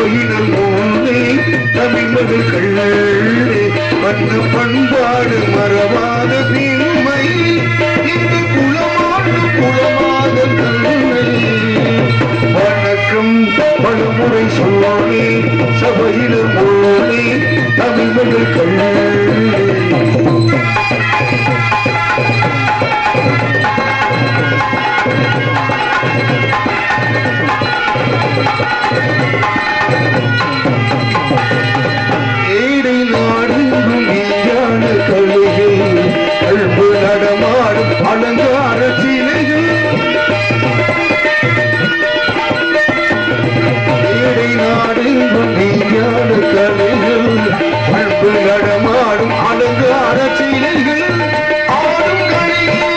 சபையினர் மூலே தமிழ் மகள் கள்ளே வண்ண பண்பாடு மறவாத பெண்மை இந்த குலமாத நன்மை வணக்கம் பலமுறை சொல்லி சபையினர் மூலே தமிழ் மகள் கள்ளே ஏடை நாடெங்கும் மெய்யான கலைகள் அன்பு நடமாடும் அலங்கார சிலைகள் ஏடை நாடெங்கும் மெய்யான கலைகள் அன்பு நடமாடும் அலங்கார சிலைகள் ஆடும் கலைகள்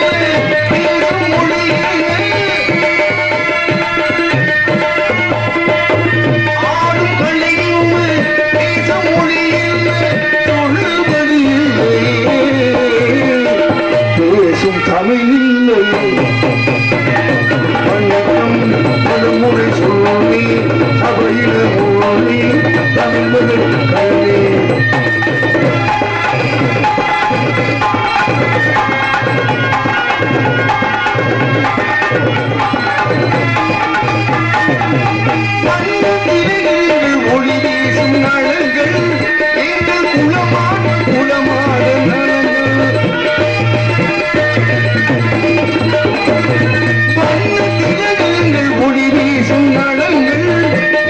பேசும் மொழிகள் ஆடும் கலைகள் பேசும் மொழியில் சொல்லுபடியில்லை பேசும் தமிழில்லை வணக்கம் பலமுறை சொல்லி சபையில மொழி தமிழர்கள் கல்வி ஒளி வீசும் நலங்கள் எங்கள் குலமாட நலங்கள் வண்ணத்திலகங்கள் ஒளி வீசும் நலங்கள்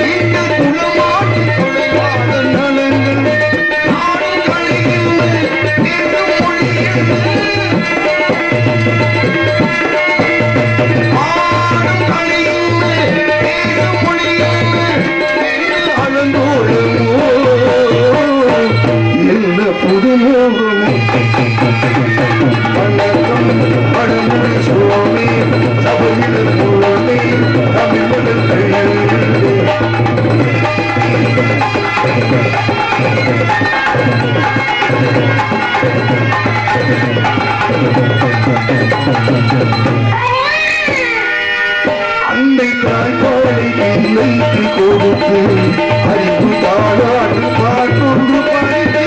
எங்கள் குலமாட நலங்கள் நாடும் கலைகள் பேசும் மொழிகள் ஆடும் கலைகள் பேசும் மொழிகள் என்ன புதுமோகம் வணக்கம் படமுறை சுவாமி சபையினர் சுவாமி தமிழர்கள் அன்னை தாய்ப்பாலை பிள்ளைக்கு கொடுத்து அறிவு தாளாட்டு பாட்டொன்று படித்து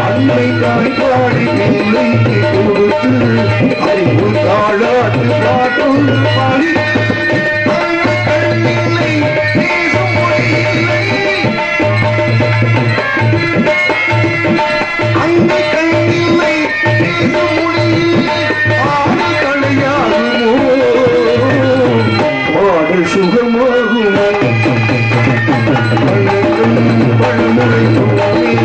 அன்னை தாய்ப்பாலை பிள்ளைக்கு கொடுத்து அறிவு தாளாட்டு பாட்டொன்று படித்து அன்னை கண்ணில்லை பேசும் மொழியில்லை அன்னை கண்ணில்லை பேசும் மொழியில்லை ஆடு களையாகுமோ பாடல் சுகமாகுமோ வணக்கம் பழமுறை சொல்லி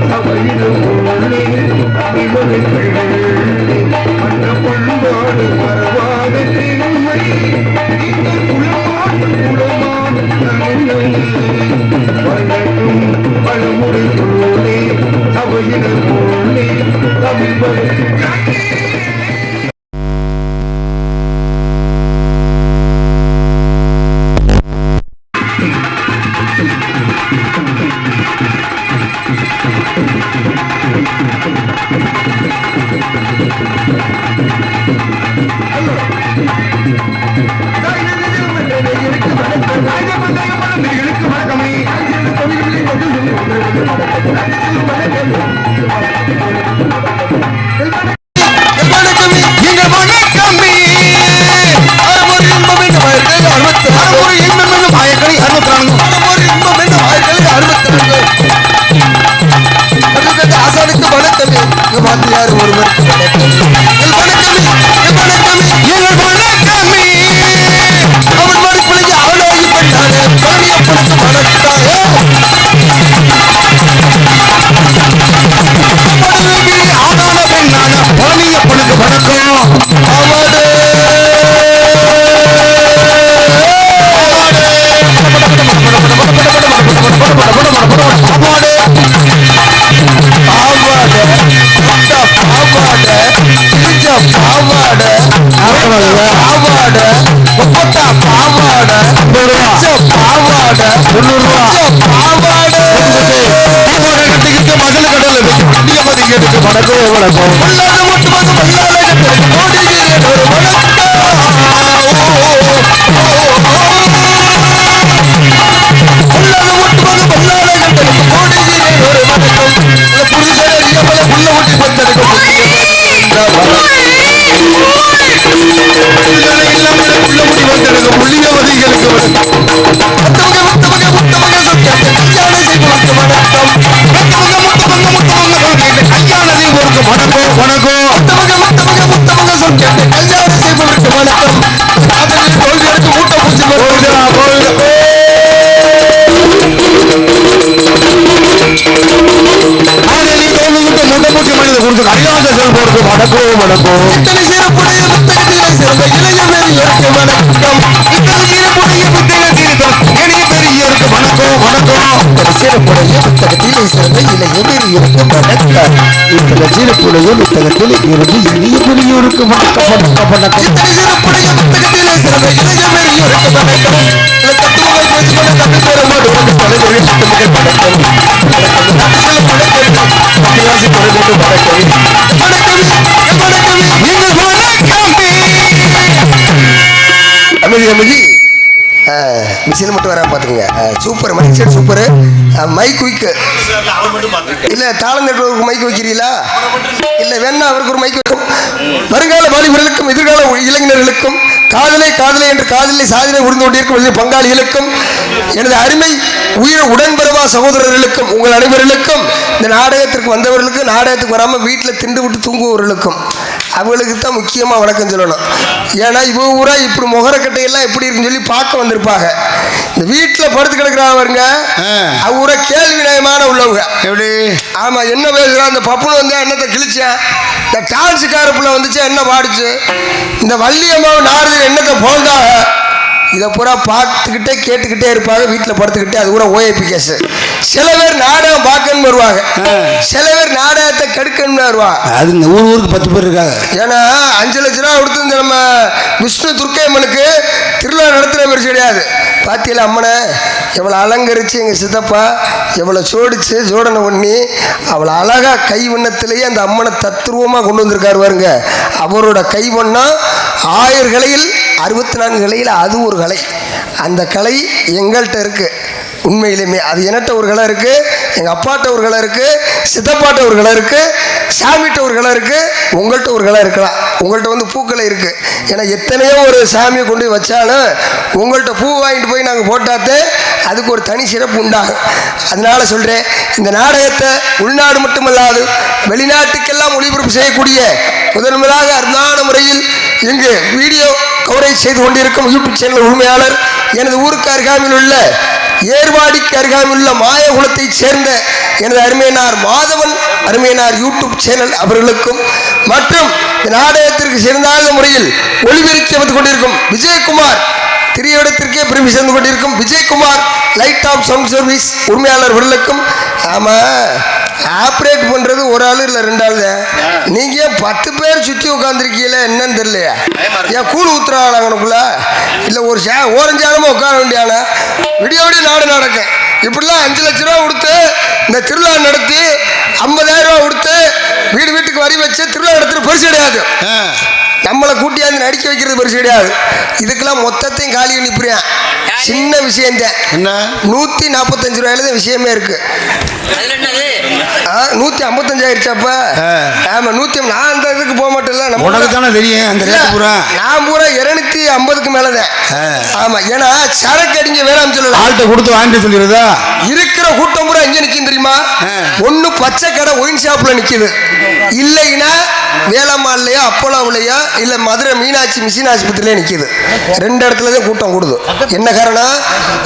சபையிடம் சொல்லி தமிழரை கள்ளி அந்த பண்பாடு மறவாத பெருமை இந்த குலமாடு நன்மை வணக்கம் பழமுறை சொல்லி சபையிடம் சொல்லி தமிழரை வணக்கம் கொடுத்து கைலாச செல்வோருக்கு வணக்கம் வணக்கம். இத்தனை சிறப்புடைய புத்தகத்திலே சிறந்த இளைய பெரியோருக்கு வணக்கம். இத்தனை சிறப்புடைய புத்தகத்திற்கு இளைய பெரியோருக்கு வணக்கம் வணக்கம். இத்தனை சிறப்புடைய புத்தகத்திலே சிறந்த இளைய பெரியோருக்கு வணக்கம். இத்தனை சிறப்புடைய புத்தகத்தில் இருந்து இளைய பெரியோருக்கு வணக்கம் வணக்கம் வணக்கம். இத்தனை சிறப்புடைய புத்தகத்திலே சிறந்த இளைய பெரியோருக்கு வணக்கம். தத்துவங்கள் பிரதிபல தமிழ் பெருமாடு வந்து தலைவர்கள் தத்துவங்கள் வணக்கம் மிஷின் மட்டும் வர பாத்துங்க. சூப்பர் மைக் சூப்பர் மைக் குயிக்கு இல்ல தாளம் நெட்வொர்க்கு மைக் வைக்கிறீங்களா இல்ல வேணா அவருக்கு ஒரு மைக் வைக்கும். வருங்கால வாலிபர்களுக்கும் எதிர்கால இளைஞர்களுக்கும் காதலை காதலை என்று காதலை சாதனை உருந்து கொண்டிருக்கும் பங்காளிகளுக்கும் எனது அருமை உயிர் உடன்பரவா சகோதரர்களுக்கும் உங்கள் அனைவர்களுக்கும் இந்த நாடகத்திற்கு வந்தவர்களுக்கும் நாடகத்துக்கு வராமல் வீட்டில் திண்டு விட்டு தூங்குவவர்களுக்கும் அவங்களுக்கு தான் முக்கியமாக வணக்கம் சொல்லணும். ஏன்னா இவ ஊரா இப்படி முகரக்கட்டையெல்லாம் எப்படி இருக்குன்னு சொல்லி பார்க்க வந்திருப்பாங்க. இந்த வீட்டில் படுத்து கிடக்குறாங்க ஊரா கேள்வி நயமான உள்ளவங்க. எப்படி ஆமா என்ன பேசுகிறான் அந்த பப்புனு வந்து என்னத்தை கிழிச்சேன், இந்த டான்ஸுக்கார பிள்ளை வந்துச்சு என்ன பாடிச்சு, இந்த வள்ளியம்மாவும் நாரதில் என்னத்தை போந்தாங்க, இதை பூரா பார்த்துக்கிட்டே கேட்டுக்கிட்டே இருப்பாங்க வீட்டில் படுத்துக்கிட்டே. அது கூட ஓஏபி கேஸ். சில பேர் நாடகம் பார்க்கணும்னு வருவாங்க, சில பேர் நாடகத்தை கெடுக்கணும்னு வருவாங்க. அது இந்த ஊருக்கு 10 பேர் இருக்காங்க. ஏன்னா 5 லட்ச ரூபா கொடுத்து இந்த நம்ம விஷ்ணு துர்க்கையம்மனுக்கு திருவிழா நடத்துகிற மாதிரி கிடையாது. பாத்தியில அம்மனை எவ்வளோ அலங்கரித்து எங்கள் சித்தப்பா எவ்வளோ சோடிச்சு ஜோடனை பண்ணி அவ்வளோ அழகாக கை வண்ணத்திலேயே அந்த அம்மனை தத்துருவமாக கொண்டு வந்திருக்காரு பாருங்க. அவரோட கை வண்ணம் 1000 கலையில் 64 கலையில் அது ஒரு கலை. அந்த கலை எங்கள்கிட்ட இருக்குது. உண்மையிலுமே அது என்கிட்ட ஒரு கலை இருக்குது, எங்கள் அப்பாட்ட ஒரு கலை இருக்குது, சித்தப்பாட்ட ஒரு கலை இருக்குது, சாமிகிட்ட ஒரு கலை இருக்குது, உங்கள்கிட்ட ஒரு கலை இருக்கலாம். உங்கள்கிட்ட வந்து பூக்களை இருக்குது. ஏன்னா எத்தனையோ ஒரு சாமியை கொண்டு போய் வச்சாலும் உங்கள்கிட்ட பூ வாங்கிட்டு போய் நாங்கள் போட்டாத்தே அதுக்கு ஒரு தனி சிறப்பு உண்டாகும். அதனால சொல்கிறேன், இந்த நாடகத்தை உள்நாடு மட்டுமல்லாது வெளிநாட்டுக்கெல்லாம் ஒளிபரப்பு செய்யக்கூடிய முதன்முதலாக அருமையான முறையில் இங்கு வீடியோ கவரேஜ் செய்து கொண்டிருக்கும் யூடியூப் சேனல் உரிமையாளர் எனது ஊருக்கு அருகாமையில் உள்ள ஏர்வாடிக்கு அருகாமையில் உள்ள மாயகுலத்தை சேர்ந்த எனது அருமையனார் மாதவன் அருமையனார் யூடியூப் சேனல் அவர்களுக்கும் மற்றும் இந்த நாடகத்திற்கு சிறந்த முறையில் ஒளிபெருக்கி வந்து கொண்டிருக்கும் விஜயகுமார் திரையிடத்திற்கே பெருமை சேர்ந்து கொண்டிருக்கும் Vijayakumar light of sound service உரிமையாளர் அவர்களுக்கும். ஆமாம், ஆப்ரேட் பண்ணுறது ஒரு ஆள் இல்லை 2 ஆள் தான். நீங்கள் 10 பேர் சுற்றி உட்காந்துருக்கீங்கள என்னன்னு தெரியலையா? ஏன் கூழ் ஊத்துறாங்களுக்குள்ள இல்லை ஒரு ஓரஞ்சாலமாக உட்கார வேண்டியான விடியோடைய நாடு நடக்கும். இப்படிலாம் 5 லட்ச ரூபா கொடுத்து இந்த திருவிழா நடத்தி 50,000 ரூபா கொடுத்து வீடு வீட்டுக்கு வரி வச்சு திருவிழா நடத்துகிற பெருசு கிடையாது. நம்மளை கூட்டியாந்து நடிக்க வைக்கிறது பெருசு கிடையாது. இதுக்கெல்லாம் மொத்தத்தையும் காலி பண்ணிப்புறேன். சின்ன விஷயம்தான். என்ன 145 ரூபாயில தான் விஷயமே இருக்கு. 155 ஆயிடுச்சாப்ப. ஆமா 100. நான் அந்த இதுக்கு போக மாட்டேன்ல, உனக்கு தானே தெரியும். அந்த நான் பூரா 250க்கு மேலதான். ஆமா, ஏன்னா சரக்கு அடிங்க வேணாம் சொல்லல, ஆள்கிட்ட கொடுத்து வாங்கிட்டு சொல்லிடுறதா. இருக்கிற கூட்டம் பூரா எங்க நிக்கும் தெரியுமா? ஒண்ணு பச்சை கடை ஒயின் ஷாப்ல நிக்குது, இல்லைன்னா வேளம்மாள்லையோ அப்போலோவிலையோ இல்ல மதுரை மீனாட்சி மிஷின் ஆஸ்பத்திரியிலே நிக்குது. 2 இடத்துல தான் கூட்டம் கூடுது. என்ன காரணம்?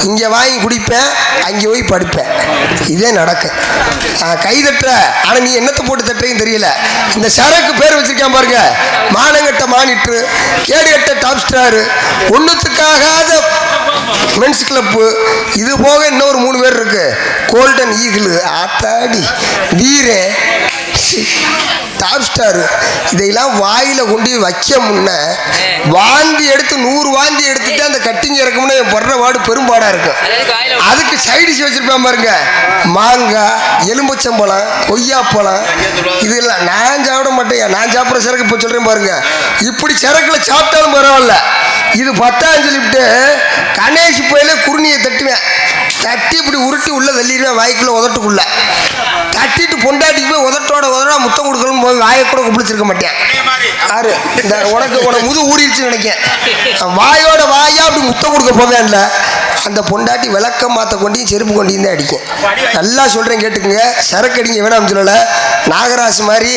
இங்க வாங்கி குடிப்பேன், அங்கே போய் படிப்பேன். இதே நடக்கும். கைதட்டுற, ஆனா நீ என்னத்தை போட்டு தட்டுறீன்னு தெரியல. இந்த சரக்கு பேர் வச்சிருக்கேன் பாருங்க, மானங்கட்ட மானிட்ரு, கேடுகட்ட டாப் ஸ்டாரு, ஒன்றுத்துக்காகாத மென்ஸ் கிளப்பு, இது போக இன்னொரு 3 பேர் இருக்கு. கோல்டன் ஈகிள், ஆத்தாடி, வீரே, டாப் ஸ்டார். இதையெல்லாம் வாயில கொண்டு வைக்க முன்ன வாந்தி எடுத்து 100 வாந்தி எடுத்துட்டு அந்த கட்டிங் இறக்கும்னா படுற வாடு பெரும்பாடா இருக்கும். அதுக்கு சைடிஷ் வச்சிருப்பேன் பாருங்க, மாங்காய், எலும்புச்சம்பழம், கொய்யாப்பழம். இதெல்லாம் நான் சாப்பிட மாட்டேன். நான் சாப்பிட்ற சரக்கு இப்போ சொல்றேன் பாருங்க. இப்படி சரக்குல சாப்பிட்டாலும் பரவாயில்ல, இது 10 சொல்லிவிட்டு கணேஷ் போயில குருணியை தட்டுவேன். தட்டி இப்படி உருட்டி உள்ள தள்ளிடுவேன் வாய்க்குள்ள உதட்டுக்குள்ள. தட்டிட்டு பொண்டாட்டிக்கு போய் உதட்டோட முத்தம் கொடுக்கணும் போய் வாயை கூட குப்பிடிச்சிருக்க மாட்டேன். யாரு இந்த உனக்கு முது ஊறிடுச்சுன்னு நினைக்கேன். வாயோட வாயா அப்படி முத்தம் கொடுக்க போவேன்ல, அந்த பொண்டாட்டி விளக்கம் மாற்ற கொண்டியும் செருப்பு கொண்டியும் தான் அடிக்கும். நல்லா சொல்றேன் கேட்டுக்குங்க. சரக்கு அடிங்க வேணாம் சொல்லல, நாகராசு மாதிரி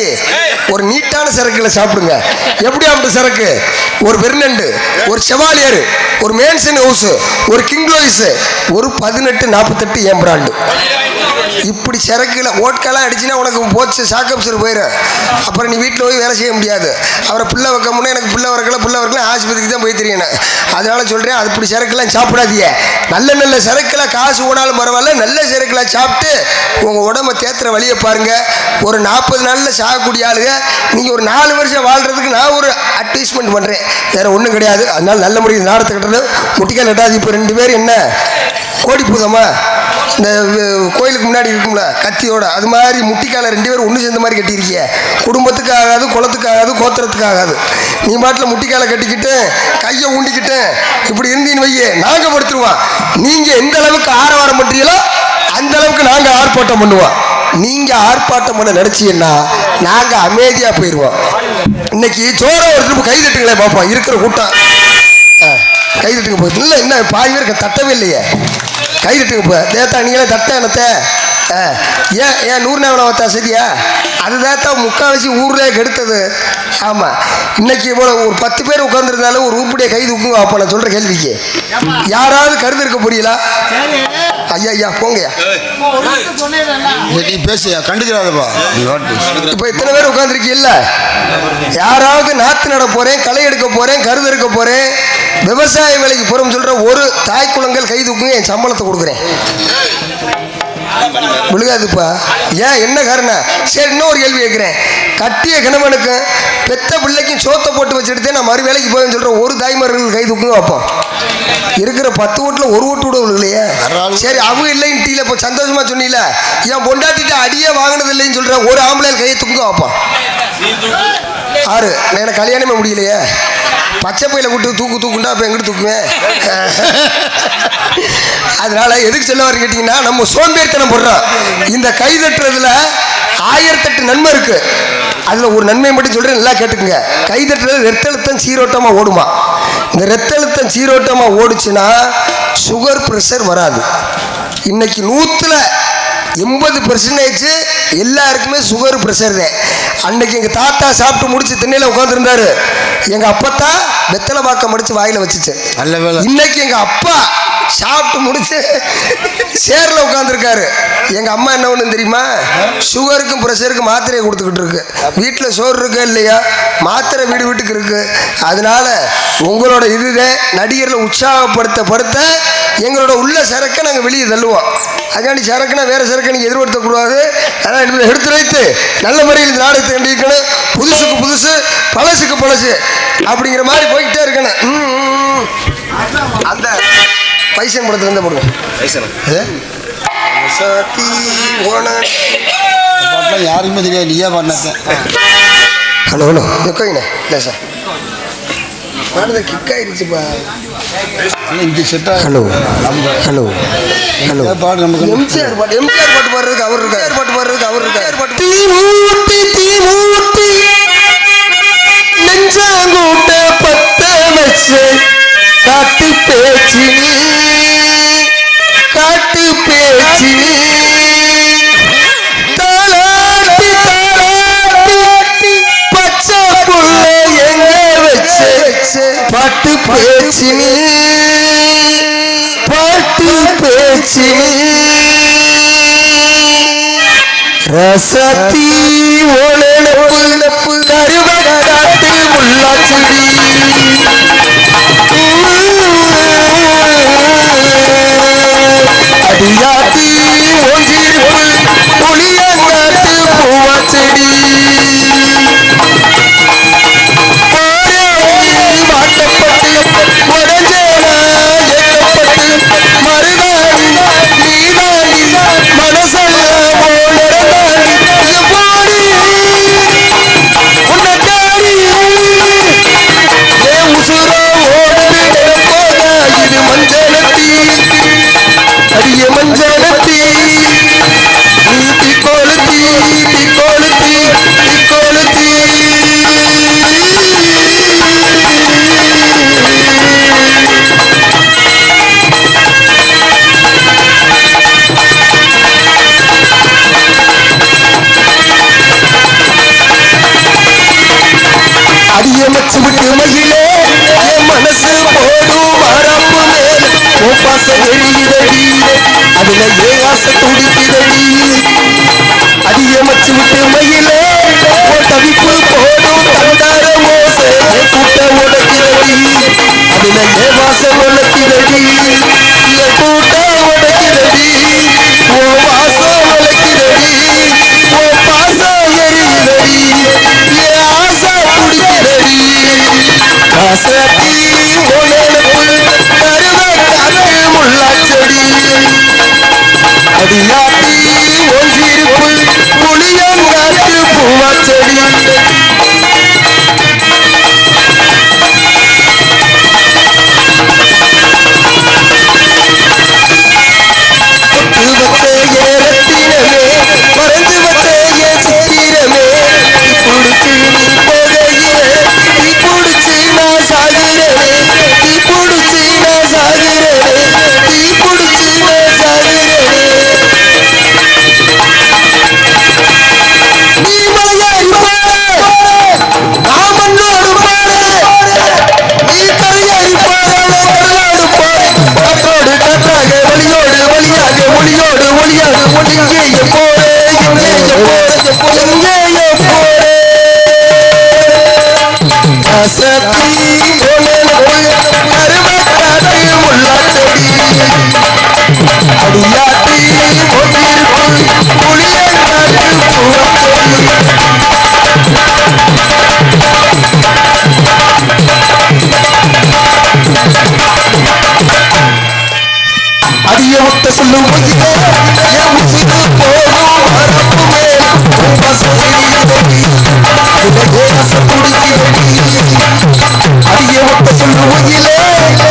ஒரு நீட்டான சரக்குல சாப்பிடுங்க. எப்படி அப்படி சரக்கு? ஒரு வெர்னண்டு, ஒரு செவாலியர், ஒரு மேன்சன் ஹவுஸ், ஒரு கிங் லோயிஸ், ஒரு 1848 என் பிராண்டு. இப்படி சரக்குல ஓட்கெல்லாம் அடிச்சுன்னா உனக்கு போச்சு சாக்கப்சர் போயிடும். அப்புறம் நீ வீட்டில் போய் வேலை செய்ய முடியாது. அப்புறம் பிள்ளை வைக்க முன்னே எனக்கு பிள்ளை வரக்கல ஆஸ்பத்திரிக்கு தான் போய் தெரியணும். அதனால சொல்கிறேன், அது இப்படி சரக்குலாம் சாப்பிடாதீங்க. நல்ல நல்ல சரக்குல காசு போனாலும் பரவாயில்ல, நல்ல சரக்குல சாப்பிட்டு உங்கள் உடம்பை தேத்துற வழியை பாருங்கள். ஒரு 40 நாளில் சாகக்கூடிய ஆளுங்க நீங்கள் ஒரு 4 வருஷம் வாழ்கிறதுக்கு நான் ஒரு அட்வைஸ்மெண்ட் பண்ணுறேன், வேறு ஒன்றும் கிடையாது. அதனால் நல்ல முறையில் நாடத்தை கட்டணும். முட்டிக்கால் எட்டாது. இப்போ 2 பேர் என்ன கோடி பூதமா இந்த கோயிலுக்கு முன்னாடி இருக்கும்ல கத்தியோட, அது மாதிரி முட்டிக்கால 2 பேரும் ஒன்று சேர்ந்த மாதிரி கட்டியிருக்கிய. குடும்பத்துக்கு ஆகாது, குளத்துக்கு ஆகாது, கோத்திரத்துக்கு ஆகாது. நீ பாட்டில் முட்டிக்காலை கட்டிக்கிட்டு கையை ஊண்டிக்கிட்டு இப்படி இருந்தீன்னு வையே, நாங்கள் படுத்துருவோம். நீங்கள் எந்த அளவுக்கு ஆரவாரம் பண்ணுறீங்களோ அந்த அளவுக்கு நாங்கள் ஆர்ப்பாட்டம் பண்ணுவோம். நீங்கள் ஆர்ப்பாட்டம் பண்ண நினச்சிங்கன்னா நாங்கள் அமைதியாக போயிடுவோம். இன்னைக்கு ஜோர ஒரு திரும்ப கை தட்டுங்களே பார்ப்போம். இருக்கிற கூட்டம் கை தட்டுங்க போய். இல்லை என்ன பாதி பேருக்கு தட்டவே இல்லையே, கை தட்டுங்க போ. தேத்தா நீங்களே தட்ட என்னத்த ஏன் 100 நேவலம் வத்தா சரியா? அதுதான் முக்கால்வாசி ஊரில் கெடுத்தது. ஆமாம், இன்னைக்கு இவ்வளோ ஒரு 10 பேர் உட்காந்துருந்தாலும் ஒரு உருப்படியை கை தூக்குங்க. அப்போ நான் சொல்கிற கேள்விக்கு யாராவது கருது இருக்க புரியலா? ஐயா போங்கய்யா, நீ பேசியா கண்டுக்கிறாதப்பா. இப்போ இத்தனை பேர் உட்காந்துருக்கீல்ல, யாராவது நாற்று நட போகிறேன், களை எடுக்க போகிறேன், கருது எடுக்க போகிறேன், விவசாய வேலைக்கு போகிறோம்னு சொல்கிற ஒரு தாய் குளங்கள் கை தூக்குங்க, என் சம்பளத்தை கொடுக்குறேன். விழுகாதுப்பா. ஏன் என்ன காரணம்? சரி, இன்னொரு கேள்வி கேட்குறேன். கட்டிய கணவனுக்கும் பெத்த பிள்ளைக்கும் சோத்தை போட்டு வச்சுட்டு நான் மறு வேலைக்கு போவேன்னு சொல்கிறேன் ஒரு தாய்மார்கள் கை தூக்குங்க வைப்போம். இருக்கிற 10 ஓட்டில் ஒரு ஓட்டு விட இல்லையே. சரி, அவங்க இல்லைன்னு டீல இப்போ சந்தோஷமா சொன்னீல, என் பொண்டாட்டிட்டு அடியே வாங்கினது இல்லைன்னு சொல்கிறேன் ஒரு ஆம்பளை கையை தூக்குங்க வைப்போம். 6 எனக்கு கல்யாணமே முடியலையே. பச்சை பையில கூட்டு தூக்குண்டா அப்போ எங்கிட்ட தூக்குவேன். அதனால எதுக்கு சொல்ல வர கேட்டீங்கன்னா, நம்ம சோம்பேறித்தனம் போடுறோம். இந்த கை தட்டுறதுல 1008 நன்மை இருக்கு. அதில் ஒரு நன்மை மட்டும் சொல்கிறேன், நல்லா கேட்டுக்குங்க. கை தட்டுறது ரத்த அழுத்தம் சீரோட்டமாக ஓடுமா. இந்த ரத்த அழுத்தம் சீரோட்டமாக ஓடுச்சுன்னா சுகர் ப்ரெஷர் வராது. இன்னைக்கு 100% எல்லாருக்குமே சுகர் ப்ரெஷர் தான். அன்னைக்கு எங்கள் தாத்தா சாப்பிட்டு முடிச்சு திண்ணையில் உட்காந்துருந்தாரு. எங்கள் அப்பத்தா வெத்தலை பாக்க மடிச்சு வாயில வச்சுச்சு. இன்னைக்கு எங்கள் அப்பா சாப்பிட்டு முடிச்சு சேரில் உட்காந்துருக்காரு. எங்கள் அம்மா என்ன ஒன்று தெரியுமா, சுகருக்கும் ப்ரெஷருக்கும் மாத்திரையை கொடுத்துக்கிட்டு இருக்கு. வீட்டில் சோறு இருக்கா இல்லையா, மாத்திரை வீடு வீட்டுக்கு இருக்கு. அதனால உங்களோட இதுதான் நடிகரில் உற்சாகப்படுத்த எங்களோட உள்ள சரக்கை நாங்கள் வெளியே தள்ளுவோம். அதுக்காண்டி சரக்குனா வேற சரக்கு நீங்கள் எதிர்பார்த்தக்கூடாது. அதனால் எடுத்து வைத்து நல்ல முறையில் இந்த நாடகத்தை கண்டிக்கணும். புதுசுக்கு புதுசு, பழசுக்கு பழசு அப்படிங்கிற மாதிரி போய்கிட்டே இருக்கணும். அந்த பைசன் படத்துல இருந்தா போடுங்க. யாருக்குமே தெரியாது, நீயா பண்ண. ஹலோ எக்கோங்கண்ணே. இல்லை சார், பாடுறது கிக் ஆயிடுச்சுப்பா. இங்கே செட் ஹலோ ஹலோ ஹலோ பாடு. நமக்கு எம்ஜிஆர் பாட்டு பாடுறதுக்கு அவர் இருக்கார், பாட்டு பாடுறதுக்கு அவர் இருக்கார். தீ மூட்டி நெஞ்சாங்கூட்ட பத்த வச்சு காட்டு பேச்சு நீ தாளாட்டி பச்சை புள்ள எங்க வச்சு பாட்டு பேச்சு நீ ரசத்தி ஒளப்பு கருவக்காட்டு முள்ளாச்சுடி அடியாத்தி ஒன்றிருப்பு புளியங்காட்டு பூவாச்செடி வாட்டப்பட்டு உடஞ்சேனா ஏக்கப்பட்டு மறுநாடி நீதாண்டி மனசெல்லாம் ஓடறதாண்டி போடி உன்னக்காரி ஏன் உசுரோ ஓடுது போதா இது மஞ்சளத்தி அடிய மஞ்சளத்தி அதுல ஏகாச துடிக்குதடி அதிகமச்சு விட்டு மயிலே தவிப்பு போடும் தந்தார ஓசை கூட்ட உடைக்கிறடி அதுல ஏவாசம் உழைக்கிறடி கூட்ட உடைக்கிறடி ஓ வாசம் உழைக்கிறடி ஓ பாசம் எரியுதடி ஏ ஆசை துடிக்கிறடி ஆசத்தி உணர்வு கருவ கதவு முள்ளாச்செடி அடியாத்தி ஒன்றிருப்பு புளியங்காட்டு பூவாச்செடி ஏரத்தினமே மறந்து வச்சே சித்திரமே புடிச்சு நீ போகையிலே நீ புடிச்சு நான் சாகிறேனே நீ புடிச்சு நான் சாகிறேனே நீ புடிச்சு நான் சாகிறேனே நீ மலையாய் பாரு நான் மண்ணோடு பாரு நீ கரையாய் பாரு நான் கடலோடு பாரு காற்றோடு காற்றாக வழியோடு வழியாக ஒளியோடு ஒளியாக ஒளிங்கேயே போரே எங்கேயே போரே எங்கேயே போரே அசத்தி கருவக்காட்டு முள்ளாச்செடி அடியாத்தி ஒன்றிருப்பு புளியங்காட்டு பூவாச்செடி அடிய விட்ட சொல்லும் பொய்யிலே என் உசுறு போகும் மரப்புமே பசுமை துடிக்கிறடி அடிய விட்ட சொல்லும் பொய்யிலே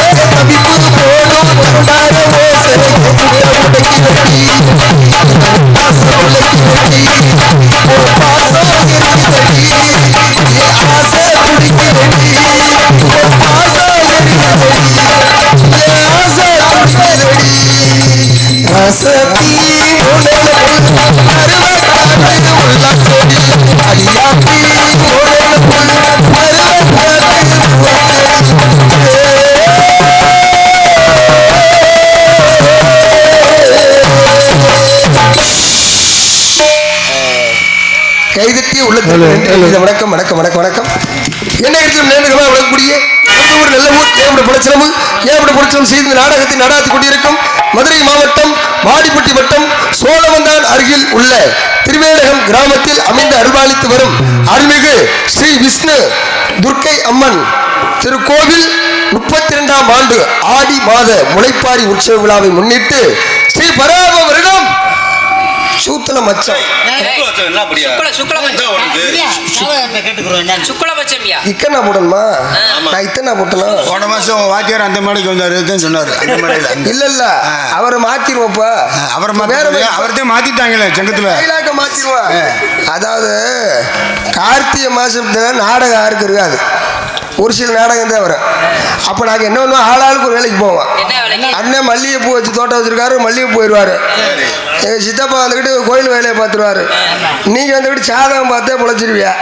என் தவிப்பு போடும் தந்தார ஓசை உடைக்கிறடி பாசம் உழைக்கிறடி ஓ பாசம் எரிக்கிறடி ஏ ஆசை துடிக்கிறடி ஓ பாசம் எரிக்கிறடி ஏ ஆசை துடிக்கிறடி ரசத்தி உணர்வு கருவக்காட்டு உள்ளாச்செடி அடியாத்தி உணர்வு கருவக்காட்டு கைதட்டி உள்ளத்தில் வணக்கம் வணக்கம் வணக்கம் வணக்கம் என்ன இடத்திலும் நேர்ந்தகமாக வழங்கக்கூடிய ஊர் நல்ல ஊர் ஏப்பட புலச்சலமு ஏப்பட புலச்சலம் செய்து நாடகத்தை நடாத்தி கொண்டிருக்கும் மதுரை மாவட்டம் வாடிப்பட்டி வட்டம் சோழவந்தான் அருகில் உள்ள திருவேடகம் கிராமத்தில் அமைந்து அருள்பாலித்து வரும் அருள்மிகு ஸ்ரீ விஷ்ணு துர்க்கை அம்மன் திருக்கோவில் 32ஆம் ஆண்டு ஆடி மாத முளைப்பாரி உற்சவ விழாவை முன்னிட்டு ஸ்ரீ பராப வருடம் சூத்தல மச்சம் இக்கனா போடணுமா நான் இத்தனை போட்டனா போன மாசம் வாத்தியார் அந்த மேடைக்கு வந்தாரு சொன்னாரு அந்த மேடையில இல்ல இல்ல அவரை மாத்திருவோப்பா அவரை வேற அவர்தான் மாத்திட்டாங்களே சங்கத்துல மாத்திருவா அதாவது கார்த்திகை மாசத்துல நாடகம் யாருக்கு இருக்காது ஒரு சில நாடகம் தான் வரும் அப்போ நாங்கள் என்ன பண்ணுவோம் ஆளாளுக்கு ஒரு வேலைக்கு போவோம் அண்ணன் மல்லிகைப்பூ வச்சு தோட்டம் வச்சிருக்காரு மல்லிகைப்பூ போயிடுவார் எங்கள் சித்தப்பா வந்துக்கிட்டு கோயில் வேலையை பார்த்துருவார் நீங்கள் வந்துக்கிட்டு சாதகம் பார்த்தே பொழைச்சிருவியா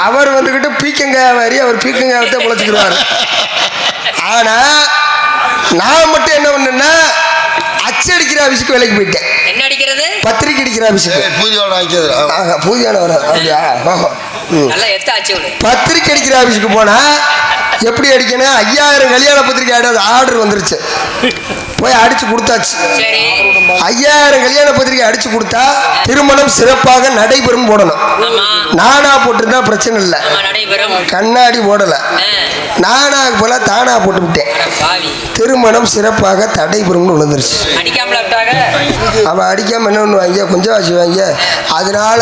அவர் வந்துக்கிட்டு பீக்கங்காய் மாதிரி அவர் பீக்கங்காய் பார்த்தே பொழைச்சிக்கிடுவார் ஆனால் நான் மட்டும் என்ன பண்ணேன்னா அச்சடிக்கிற ஆஃபீஸுக்கு வேலைக்கு போயிட்டேன் என்ன அடிக்கிறது பத்திரிக்கை அடிக்கிற ஆஃபீஸுக்கு பூஜையான வர அப்படியா பத்திரிக்கை அடிக்கிற ஆஃபீஸுக்கு போனா எப்படி அடிக்கணும் 5000 கல்யாண பத்திரிக்கை ஆர்டர் வந்துருச்சு போய் அடிச்சு கொடுத்தாச்சு 5000 கல்யாண பத்திரிக்கை அடிச்சு கொடுத்தா திருமணம் சிறப்பாக நடைபெறும் போடணும் நானா போட்டிருந்தா பிரச்சனை இல்லை கண்ணாடி போடல நானா போல தானா போட்டு விட்டேன் திருமணம் சிறப்பாக தடைபெறும்னு விழுந்துருச்சு அவன் அடிக்காம என்ன பண்ணுவாங்க கொஞ்சம் வச்சுவாங்க அதனால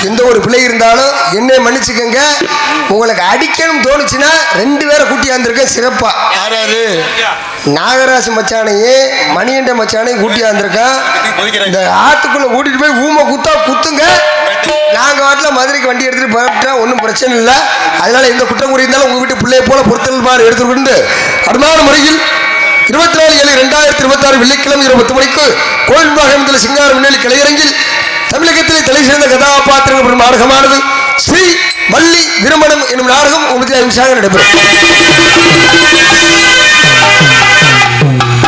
எந்த ஒரு பிள்ளை இருந்தாலும் என்னை மன்னிச்சுக்கங்க உங்களுக்கு அடிக்கணும் தோணுச்சுன்னா 2 பேரை கூட்டியாந்துருக்கேன் சிறப்பா நாகராசு மச்சானையும் மணியண்ட மச்சானையும் கூட்டியாந்துருக்கேன் இந்த ஆத்துக்குள்ள கூட்டிட்டு போய் ஊமை குத்தா குத்துங்க நாங்க வாட்டில் மதுரைக்கு வண்டி எடுத்துட்டு போயிட்டா ஒன்றும் பிரச்சனை இல்லை அதனால எந்த குற்றம் கூறி இருந்தாலும் உங்க வீட்டு பிள்ளையை போல பொருத்தல் மாதிரி எடுத்துக்கொண்டு அருமையான முறையில் 24/7/2026 வெள்ளிக்கிழமை 10 மணிக்கு கோயில் பாகத்தில் சிங்கார முன்னணி கலையரங்கில் தமிழகத்திலே தலை சிறந்த கதாபாத்திரங்கள் நாடகமானது ஸ்ரீ வள்ளி திருமணம் என்னும் நாடகம் 35 நிமிஷமாக நடைபெறும்.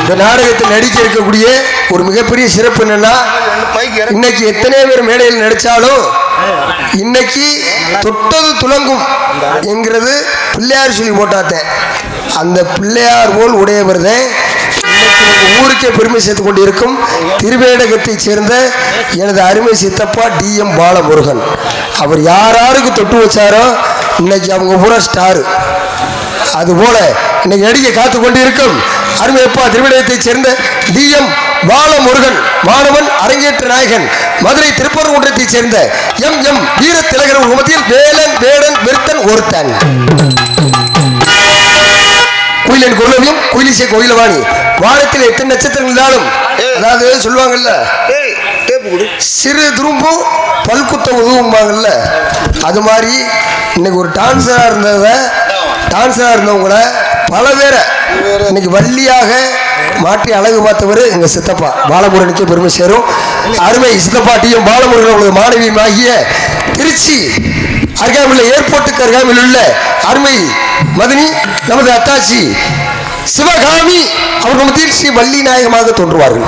இந்த நாடகத்தில் நடிக்க இருக்கக்கூடிய ஒரு மிகப்பெரிய சிறப்பு என்னன்னா, இன்னைக்கு எத்தனை பேர் மேடையில் நடிச்சாலும் இன்னைக்கு தொட்டது துலங்கும் என்கிறது பிள்ளையார் சொல்லி போட்டாத்தேன். அந்த பிள்ளையார் போல் உடையவர் தான் ஊருக்கே பெருமை சேர்த்துக் கொண்டிருக்கும் திருவேடகத்தைச் சேர்ந்த எனது அருமை சித்தப்பா DM பாலமுருகன். அவர் யாராருக்கு தொட்டு வச்சாரோ இன்னைக்கு அவங்க பூரா ஸ்டாரு. அதுபோல இன்னைக்கு நடிகை காத்து கொண்டிருக்கும் அருமையப்பா திருவேடகத்தைச் சேர்ந்த DM பாலமுருகன் மாணவன் அரங்கேற்ற நாயகன் மதுரை திருப்பரங்குன்றத்தைச் சேர்ந்த MM வீர திலகர் மத்தியில் வேலன் வேடன் வெறுத்தன் ஒருத்தன் குயிலின் குரலவியும் குயிலிசை கோயிலவாணி வானத்தில் எத்தனை நட்சத்திரங்கள் இருந்தாலும், அதாவது சொல்லுவாங்கல்ல சிறு துரும்பும் பல்குத்த உதவும்பாங்கல்ல, அது மாதிரி இன்னைக்கு ஒரு டான்ஸராக இருந்தவங்கள பல பேரை இன்னைக்கு வள்ளியாக மாற்றி அழகு பார்த்தவர் எங்கள் சித்தப்பா பாலமுருகனுக்கே பெருமை சேரும். அருமை சித்தப்பா DM பாலமுருகன் அவங்களது மாணவியுமாகிய திருச்சி அருகாமையில் ஏர்போர்ட்டுக்கு அருகாமையில் உள்ள அருமை மதினி நமது அத்தாச்சி சிவகாமி அவர்கள் மத்தியில் ஸ்ரீ வள்ளி நாயகமாக தோன்றுவார்கள்.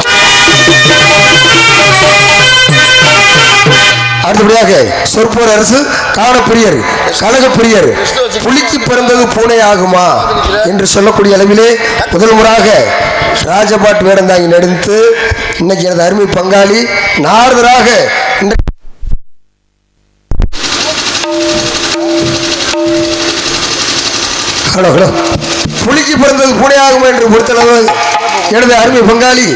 அடுத்தபடியாக சொற்போர் அரசு காணப்பிரியர் கழகப்பிரியர் புலிக்கு பிறந்தது பூனை ஆகுமா என்று சொல்லக்கூடிய அளவிலே முதல் முறையாக ராஜபாட் வேடந்தாங்கி நடித்து இன்னைக்கு எனது அருமை பங்காளி நாரதராக ஹலோ புலிக்கு பிறந்தது பூனையாகும் என்று பொறுத்தளவு எனது அருமை பங்காளி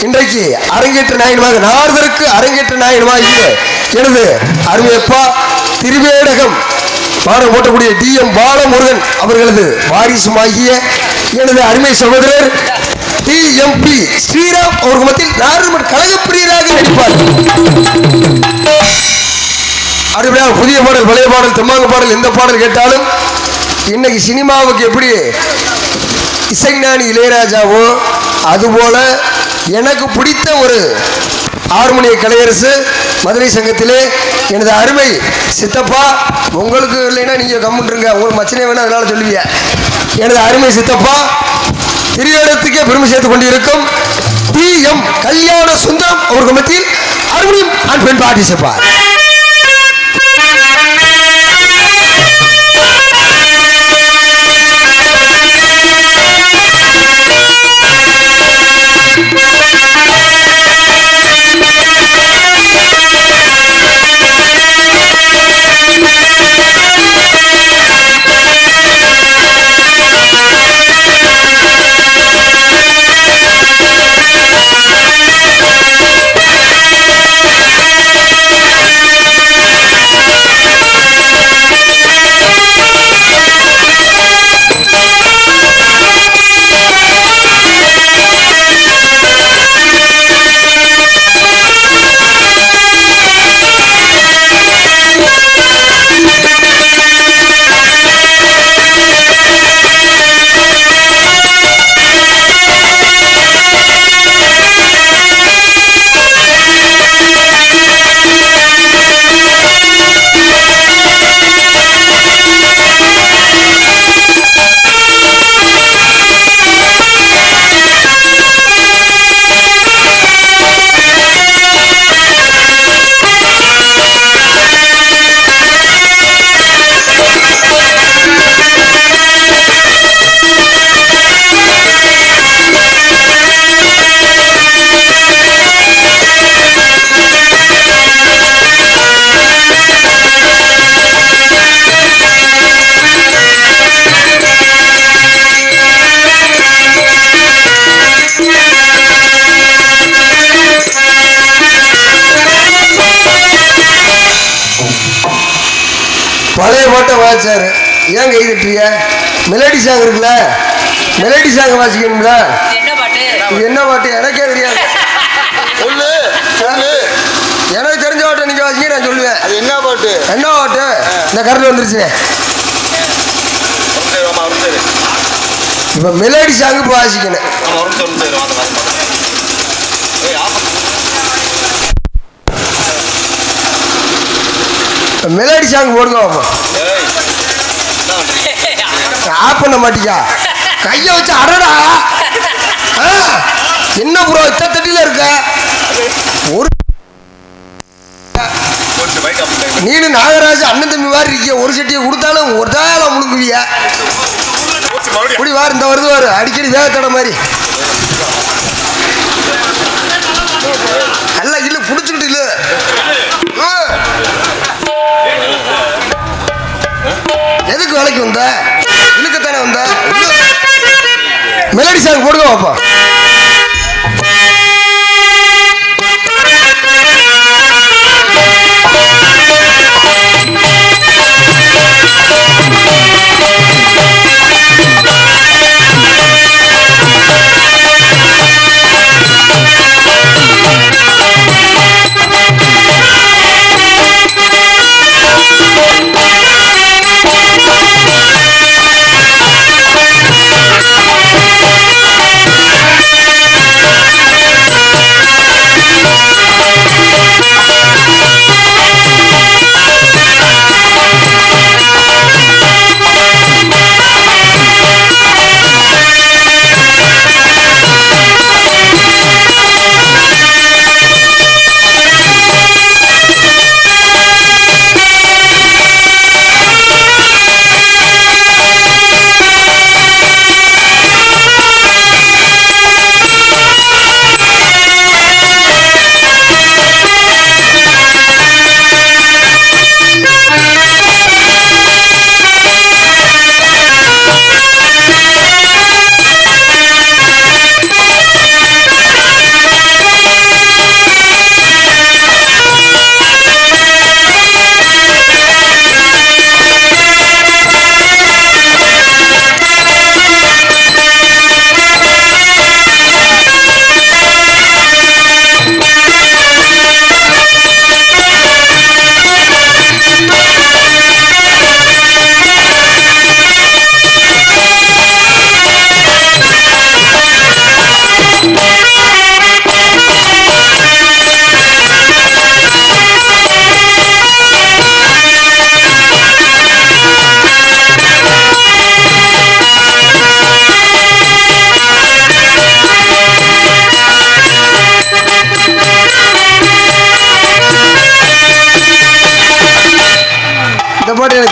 இன்றைக்கு அரங்கேற்ற நாயகமாக நாரதருக்கு அரங்கேற்ற நாயகமாக எனது அருமையப்பா திருவேடகம் பாடம் போட்டக்கூடிய DM பாலமுருகன் அவர்களது வாரிசுமாகிய எனது அருமை சகோதரர் DMP ஸ்ரீராம் அவர்கள் மத்தியில் நாரதர் கழகப்பிரியராக நடிப்பார். அடுத்தபடியாக புதிய பாடல் பழைய பாடல் தெம்மாங்கு பாடல் எந்த பாடல் கேட்டாலும் இன்னைக்கு சினிமாவுக்கு எப்படி இசைஞானி இளையராஜாவோ அதுபோல எனக்கு பிடித்த ஒரு ஹார்மோனிய கலையரசு மதுரை சங்கத்திலே எனது அருமை சித்தப்பா, உங்களுக்கு இல்லைன்னா நீங்கள் கம்முன்றுங்க, உங்களுக்கு மச்சனே வேணும் அதனால சொல்லுவீங்க. எனது அருமை சித்தப்பா திரையிடத்துக்கே பெருமை சேர்த்து கொண்டிருக்கும் DM கல்யாண சுந்தரம் அவர்கள் மத்தியில் அருமையும் அண்ட் பெண் பாட்டி சேர்ப்பார். பழைய பாட்டை வாசிச்சாரு, ஏன் கை தட்டுறீங்க? மெலடி சாங் இருக்குல்ல, மெலடி சாங் வாசிக்கணும்ல. இது என்ன பாட்டு எனக்கே தெரியாது. எனக்கு தெரிஞ்ச பாட்டை நீங்க வாசிக்க நான் சொல்லுவேன். அது என்ன பாட்டு? என்ன பாட்டு? இந்த கரண்ட் வந்துருச்சு. இப்ப மெலடி சாங் இப்போ வாசிக்கணும். மெலடி சாங் போடுங்க. ஆஃப் பண்ண மாட்டியா? கையை வச்சு அடடா என்ன ப்ரோ இத்த தட்டில இருக்க ஒரு நீனு நாகராஜ் அண்ணன் தம்பி மாதிரி இருக்கிய ஒரு சட்டியை கொடுத்தாலும் ஒரு தாள முழுங்குவிய இப்படி வாரு இந்த வருது வாரு அடிக்கடி வேகத்தடை மாதிரி அல்ல இல்ல புடிச்சுக்கிட்டு இல்ல எதுக்கு வேலைக்கு வந்த இழுக்கத்தானே வந்த மெலடி சாங் போடுங்க பாப்பா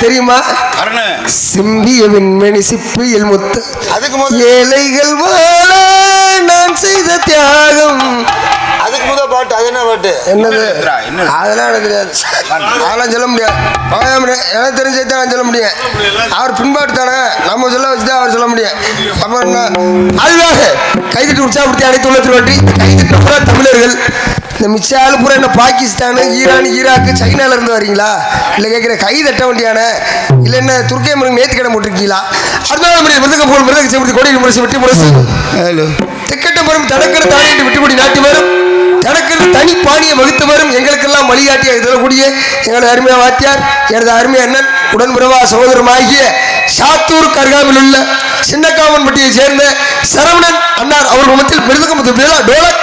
தெரியுமா சிம்பிய விண்மணி சிப்பியில் முத்து ஏழைகள் வாழ நான் செய்த தியாகம் அதுக்கு முதல் பாட்டு அது என்ன பாட்டு என்னது அதெல்லாம் எனக்கு தெரியாது அதெல்லாம் சொல்ல முடியாது எனக்கு தெரிஞ்சதான் நான் சொல்ல முடியும் அவர் பின்பாட்டு தானே நம்ம சொல்ல வச்சுதான் அவர் சொல்ல முடியும் அப்புறம் என்ன அதுவாக கைதிட்டு உற்சாகப்படுத்தி அனைத்து உள்ளத்தில் வட்டி கைதிட்டு பூரா தமிழர்கள் இந்த மிச்ச ஆளு பூரா என்ன பாகிஸ்தானு ஈரான் ஈராக்கு சைனால இருந்து வரீங்களா இல்லை கேட்குற கை தட்ட வண்டியான இல்லை என்ன துர்க்கை முருகன் நேற்று கடை போட்டிருக்கீங்களா அதனால மிருதக போல் மிருதக செலுத்தி கொடி முரசு வெட்டி முரசு திக்கட்ட வரும் தடக்கிற தானிட்டு விட்டுக்கூடி நாட்டி வரும் தனக்கு தனி பாணியை வகுத்து வரும் எங்களுக்கெல்லாம் வழிகாட்டிய இதழக்கூடிய எங்களது அருமையா வாத்தியார் எனது அருமையா அண்ணன் உடன்பிறவா சகோதரமாகிய சாத்தூர் கருகாவில் உள்ள சின்னக்காமன்பட்டியை சேர்ந்த சரவணன் அண்ணார் அவர் முகத்தில் மிருதகம் டோலக்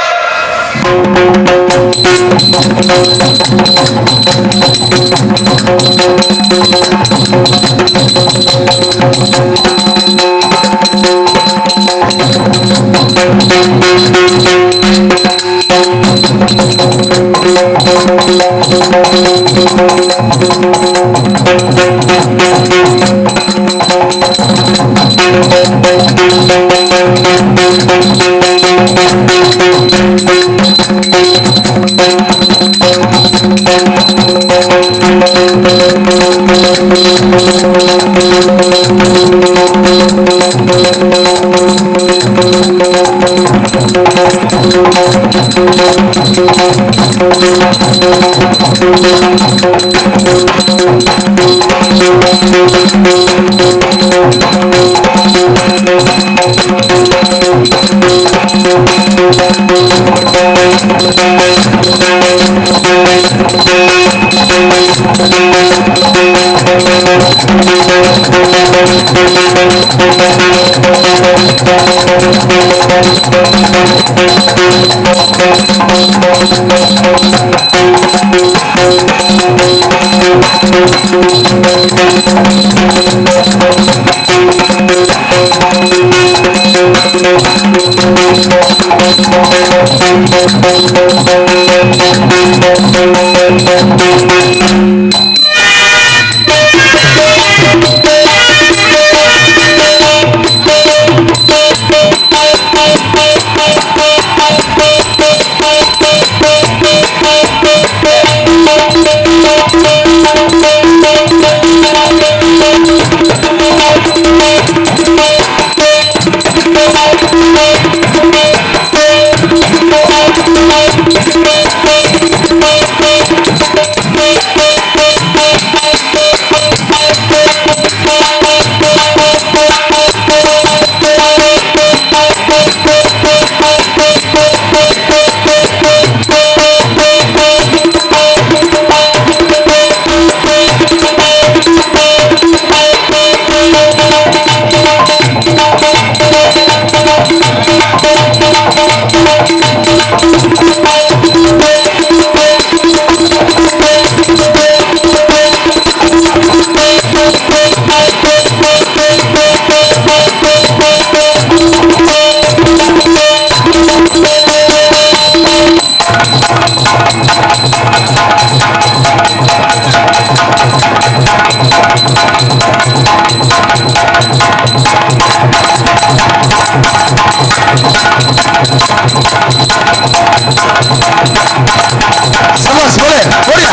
சபாஷ் போடு போடியா.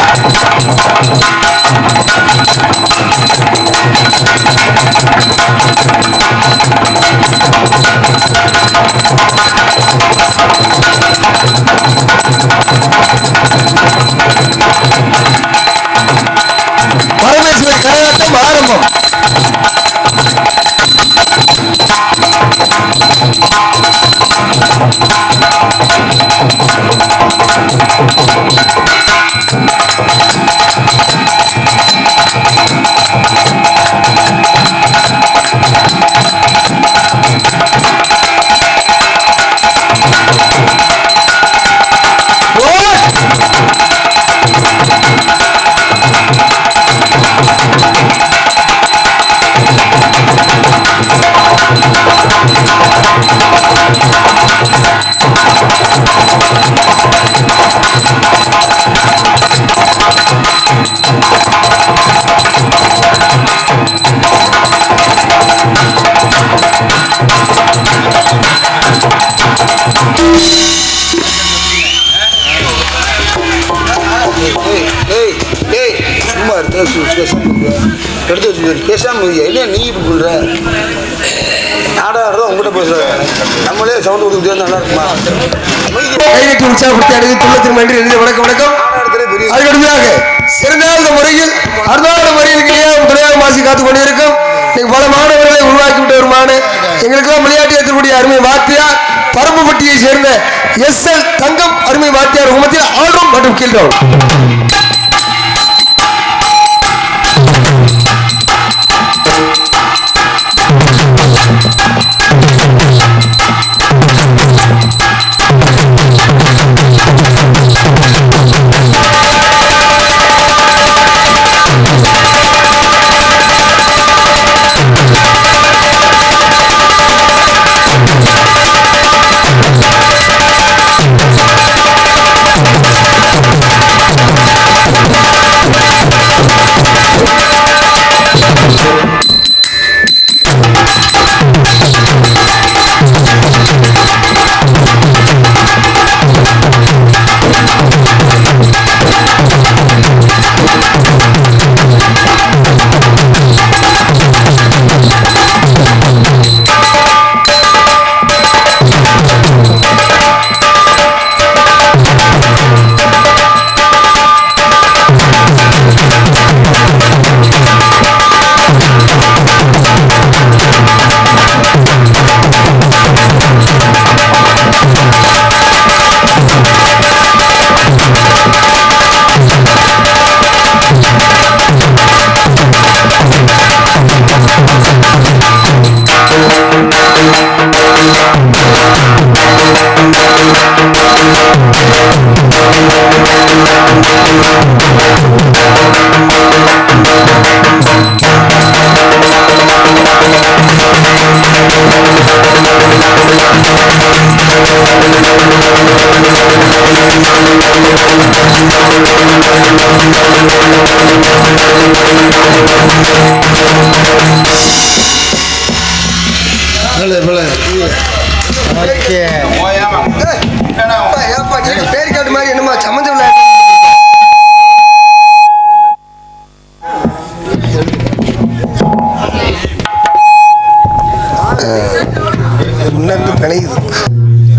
பரமேஸ்வரன் கரகாட்டம் ஆரம்பம். எடுத்து வச்சு பேசாம என்ன நீ இப்படி பண்ற நாடாடுறதா உங்ககிட்ட பேசுறாங்க நம்மளே சவுண்ட் கொடுத்து நல்லா இருக்குமா கைகட்டி உற்சாகப்படுத்தி அடைந்து துள்ளத்தின் நன்றி எழுதிய வணக்கம் வணக்கம். அதுக்கடுமையாக சிறந்த முறையில் அருளாத முறையில் துணையாக மாசி காத்துக் கொண்டிருக்கும் இன்னைக்கு பல மாணவர்களை உருவாக்கி விட்டு வருமான எங்களுக்கெல்லாம் விளையாட்டு ஏற்றக்கூடிய அருமை வாத்தியார் பரம்புப்பட்டியை சேர்ந்த SL தங்கம் அருமை வாத்தியார் உமத்தில் ஆல்ரவுண்ட் மற்றும் கீழ்ரவுண்ட்.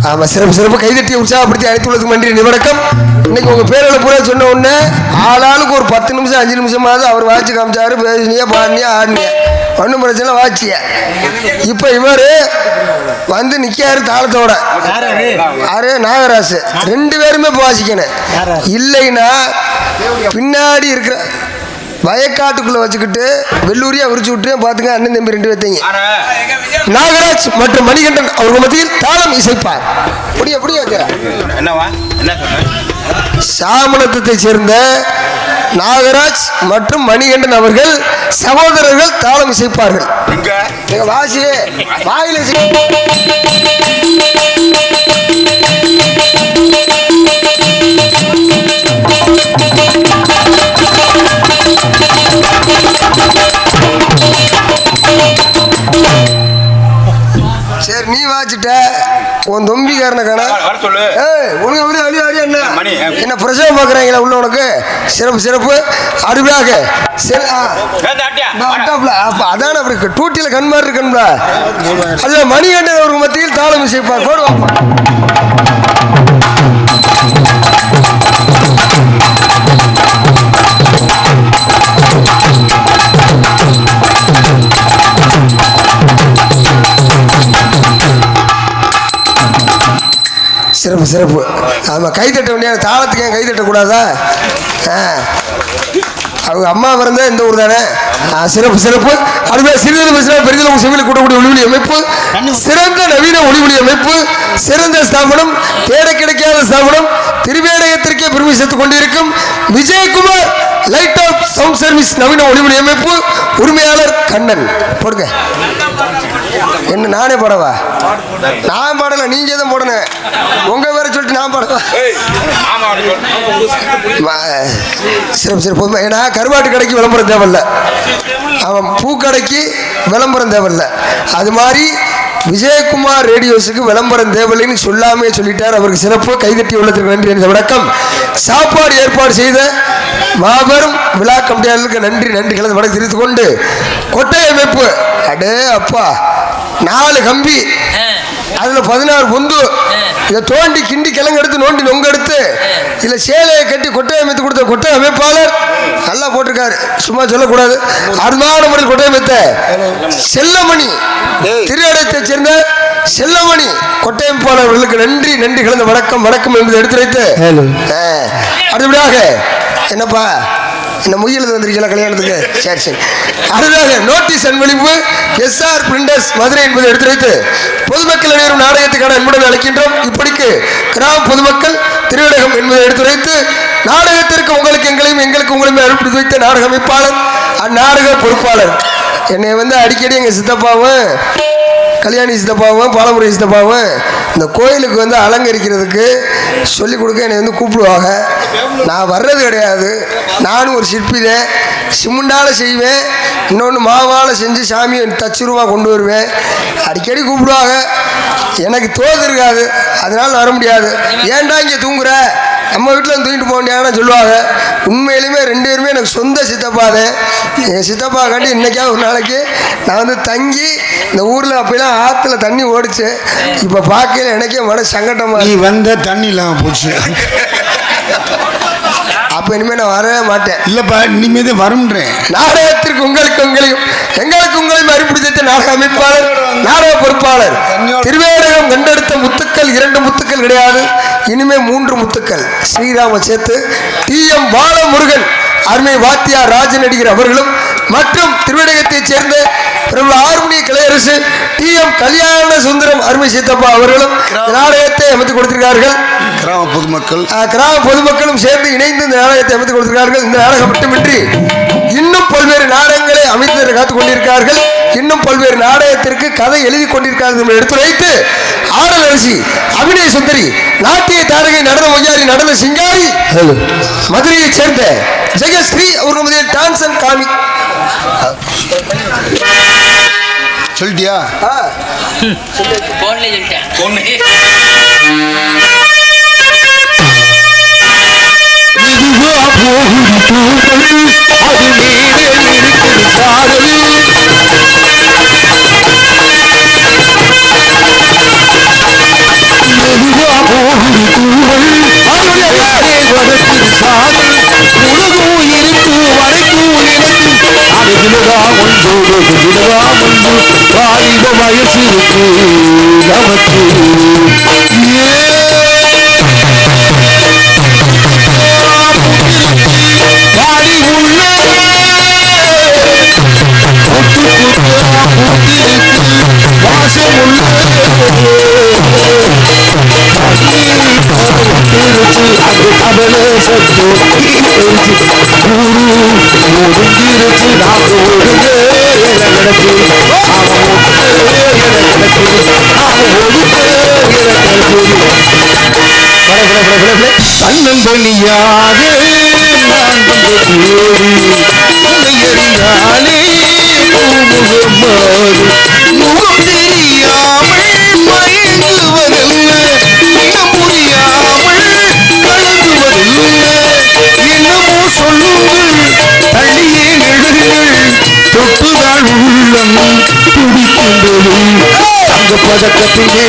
ஆமா, சிறப்பு சிறப்பு. கைதட்டி உற்சாகப்படுத்தி அழைத்துள்ளதுக்கு நன்றி. நிவணக்கம். இன்னைக்கு உங்க பேர்களை பூரா சொன்ன உடனே ஆளாளுக்கு ஒரு 10 நிமிஷம் 5 நிமிஷமாவது அவர் வாட்சி காமிச்சாரு. பேசினியா, பாடினியா, ஆடினியா, ஒன்றும் பிரச்சனை வாட்சிய. இப்ப இவரு வந்து நிக்காரு தாளத்தோட. யாரு? நாகராசு. 2 பேருமே வாசிக்கணும். இல்லைன்னா பின்னாடி இருக்கிற வயக்காட்டுக்குள்ள வச்சுக்கிட்டு வெள்ளூரியா விரிச்சு விட்டு பாத்துங்க. அண்ணன் தம்பி 2 பேர்த்தையும் நாகராஜ் மற்றும் மணிகண்டன் அவர்கள் மத்தியில் தாளம் இசைப்பார். சாமணத்தை சேர்ந்த நாகராஜ் மற்றும் மணிகண்டன் அவர்கள் சகோதரர்கள் தாளம் இசைப்பார்கள். வாசியே வாயில சரி, நீ வாச்சிட்ட உன் தொம்பிக்காரனை காண என்ன பிரசவம் பார்க்குறாங்களா உள்ள உனக்கு? சிறப்பு சிறப்பு. அடுப்பாக அதான அப்படி டூட்டியில் கண்மாறு இருக்கணும்ல. அதுல மணிகண்டன் அவருக்கு மத்தியில் தாளம் இசைப்பார். போடுவாங்க. சிறப்பு சிறப்பு. ஆமாம், கைத்தட்ட வேண்டிய தாளத்துக்கு ஏன் கைத்தட்டக்கூடாதா? அவங்க அம்மா பிறந்த இந்த ஊர் தானே. சிறப்பு சிறப்பு. அதுவே சிறிது பேசினால் பெரிதளவு செவியில் கூட்டக்கூடிய ஒளிவொலி அமைப்பு, சிறந்த நவீன ஒளிவொலி அமைப்பு, சிறந்த ஸ்தாபனம், தேட கிடைக்காத ஸ்தாபனம், திருவேடகத்திற்கே பெருமை சேர்த்துக் கொண்டிருக்கும் Vijayakumar light of sound service நவீன ஒளிவொலி அமைப்பு உரிமையாளர் கண்ணன். போடுங்க. என்ன நானே பாடவா? நான் பாடல, நீங்க தான் போடணும். உங்க வேற சொல்லிட்டு நான் பாடவா? சிறப்பு சிறப்பு. ஏன்னா கருவாட்டு கடைக்கு விளம்பரம் தேவையில்ல, அவன் பூக்கடைக்கு விளம்பரம் தேவையில்ல. அது மாதிரி விஜயகுமார் ரேடியோஸுக்கு விளம்பரம் தேவையில்லைன்னு சொல்லாமே சொல்லிட்டார். அவருக்கு சிறப்பு. கைதட்டி உள்ளதற்கு நன்றி. எனது வணக்கம். சாப்பாடு ஏற்பாடு செய்த மாபெரும் விழா கமிட்டியாளர்களுக்கு நன்றி. நன்றிகளை வணக்கம் தெரிவித்துக் கொண்டு கொட்டை அமைப்பு அடே அப்பா 4 கம்பி, அதுல 16 பொந்து, இதை தோண்டி கிண்டி கிழங்கு எடுத்து நோண்டி நொங்க எடுத்து இதுல சேலையை கட்டி கொட்டை அமைத்து கொடுத்த கொட்டை அமைப்பாளர் நல்லா போட்டிருக்காரு, சும்மா சொல்லக்கூடாது. அருமையான முறையில் கொட்டை அமைத்த செல்லமணி, திருவடத்தை சேர்ந்த செல்லமணி கொட்டை அமைப்பாளர்களுக்கு நன்றி. நன்றி கலந்த வணக்கம் வணக்கம் என்பதை எடுத்துரைத்து அடுத்தபடியாக என்னப்பா இந்த முயலுக்கு வந்திருக்கீங்களா கல்யாணத்துக்கு? சரி சரி. அடுத்ததாக நோட்டீஸ் அன்பளிப்பு எஸ்ஆர் பிரிண்டர்ஸ் மதுரை என்பதை எடுத்துரைத்து பொதுமக்கள் அனைவரும் நாடகத்துக்கான அன்புடன் அழைக்கின்றோம். இப்படிக்கு கிராம பொதுமக்கள் திருவிடகம் என்பதை எடுத்துரைத்து நாடகத்திற்கு உங்களுக்கு எங்களையும் எங்களுக்கு உங்களையும் அனுப்பி வைத்த நாடக அமைப்பாளர் அந்நாடக பொறுப்பாளர் என்னை வந்து அடிக்கடி எங்கள் சித்தப்பாவும் கல்யாணி சித்தப்பாவும் பாலமுறை சித்தப்பாவும் இந்த கோயிலுக்கு வந்து அலங்கரிக்கிறதுக்கு சொல்லிக் கொடுக்க என்னை வந்து கூப்பிடுவாங்க. நான் வர்றது கிடையாது. நானும் ஒரு சிற்பிதேன், சிமுண்டால் செய்வேன், இன்னொன்று மாவால் செஞ்சு சாமியை தச்சுருவா கொண்டு வருவேன். அடிக்கடி கூப்பிடுவாங்க. எனக்கு தோது இருக்காது, அதனால வர முடியாது. ஏன்டா இங்கே தூங்குற, நம்ம வீட்டில் தூங்கிட்டு போக வேண்டியான்னு சொல்லுவாங்க. உண்மையிலுமே 2 பேருமே எனக்கு சொந்த சித்தப்பாதேன். எங்கள் சித்தப்பா காட்டி இன்றைக்காவது ஒரு நாளைக்கு நான் வந்து தங்கி இந்த ஊரில் அப்பெல்லாம் ஆற்றுல தண்ணி ஓடிச்சு. இப்போ பார்க்கல எனக்கே மன சங்கடமாக. நீ வந்த தண்ணி இல்லாமல் போச்சு. அப்போ இனிமேல் நான் வரவே மாட்டேன். இல்லைப்பா, இனிமேல் வரும்ன்றேன். நாடகத்திற்கு உங்களுக்கு உங்களையும் எங்களுக்கு உங்களையும் அறிவுறுத்த நாடக அமைப்பாளர் நாடக பொறுப்பாளர் திருவேடகம் கண்டெடுத்த முத்துக்கள் 2 முத்துக்கள் கிடையாது, இனிமே 3 முத்துக்கள். ஸ்ரீராம சேத்து TM பாலமுருகன் அருமை வாத்தியார் ராஜன் நடிகர் அவர்களும் மற்றும் திருவேடகத்தைச் சேர்ந்த பிரபல ஆர்மோனிய கலையரசு TM கல்யாண சுந்தரம் அருமை சித்தப்பா அவர்களும் நாடகத்தை அமைத்துக் கொடுத்திருக்கிறார்கள். கிராம பொதுமக்களும் சேர்ந்து இணைந்து இந்த நாடகத்தை அமைத்துக் கொடுத்திருக்கிறார்கள். இந்த நாடகம் மட்டுமின்றி இன்னும் பல்வேறு நாடகங்களை அமைத்து காத்துக் கொண்டிருக்கிறார்கள். இன்னும் பல்வேறு நாடகத்திற்கு கதை எழுதி கொண்டிருக்கிறார்கள் எடுத்துரைத்து ஆடல் அரசி அபிநய சுந்தரி நாட்டிய தாரகை நடன ஒய்யாரி நடன சிங்காரி மதுரையைச் சேர்ந்த ஜெகஸ்ரீ அவர்களுடைய டான்ஸ் அண்ட் காமிக். சொல்லிட்டியா? வாலிப வயசு இருக்கு நமக்கு வாடி உள்ள வாசம் உள்ள அவளே சத்து ஒதுங்கிருச்சு நான் கண்ணன் பணியாக நான் வந்து தேடி உன்னையறிந்தானே முகமாறு முகம் தெரியாமல் மயங்குவதல்ல இனம் புரியாமல் கலங்குவதில்லை என்னமோ சொல்லுங்கள் தள்ளியே நெடுங்கள் தொட்டுதான் உள்ளம் துடிக்கின்றது அந்த பதக்கத்திலே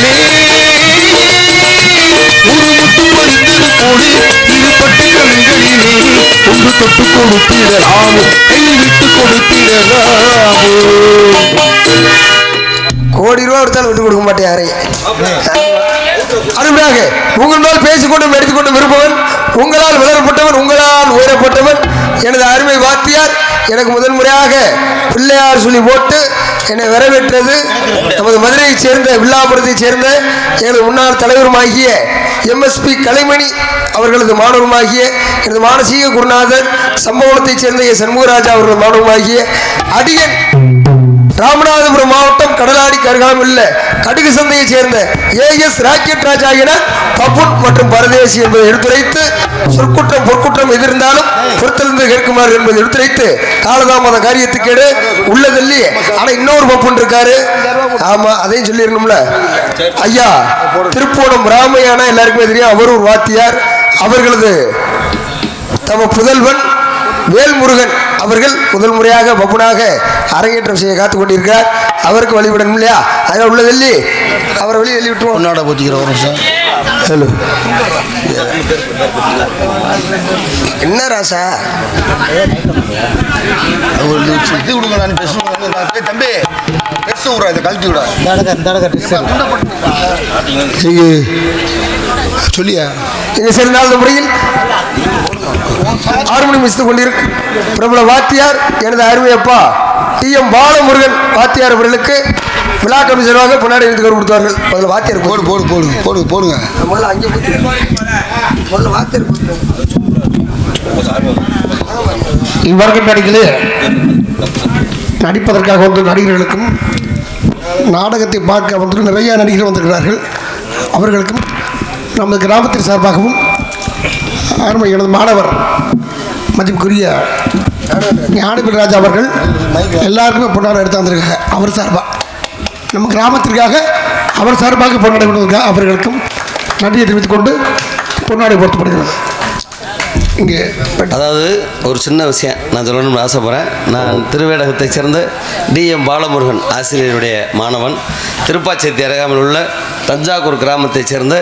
ஒரு முத்து பறித்தது போடு இருபட்டு கண்களிலே ஒன்று தொட்டு கொடுத்திடலாமோ கையை விட்டு கொடுத்திடலாமோ கோடி ரூபா கொடுத்தாலும் விட்டு கொடுக்க மாட்டேன் யாரையும். அருமையாக உங்கள் மேல் பேசிக்கொண்டும் எடுத்துக்கொண்டும் இருப்பவன், உங்களால் வளரப்பட்டவன், உங்களால் உயரப்பட்டவன் எனது அருமை வாத்தியார். எனக்கு முதல் முறையாக பிள்ளையார் சொல்லி போட்டு என்னை வரவேற்றது நமது மதுரையைச் சேர்ந்த வில்லாபுரத்தைச் சேர்ந்த எனது முன்னாள் தலைவருமாகிய எம்எஸ்பி கலைமணி அவர்களது மாணவருமாகிய எனது மானசீக குருநாதர் சம்பவத்தைச் சேர்ந்த சண்முகராஜா அவர்களது மாணவருமாகிய அடியன் ராமநாதபுரம் மாவட்டம் கடலாடி கருகாமில் கடுகு சந்தையைச் சேர்ந்த ஏஎஸ் ராக்கெட் ராஜ் ஆகியோர் பப்புன் மற்றும் பரதேசி என்பதை எடுத்துரைத்து சொற்குற்றம் பொற்குற்றம் எதிர்ந்தாலும் பொறுத்திருந்து கேட்குமாறு என்பதை எடுத்துரைத்து காலதாமத காரியத்துக்கேடு உள்ளதில்லி. ஆனா இன்னொரு பப்புன் இருக்காரு, ஆமா அதையும் சொல்லிடணும்ல. ஐயா திருப்போணம் ராமையானா எல்லாருக்குமே தெரியும், அவர் ஒரு வாத்தியார். அவர்களது தம புதல்வன் வேல்முருகன் அவர்கள் முதல் முறையாக பப்புனாக அரங்கேற்றம் செய்ய காத்து கொண்டிருக்கிறார். அவருக்கு வழிவிடணும் இல்லையா? அதனால் உள்ளதில்லி அவரை வெளியே எழுதி விட்டுருவோம். பொன்னாட போத்திக்கிறோம் ஒரு நிமிஷம். ஹலோ என்ன ராசா இது கொடுங்க, நான் பேசணும் தம்பி பேச விட்றா, இதை கழட்டி விடா சொல்லியா. இங்கே சிறந்த முறையில் 6 மணி மிஸ்து கொண்டிருக்கும் பிரபல வாத்தியார் எனது அருமையப்பா TM பாலமுருகன் வாத்தியார் அவர்களுக்கு விழா கமிஷனராக பொன்னாடி எடுத்து கொடுத்தார்கள். முதல்ல வாத்தியார் போடு போடு போடு போடு போடுங்க. முதல்ல அங்கே முதல்ல வாத்தியார் இவ்வர்க்க நடிகளே நடிப்பதற்காக வந்து நடிகர்களுக்கும் நாடகத்தை பார்க்க வந்து நிறைய நடிகர்கள் வந்திருக்கிறார்கள். அவர்களுக்கும் நமது கிராமத்தின் சார்பாகவும் அருமை எனது மாணவர் மதிப்புக்குரிய ஞானபீர் ராஜா அவர்கள் எல்லாருக்குமே பொன்னாடை எடுத்து வந்திருக்காங்க. அவர் சார்பாக நம்ம கிராமத்திற்காக அவர் சார்பாக பொன்னாடை கொடுத்திருக்காங்க. அவர்களுக்கும் நன்றியை தெரிவித்துக் கொண்டு பொன்னாடை பொருத்தப்படுகிறது. இங்கே அதாவது ஒரு சின்ன விஷயம் நான் சொல்லணும்னு ஆசைப்பட்றேன். நான் திருவேடகத்தைச் சேர்ந்த DM பாலமுருகன் ஆசிரியருடைய மாணவன். திருப்பாச்சேத்தி அருகாமையில் உள்ள தஞ்சாவூர் கிராமத்தைச் சேர்ந்த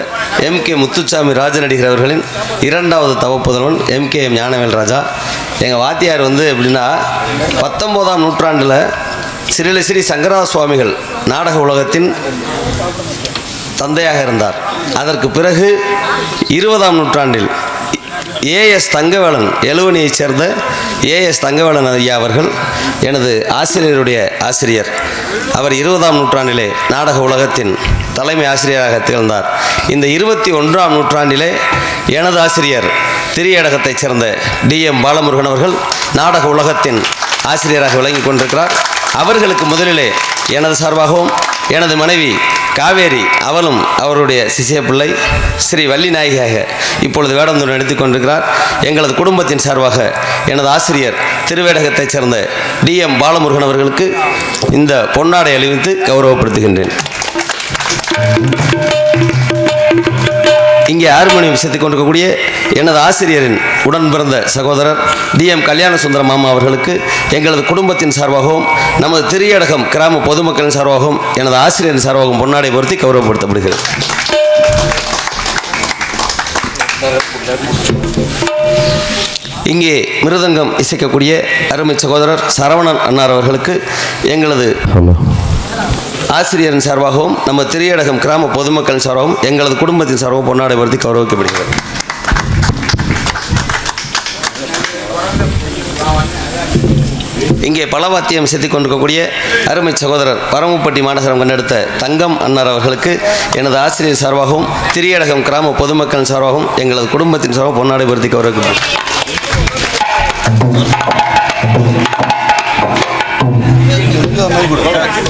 MK முத்துச்சாமி ராஜநடிகர் அவர்களின் 2வது தவப்புதல்வன் MKM ஞானவேல் ராஜா. எங்கள் வாத்தியார் வந்து எப்படின்னா 19ஆம் நூற்றாண்டில் ஸ்ரீ சங்கரா சுவாமிகள் நாடக உலகத்தின் தந்தையாக இருந்தார். அதற்கு பிறகு 20ஆம் நூற்றாண்டில் AS தங்கவேலன் எழுவனியைச் சேர்ந்த AS தங்கவேலன் ஐயா அவர்கள் எனது ஆசிரியருடைய ஆசிரியர். அவர் 20ஆம் நூற்றாண்டிலே நாடக உலகத்தின் தலைமை ஆசிரியராக திகழ்ந்தார். இந்த 21ஆம் நூற்றாண்டிலே எனது ஆசிரியர் திரியடகத்தைச் சேர்ந்த DM பாலமுருகன் அவர்கள் நாடக உலகத்தின் ஆசிரியராக விளங்கி கொண்டிருக்கிறார். அவர்களுக்கு முதலிலே எனது சார்பாகவும் எனது மனைவி காவேரி அவளும் அவருடைய சிசிய பிள்ளை ஸ்ரீ வள்ளி நாயகியாக இப்பொழுது வேடந்தோடு நடத்திக் கொண்டிருக்கிறார். எங்களது குடும்பத்தின் சார்பாக எனது ஆசிரியர் திருவேடகத்தைச் சேர்ந்த DM பாலமுருகன் அவர்களுக்கு இந்த பொன்னாடை அணிவித்து கௌரவப்படுத்துகின்றேன். இங்கே ஹார்மோனியம் இசைத்துக் கொண்டிருக்கக்கூடிய எனது ஆசிரியரின் உடன் பிறந்த சகோதரர் DM கல்யாண சுந்தர மாமா அவர்களுக்கு எங்களது குடும்பத்தின் சார்பாகவும் நமது திரியடகம் கிராம பொதுமக்களின் சார்பாகவும் எனது ஆசிரியரின் சார்பாகவும் பொன்னாடை பொருத்தி கௌரவப்படுத்தப்படுகிறது. இங்கே மிருதங்கம் இசைக்கக்கூடிய அருமை சகோதரர் சரவணன் அன்னார் அவர்களுக்கு எங்களது ஆசிரியரின் சார்பாகவும் நம்ம திரியடகம் கிராம பொதுமக்கள் சார்பாகவும் எங்களது குடும்பத்தின் சார்பாகவும் பொன்னாடை வருத்தி கௌரவிக்கப்படுகிறது. இங்கே பலவாத்தியம் செத்திக் கொண்டிருக்கக்கூடிய அருமை சகோதரர் பரமப்பட்டி மாநகரம் கண்டெடுத்த தங்கம் அன்னார் அவர்களுக்கு எனது ஆசிரியர் சார்பாகவும் திரியடகம் கிராம பொதுமக்கள் சார்பாகவும் எங்களது குடும்பத்தின் சார்பாக பொன்னாடை வருத்தி கௌரவிக்கப்படுகிறது.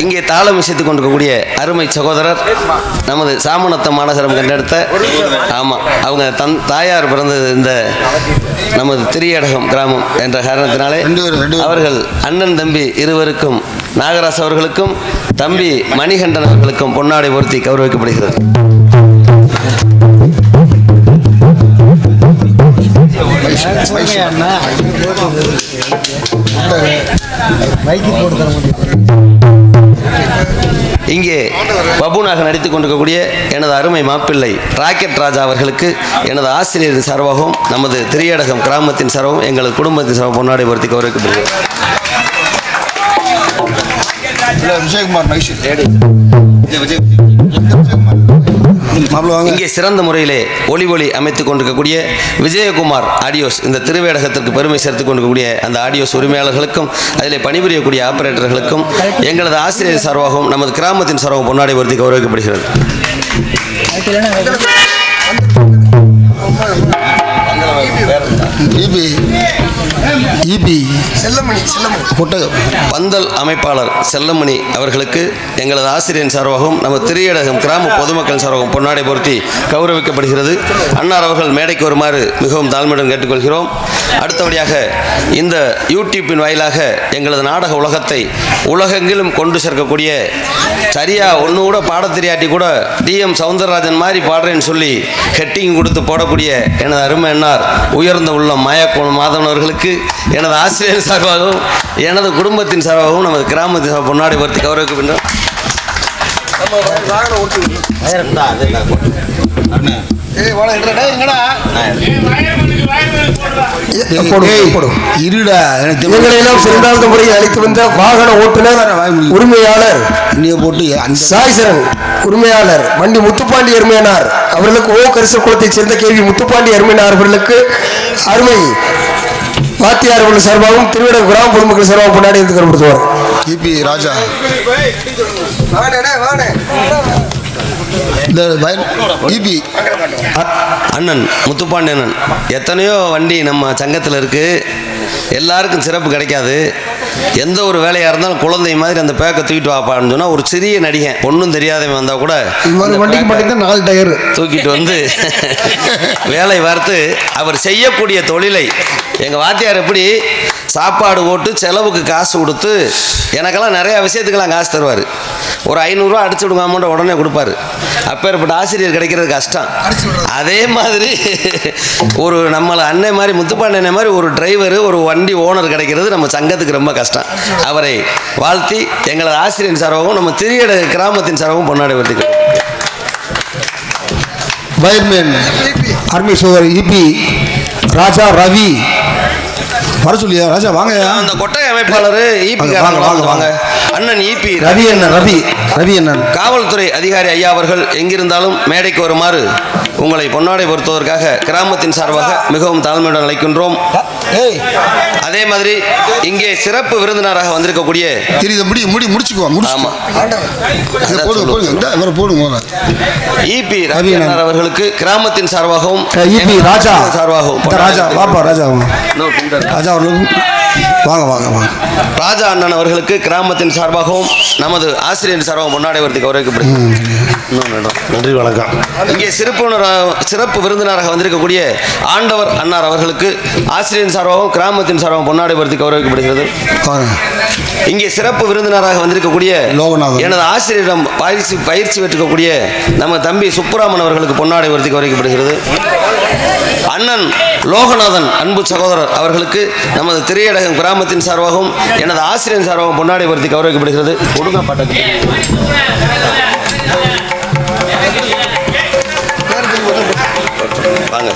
இங்கே தாளம் இசைத்துக் கொண்டிருக்கக்கூடிய அருமை சகோதரர் நமது சாமநத்தம் மாநகரம் கண்டெடுத்த அவங்க தாயார் பிறந்தது இந்த நமது திரியடகம் கிராமம் என்ற காரணத்தினாலே அவர்கள் அண்ணன் தம்பி இருவருக்கும் நாகராஜ் அவர்களுக்கும் தம்பி மணிகண்டன் அவர்களுக்கும் பொன்னாடை பொருத்தி கௌரவிக்கப்படுகிறது. இங்கே பபுனாக நடித்துக் கொண்டிருக்கக்கூடிய எனது அருமை மாப்பிள்ளை ராக்கெட் ராஜா அவர்களுக்கு எனது ஆசிரியரின் சார்பாகவும் நமது திரியடகம் கிராமத்தின் சார்பாகவும் எங்களது குடும்பத்தின் சார்பாக பொன்னாடை பொருத்தி கௌரவிக்கப்படுகிறது. இங்கே சிறந்த முறையிலே ஒளி அமைத்துக் கொண்டிருக்கக்கூடிய விஜயகுமார் ஆடியோஸ் இந்த திருவேடகத்திற்கு பெருமை சேர்த்துக் கொண்டிருக்கக்கூடிய அந்த ஆடியோஸ் உரிமையாளர்களுக்கும் அதில் பணிபுரியக்கூடிய ஆபரேட்டர்களுக்கும் எங்களது ஆசிரியர் சார்பாகவும் நமது கிராமத்தின் சார்பாகவும் பொன்னாடை வருத்தி கௌரவிக்கப்படுகிறது. பந்தல் அமைப்பாளர் செல்லமணி அவர்களுக்கு எங்களது ஆசிரியரின் சார்பாகவும் நம்ம திரியடகம் கிராம பொதுமக்கள் சார்பாகவும் பொன்னாடை பொருத்தி கௌரவிக்கப்படுகிறது. அன்னார் அவர்கள் மேடைக்கு வருமாறு மிகவும் தாழ்மையுடன் கேட்டுக்கொள்கிறோம். அடுத்தபடியாக இந்த யூடியூப்பின் வாயிலாக எங்களது நாடக உலகத்தை உலகெங்கிலும் கொண்டு சேர்க்கக்கூடிய சரியா ஒன்று கூட பாட தெரியாட்டி கூட DM சவுந்தரராஜன் மாதிரி பாடுறேன்னு சொல்லி ஹெட்டிங் கொடுத்து போடக்கூடிய எனது அருமை அன்னார் உயர்ந்த உள்ளம் மாயாக்கோணம் மாதவன் அவர்களுக்கு எனது ஆசிரியர் சார்பாகவும் எனது குடும்பத்தின் சார்பாகவும் நமது கிராமத்தின் பொன்னாடை பொருத்தி கௌரவிக்கின்றோம். சிறந்த முறையில் அழைத்து வந்த வாகன ஓட்டுநர் உரிமையாளர் சாய்சரன் உரிமையாளர் வண்டி முத்துப்பாண்டி அருமையானார் அவர்களுக்கு கரிச குளத்தைச் சேர்ந்த கேள்வி முத்துப்பாண்டி அருமையானார் அவர்களுக்கு அருமை வாத்தியார் அவர்கள் சார்பாகவும் திருவிடம் கிராம பொதுமக்கள் சார்பாகவும் பொன்னாடி இருந்து கருப்படுத்துவார். ராஜா அண்ணன் முத்துப்பாண்டி அண்ணன் எத்தனையோ வண்டி நம்ம சங்கத்தில் இருக்கு. எல்லாருக்கும் சிறப்பு கிடைக்காது. எந்த ஒரு வேலையாக இருந்தாலும் குழந்தை மாதிரி அந்த பேக்கை தூக்கிட்டு வாப்பான்னு சொன்னால் ஒரு சிறிய நடிகை ஒன்றும் தெரியாதவன் வந்தால் கூட வண்டிக்கு மட்டும்தான் 4 டயர் தூக்கிட்டு வந்து வேலை பார்த்து அவர் செய்யக்கூடிய தொழிலை எங்கள் வாத்தியார் எப்படி சாப்பாடு போட்டு செலவுக்கு காசு கொடுத்து எனக்கெல்லாம் நிறையா விஷயத்துக்கெல்லாம் காசு தருவார். ஒரு 500 ரூபா அடிச்சு விடுங்காம உடனே கொடுப்பாரு. அப்பேற்பட்ட ஆசிரியர் கிடைக்கிறது கஷ்டம். அதே மாதிரி ஒரு நம்மளை அண்ணன் மாதிரி முத்துப்பாண்டி அண்ணன் மாதிரி ஒரு டிரைவர் ஒரு வண்டி ஓனர் கிடைக்கிறது நம்ம சங்கத்துக்கு ரொம்ப கஷ்டம். அவரை வாழ்த்தி எங்களது ஆசிரியர் சார்பாகவும் நம்ம திரியட கிராமத்தின் சார்பாகவும் பொன்னாடை வருத்திக்கிறோம். வயர்மேன் ஆர்மி சோதர் இபி ராஜா ரவி வர சொல்லியா ராஜா வாங்க. அந்த கொட்டை அமைப்பாளர் இபி வாங்க அண்ணன் இபி ரவி அண்ணன் ரவி அண்ணன் காவல்துறை அதிகாரி ஐயா அவர்கள் எங்கிருந்தாலும் மேடைக்கு வருமாறு உங்களை பொன்னாடை பொறுத்துவதற்காக கிராமத்தின் சார்பாக மிகவும் தாழ்மையுடன் அழைக்கின்றோம். அதே மாதிரி இங்கே சிறப்பு விருந்தினராக வந்திருக்கக்கூடிய இபி ரவி அவர்களுக்கு கிராமத்தின் சார்பாகவும் ராஜா அண்ணன் அவர்களுக்கு கிராமத்தின் சார்பாகவும் நமது ஆசிரியர் சார்பாகவும் பொன்னாடை வருத்தி கௌரவிக்கப்படுகிறது. நன்றி வணக்கம். இங்கே சிறப்பு விருந்தினராக வந்திருக்கக்கூடிய ஆண்டவர் அன்னார் அவர்களுக்கு ஆசிரியர் சார்பாகவும் கிராமத்தின் சார்பாகவும் பொன்னாடை வருத்தி கௌரவிக்கப்படுகிறது. இங்கே சிறப்பு விருந்தினராக வந்திருக்கக்கூடிய எனது ஆசிரியரிடம் பயிற்சி பெற்றுக்கக்கூடிய நம்ம தம்பி சுப்புராமன் அவர்களுக்கு பொன்னாடை வருத்தி கௌரவிக்கப்படுகிறது. அண்ணன் லோகநாதன் அன்பு சகோதரர் அவர்களுக்கு நமது திரியடகம் கிராமத்தின் சார்பாகவும் எனது ஆசிரியர் சார்பாகவும் பொன்னாடை வருத்தி கௌரவிக்கப்படுகிறது. ஒடுங்க பட்டது வாங்க.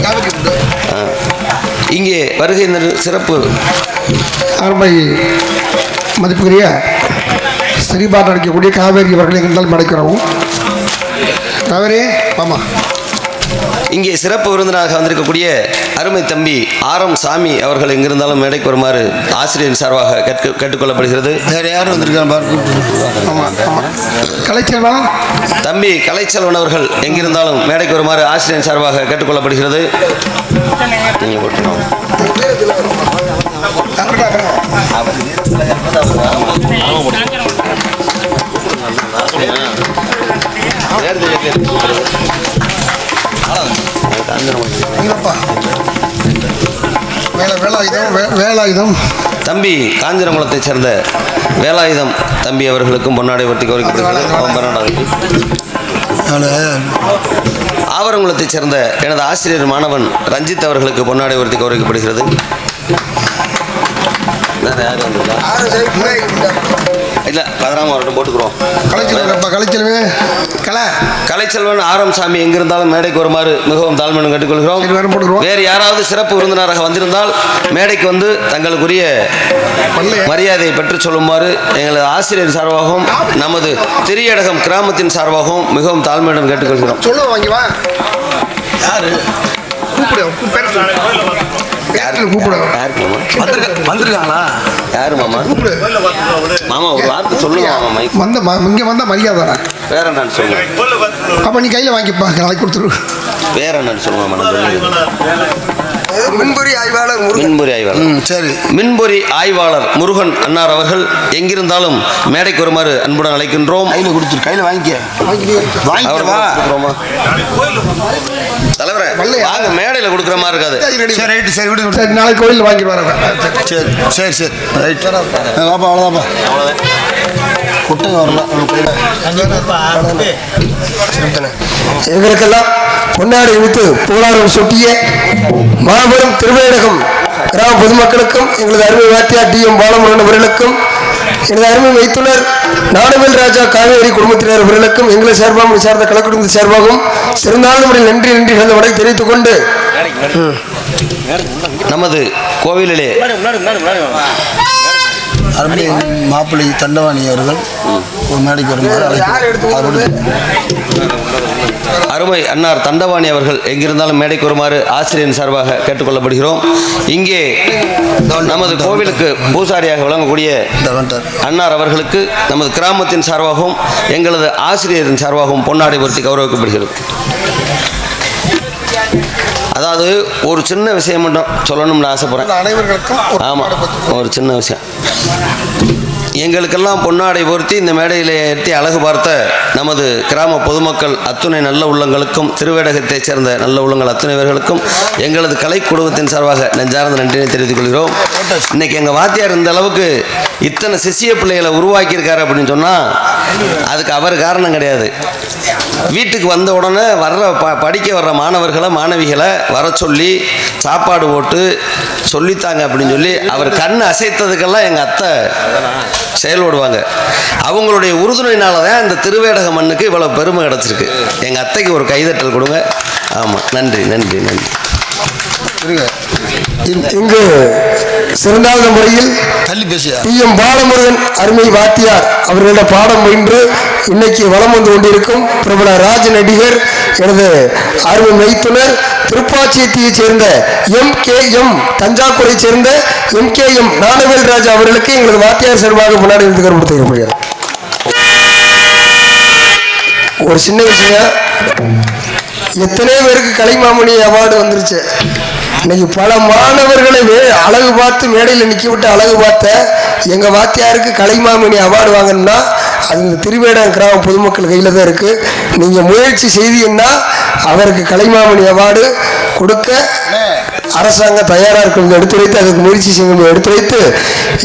காவிரி உண்டு. இங்கே வருகை சிறப்பு அருமை மதிப்புக்குரிய சரிபாட்டு அடிக்கக்கூடிய காவேரி அவர்களை எங்களால் மடைக்கிறோம். காவேரி ஆமா. இங்கே சிறப்பு விருந்தினராக வந்திருக்கக்கூடிய அருமை தம்பி ஆரம் சாமி அவர்கள் எங்கிருந்தாலும் மேடைக்கு வருமாறு ஆசிரியர் சார்பாக கேட்டுக்கொள்ளப்படுகிறது. வேற யாரும் வந்திருக்காங்க? கலைச்செல்வன் தம்பி கலைச்செல்வன் அவர்கள் எங்கிருந்தாலும் மேடைக்கு வருமாறு ஆசிரியர் சார்பாக கேட்டுக்கொள்ளப்படுகிறது. வேலாயுதம் தம்பி காஞ்சிரங்குளத்தைச் சேர்ந்த வேலாயுதம் தம்பி அவர்களுக்கும் பொன்னாடை ஒட்டி கௌரவிக்கப்படுகிறது. ஆவரங்குளத்தைச் சேர்ந்த எனது ஆசிரியர் மாணவன் ரஞ்சித் அவர்களுக்கு பொன்னாடை ஒட்டி கௌரவிக்கப்படுகிறது. இல்லை பதினாம அவர்கிட்ட போட்டுக்கிறோம். கலைச்செல்வன் ஆரம் சாமி எங்கிருந்தாலும் மேடைக்கு வருமாறு மிகவும் தாழ்மையுடன் கேட்டுக்கொள்கிறோம். வேறு யாராவது சிறப்பு விருந்தினராக வந்திருந்தால் மேடைக்கு வந்து தங்களுக்குரிய மரியாதையை பெற்றுச் சொல்லுமாறு எங்களது ஆசிரியர் சார்பாகவும் நமது திரியடகம் கிராமத்தின் சார்பாகவும் மிகவும் தாழ்மையுடன் கேட்டுக்கொள்கிறோம். வந்திருக்காங்களா? யாரு மாமா? மாமா ஒரு வார்த்தை சொல்லுங்க மாமா. இங்க வந்தா மரியாதை வேற என்னன்னு சொல்லுங்க. அப்ப நீ கையில வாங்கிப்பா, நாளைக்கு கொடுத்துரு. வேற என்னன்னு சொல்லுங்க. மின்பொறி ஆய்வாளர் சரி, மின்பொறி ஆய்வாளர் முருகன் அன்னார் அவர்கள் எங்கிருந்தாலும் மேடைக்கு வருமாறு அன்புடன் அழைக்கின்றோம். கையில வாங்கிக்க. தலைவரே வாங்க, மேடையில கொடுக்குற மாதிரி இருக்காது. சரி, நாளைக்கு கோயில் வாங்கி வர. சரி ரைட். வாப்பா அவ்வளோதாப்பா. குட்டை வரல. எங்களுக்கெல்லாம் பொன்னாடி வைத்து புகழாரம் சுட்டிய மாபெரும் திருவேடகம் கிராம பொதுமக்களுக்கும் எங்களது அருமை வாத்தியார் டி.எம். பாலமுருகன் அவர்களுக்கும் எனது அருமை வைத்துனர் நாடுவேல் ராஜா காவேரி குடும்பத்தினர் அவர்களுக்கும் எங்களை சார்பாகவும் சார்ந்த கலக்குடும்ப சார்பாகவும் சிறந்தாலும் முறையில் நன்றி கலந்த வடை தெரிவித்துக் கொண்டு நமது கோவிலிலே அருமை மாப்பிள்ளை தண்டவாணி அவர்கள் ஒரு மேடைக்கு வருமாறு அருமை அன்னார் தண்டவாணி அவர்கள் எங்கிருந்தாலும் மேடைக்கு வருமாறு ஆசிரியர் சார்பாக கேட்டுக்கொள்ளப்படுகிறோம். இங்கே நமது கோவிலுக்கு பூசாரியாக விளங்கக்கூடிய அன்னார் அவர்களுக்கு நமது கிராமத்தின் சார்பாகவும் எங்களது ஆசிரியரின் சார்பாகவும் பொன்னாடை பொருத்தி கௌரவிக்கப்படுகிறது. அதாவது ஒரு சின்ன விஷயம் மட்டும் சொல்லணும்னு ஆசைப்படுறேன். ஆமாம், ஒரு சின்ன விஷயம். எங்களுக்கெல்லாம் பொன்னாடை பொருத்தி இந்த மேடையில் ஏற்றி அழகு பார்த்த நமது கிராம பொதுமக்கள் அத்துணை நல்ல உள்ளங்களுக்கும் திருவேடகத்தைச் சேர்ந்த நல்ல உள்ளங்கள் அத்துணைவர்களுக்கும் எங்களது கலை குடும்பத்தின் சார்பாக நெஞ்சார்ந்த நன்றியை தெரிவித்துக் கொள்கிறோம். இன்னைக்கு எங்கள் வாத்தியார் இந்த அளவுக்கு இத்தனை சிசிய பிள்ளைகளை உருவாக்கியிருக்காரு அப்படின்னு சொன்னால் அதுக்கு அவர் காரணம் கிடையாது. வீட்டுக்கு வந்த உடனே படிக்க வர்ற மாணவர்களை மாணவிகளை வர சொல்லி சாப்பாடு போட்டு சொல்லித்தாங்க அப்படின்னு சொல்லி அவர் கண் அசைத்ததுக்கெல்லாம் எங்கள் அத்தை செயல்படுவாங்க. அவங்களுடைய உறுதுணையினால தான் இந்த திருவேடக மண்ணுக்கு இவ்வளோ பெருமை கிடச்சிருக்கு. எங்கள் அத்தைக்கு ஒரு கைதட்டல் கொடுங்க. ஆமாம், நன்றி நன்றி நன்றி. இங்கு சிறந்தாத முறையில் டி.எம். பாலமுருகன் அருமை வாத்தியார் அவர்களோட பாடம் பயின்று இன்னைக்கு வலம் வந்து கொண்டிருக்கும் பிரபல ராஜ நடிகர் எனது அருமை மைத்துனர் திருப்பாச்சியத்தைச் சேர்ந்த M.K.M. தஞ்சாவூரை சேர்ந்த M.K.M. நாடுவேல் ராஜா அவர்களுக்கு எங்களது வாத்தியார் சார்பாக முன்னாடி இருந்து கருப்படுத்துகிறோம். ஒரு சின்ன விஷயம், எத்தனை பேருக்கு கலைமாமணி அவார்டு வந்துருச்சு. இன்னைக்கு பல மாணவர்களை அழகு பார்த்து மேடையில் நிற்க விட்டு அழகு பார்த்த எங்கள் வாத்தியாருக்கு கலைமாமணி அவார்டு வாங்கணும்னா அது திருவேடம் கிராம பொதுமக்கள் கையில் தான் இருக்குது. நீங்கள் முயற்சி செய்தீங்கன்னா அவருக்கு கலைமாமணி அவார்டு கொடுக்க அரசாங்கம் தயாராக இருக்கிறது எடுத்துரைத்து அதுக்கு முயற்சி செய்ய எடுத்துரைத்து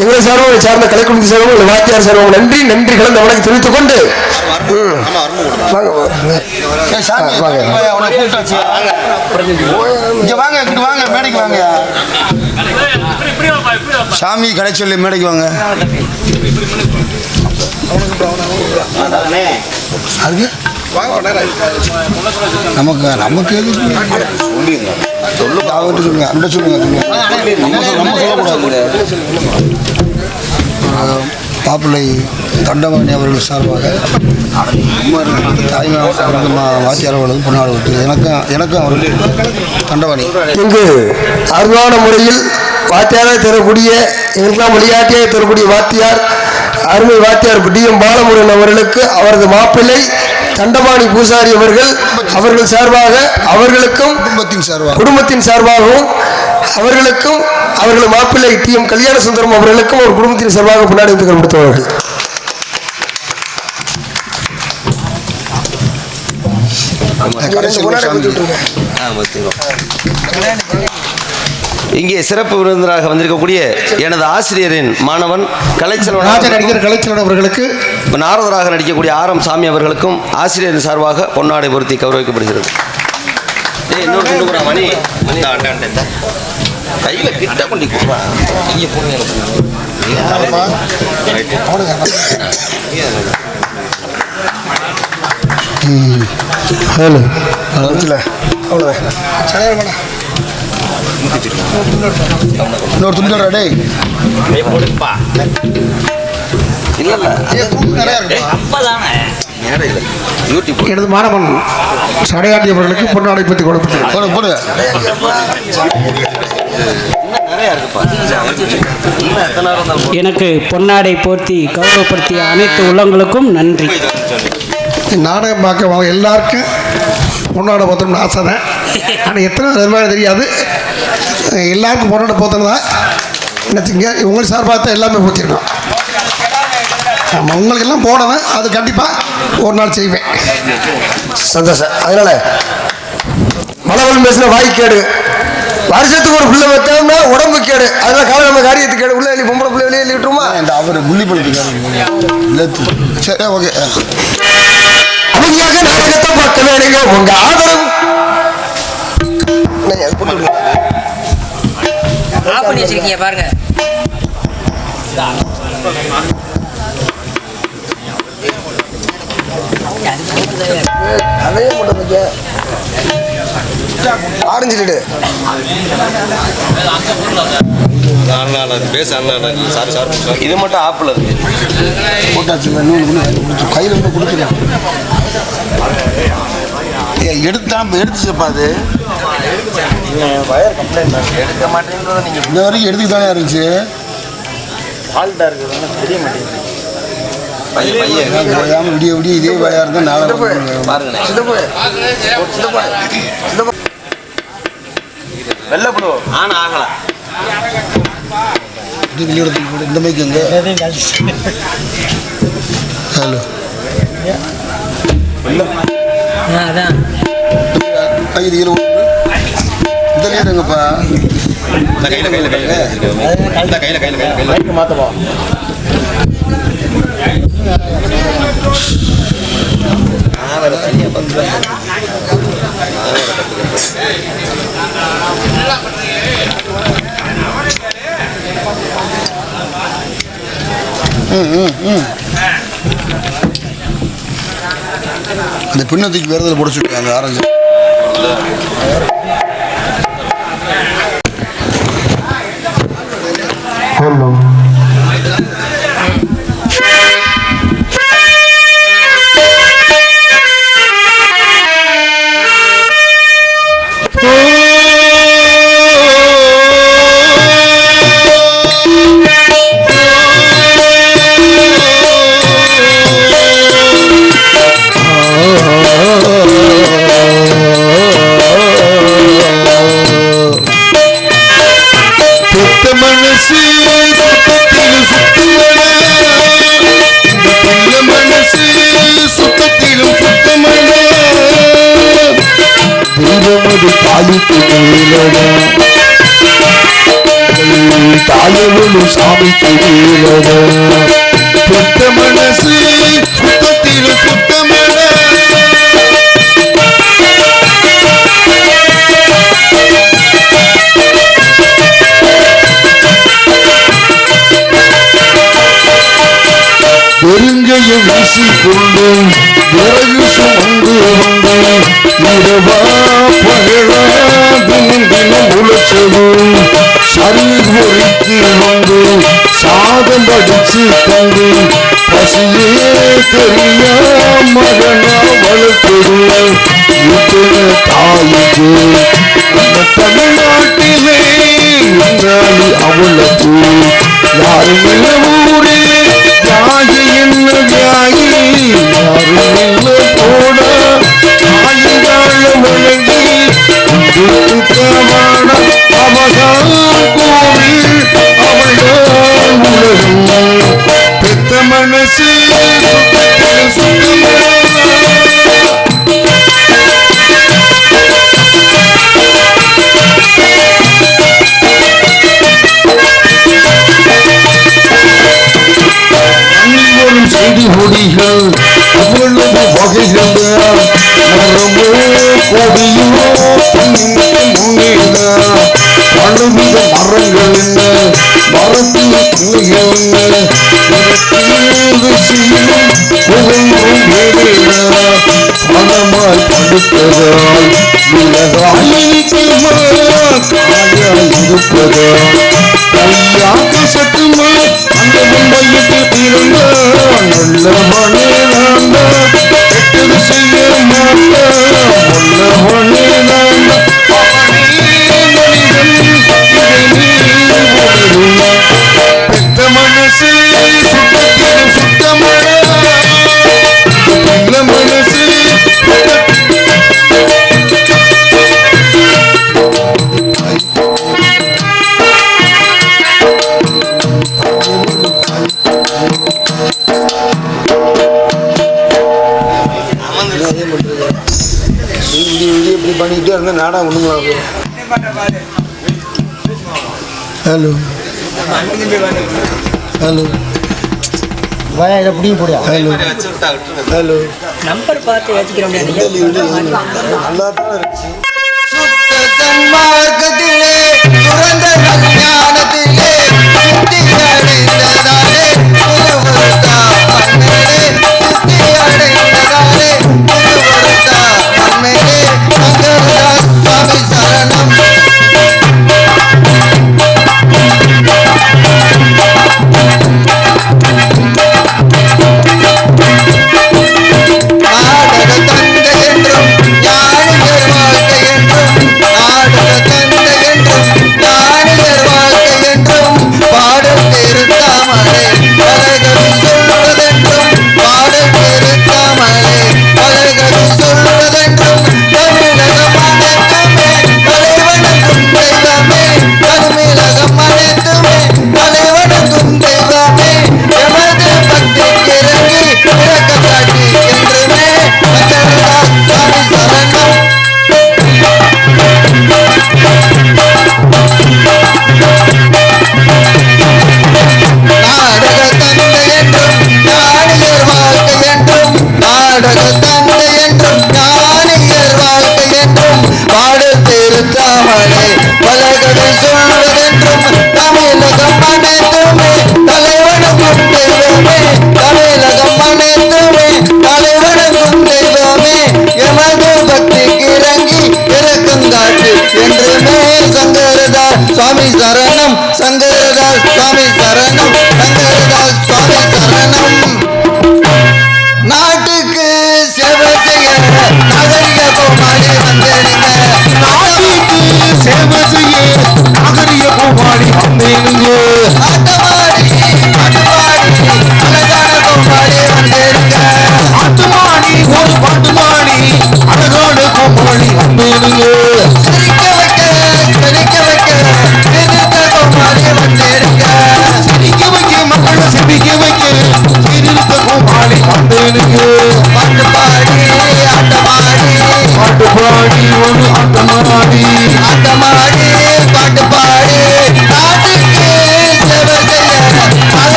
எங்களை சார்பாக சார்ந்த கலைக்குழுமத்தை சார்பாக வாத்தியார் சார்பாக நன்றி கலந்த வணக்கம் தெரிவித்துக் கொண்டு மேடைக்கு வாங்க. சாமி கடை சொல்லி மேடைக்கு வாங்க. அதுக்கு நமக்கு நமக்கு எது சொல்லுங்க அவர்கிட்ட சொல்லுங்க அந்த சொல்லுங்க நம்ம சொல்லக்கூடாது. மாப்பிள்ளை தண்டவாணி அவர்கள் சார்பாக தாய்மா வாத்தியார் அவர்களுக்கு பொன்னாடு விட்டு எனக்கும் அவர்கள் தண்டவாணி இங்கு அருமையான முறையில் வாத்தியாராக தரக்கூடிய எங்களுக்கெல்லாம் வழிகாட்டியாக தரக்கூடிய வாத்தியார் அருமை வாத்தியார் டிஎம் பாலமுருகன் அவர்களுக்கு அவரது மாப்பிள்ளை தண்டபாணி பூசாரி அவர்கள் சார்பாக அவர்களுக்கும் குடும்பத்தின் சார்பாகவும் அவர்களுக்கும் அவர்கள் மாப்பிள்ளை டிஎம் கல்யாண சுந்தரம் அவர்களுக்கும் ஒரு குடும்பத்தின் சார்பாக பொன்னாடை கொடுத்தவர்கள். இங்கே சிறப்பு விருந்தினராக வந்திருக்கக்கூடிய எனது ஆசிரியரின் மாணவன் நடிகர் கலைச்செல்வன் அவர்களுக்கு, நாரதராக நடிக்கக்கூடிய ஆரம் சாமி அவர்களுக்கும் ஆசிரியரின் சார்பாக பொன்னாடை பொருத்தி கௌரவிக்கப்படுகிறது. மணி கையில் கிட்ட கொண்டு இன்னொரு துணிகள் ரெடி எனது மாணவன் சடையாண்டி அவர்களுக்கு பொன்னாடை பற்றி கொடுப்பது போடு. எனக்கு பொன்னாடை போர்த்தி கௌரவப்படுத்திய அனைத்து உள்ளங்களுக்கும் நன்றி. நாடகம் பார்க்க அவங்க எல்லாருக்கும் பொன்னாடை போத்தணும்னு ஆசை தான். ஆனால் எத்தனை வருமானம் தெரியாது. எல்லாருக்கும் பொன்னாடை போத்தணும் தான் நினச்சிங்க. உங்கள் சார்பாக தான் எல்லாமே போத்திருக்கோம். ஆமாம், உங்களுக்கு எல்லாம் போனவன் அது கண்டிப்பாக ஒரு நாள் செய்வேன். சந்தோஷம். அதனால மலவன் பேசின வாய்க்கேடு, வருஷத்துக்கு ஒரு பிள்ளை வைத்தோம்னா உடம்பு கேடு, அதனால காலம் நம்ம காரியத்துக்கு கேடு. உள்ள எழுதி பொம்பளை பிள்ளை வெளியே எழுதிட்டுருமா? இந்த அவர் புள்ளி பழுத்துக்காரு. சரி, ஓகே. அமைதியாக நாடகத்தை பார்க்க வேணுங்க. உங்க ஆதரவு ஆஃப் பண்ணி வச்சிருக்கீங்க பாருங்க. அதையே போட்டு ஆரஞ்சிட்டு இது மட்டும் ஆப்பிள் இருக்கு. போட்டாச்சு கையில் வந்து கொடுத்துருக்கேன். எடுத்துச்சப்பா அது வயர் கம்ப்ளைண்ட் எடுக்க மாட்டேங்கிறத நீங்கள் இந்த வரைக்கும் எடுத்துக்கு தானே இருந்துச்சு. ஃபால்ட்டாக இருக்குதுன்னு தெரிய மாட்டேங்குது. விடிய விடிய இதே வேலையாக இருந்தால் நாளை பாருங்க வெள்ளப்படு ஆனால் ஆகலை. இந்த மைக்கு எங்க? ஹலோ, அதான் கையில் இதில் இருங்கப்பா. கையில் மாற்றவா தனியாக பத்து இந்த பின்னத்துக்கு வேறு இதில் பிடிச்சிருக்காங்க ஆரஞ்சு. தாயவனு சாமிக்கு பெத்த மனசு சுத்தத்தில சுத்தமட பெருங்கையில் விறகையும் வீசிக்கொண்டு விறகு சுமந்து வந்து இரவா பகலா தினம் தினம் உழைச்சதும் சரி ஒழித்து வந்து சாதம் படிச்சு தந்து பசியே தெரியா மகனா வளர்த்தது இத்தனை தாய்க்கு அந்த தமிழ்நாட்டிலே என்றால் அவளுக்கு யாரும் இல்லை ஊரிலே தியாகி என்ன தியாகி யாரும் இல்லை போட தாயினால வணங்கி பிரமாண அவதான் கோவில் அவள்தான் உலகம் பெத்த மனசு சுத்தமான செடி கொடிகள் அவ்வளவு வகைகள் மரமோ கொடியோ முன்னேற பலவித மரங்கள் என்ன மரத்து கிளைகள் பணமாய் படுத்ததால் விலகாயிருப்பதால் கையாக சட்டுமா அந்த மும்பைக்கு பிறந்த நல்ல மணிலாண்ட கெட்டது செய்ய மாட்ட நல்ல மணிலாண்ட மனிதன் இதை நீ பெத்த மனசு சுத்தத்திலும் சுத்தமான நல்ல மனசு இப்படி பண்ணிக்கிட்டே இருந்தா நாடா ஒண்ணுங்களா ஹலோ ஹலோ இதை பிடிக்க போறியா? ஹலோ ஹலோ நம்பர் பார்த்து வச்சுக்கிற முடியாது நல்லா தான் இருந்துச்சு. சுத்த சன்மார்க்கத்திலே சுரந்த ஞானத்திலே சித்தி அடைந்ததாலே திருவருத்தா மன்னரே சித்தி அடைந்ததாலே திருவருத்தா மன்னரே சங்கரதாஸ் சுவாமி சரணம் நாடக தந்தை என்றும் ஞானியர் வாழ்க்கை என்றும் நாடக தந்தை என்றும் ஞானியர் வாழ்க்கை என்றும் பாடல் திருத்தாமலை பலகவி சொல்வதென்றும் பாடல் திருத்தாமலை பலகவி சொல்வதென்றும் தமிழகம் அனைத்துமே தலைவணங்கும் தெய்வமே தமிழகம் அனைத்துமே தலைவணங்கும் தெய்வமே எமது பக்திக்கு இறங்கி இறக்க காட்டி என்றுமே சங்கரதாஸ் சுவாமி சரணம் நாடக தந்தை என்றும் ஞானியர் வாழ்க்கை என்றும் நாடக தந்தை என்றும் ஞானியர் வாழ்க்கை என்றும் பாடல் திருத்தாமலை பலகவி சொல்வதென்றும் தமிழகம் அனைத்துமே தலைவணங்கும் தெய்வமே தமிழகம் அனைத்துமே தலைவணங்கும் தெய்வமே எமது பக்திக்கு இறங்கி இறக்கங்காட்டு என்றுமே சங்கரதாஸ் சுவாமி சரணம் சங்கரதாஸ் சுவாமி சரணம் சங்கரதாஸ் சுவாமி சரணம் நாட்டுக்கு சேவை செய்ய நாகரிக கோமாளி வந்தேனுங்க நாட்டுக்கு சேவை செய்ய நாகரிக கோமாளி வந்தேனுங்க ஆட்டமாடி பாட்டுப்பாடி அழகான கோமாளி வந்தேனுங்க ஆட்டுமாடி ஒரு பாட்டுமாடி அழகான கோமாளி வந்தேனுங்க சிரிக்க வைக்க எதிர்க்க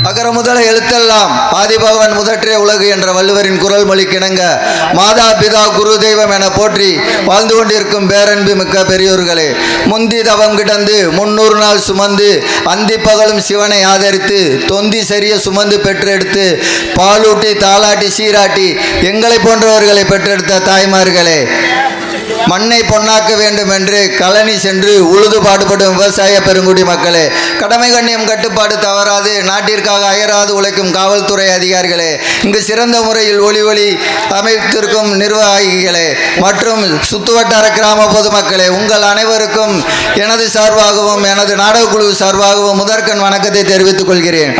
அகர முதல எழுத்தெல்லாம் ஆதிபகவன் முதற்றே உலகு என்ற வள்ளுவரின் குரல் மொழி கிணங்க மாதா பிதா குரு தெய்வம் என போற்றி வாழ்ந்து கொண்டிருக்கும் பேரன்பு மிக்க பெரியோர்களே, முந்தி தவம் கிடந்து 300 நாள் சுமந்து அந்தி பகலும் சிவனை ஆதரித்து தொந்தி சரிய சுமந்து பெற்றெடுத்து பாலூட்டி தாளாட்டி சீராட்டி எங்களை போன்றவர்களை பெற்றெடுத்த தாய்மார்களே, மண்ணை பொன்னாக்க வேண்டும் என்று கழனி சென்று உழுது பாடுபடும் விவசாய பெருங்குடி மக்களே, கடமை கண்ணியம் கட்டுப்பாடு தவறாது நாட்டிற்காக அயராது உழைக்கும் காவல்துறை அதிகாரிகளே, இங்கு சிறந்த முறையில் ஒளி அமைத்திருக்கும் நிர்வாகிகளே மற்றும் சுத்துவட்டார கிராம பொதுமக்களே, உங்கள் அனைவருக்கும் எனது சார்பாகவும் எனது நாடகக்குழு சார்பாகவும் முதற்கண் வணக்கத்தை தெரிவித்துக் கொள்கிறேன்.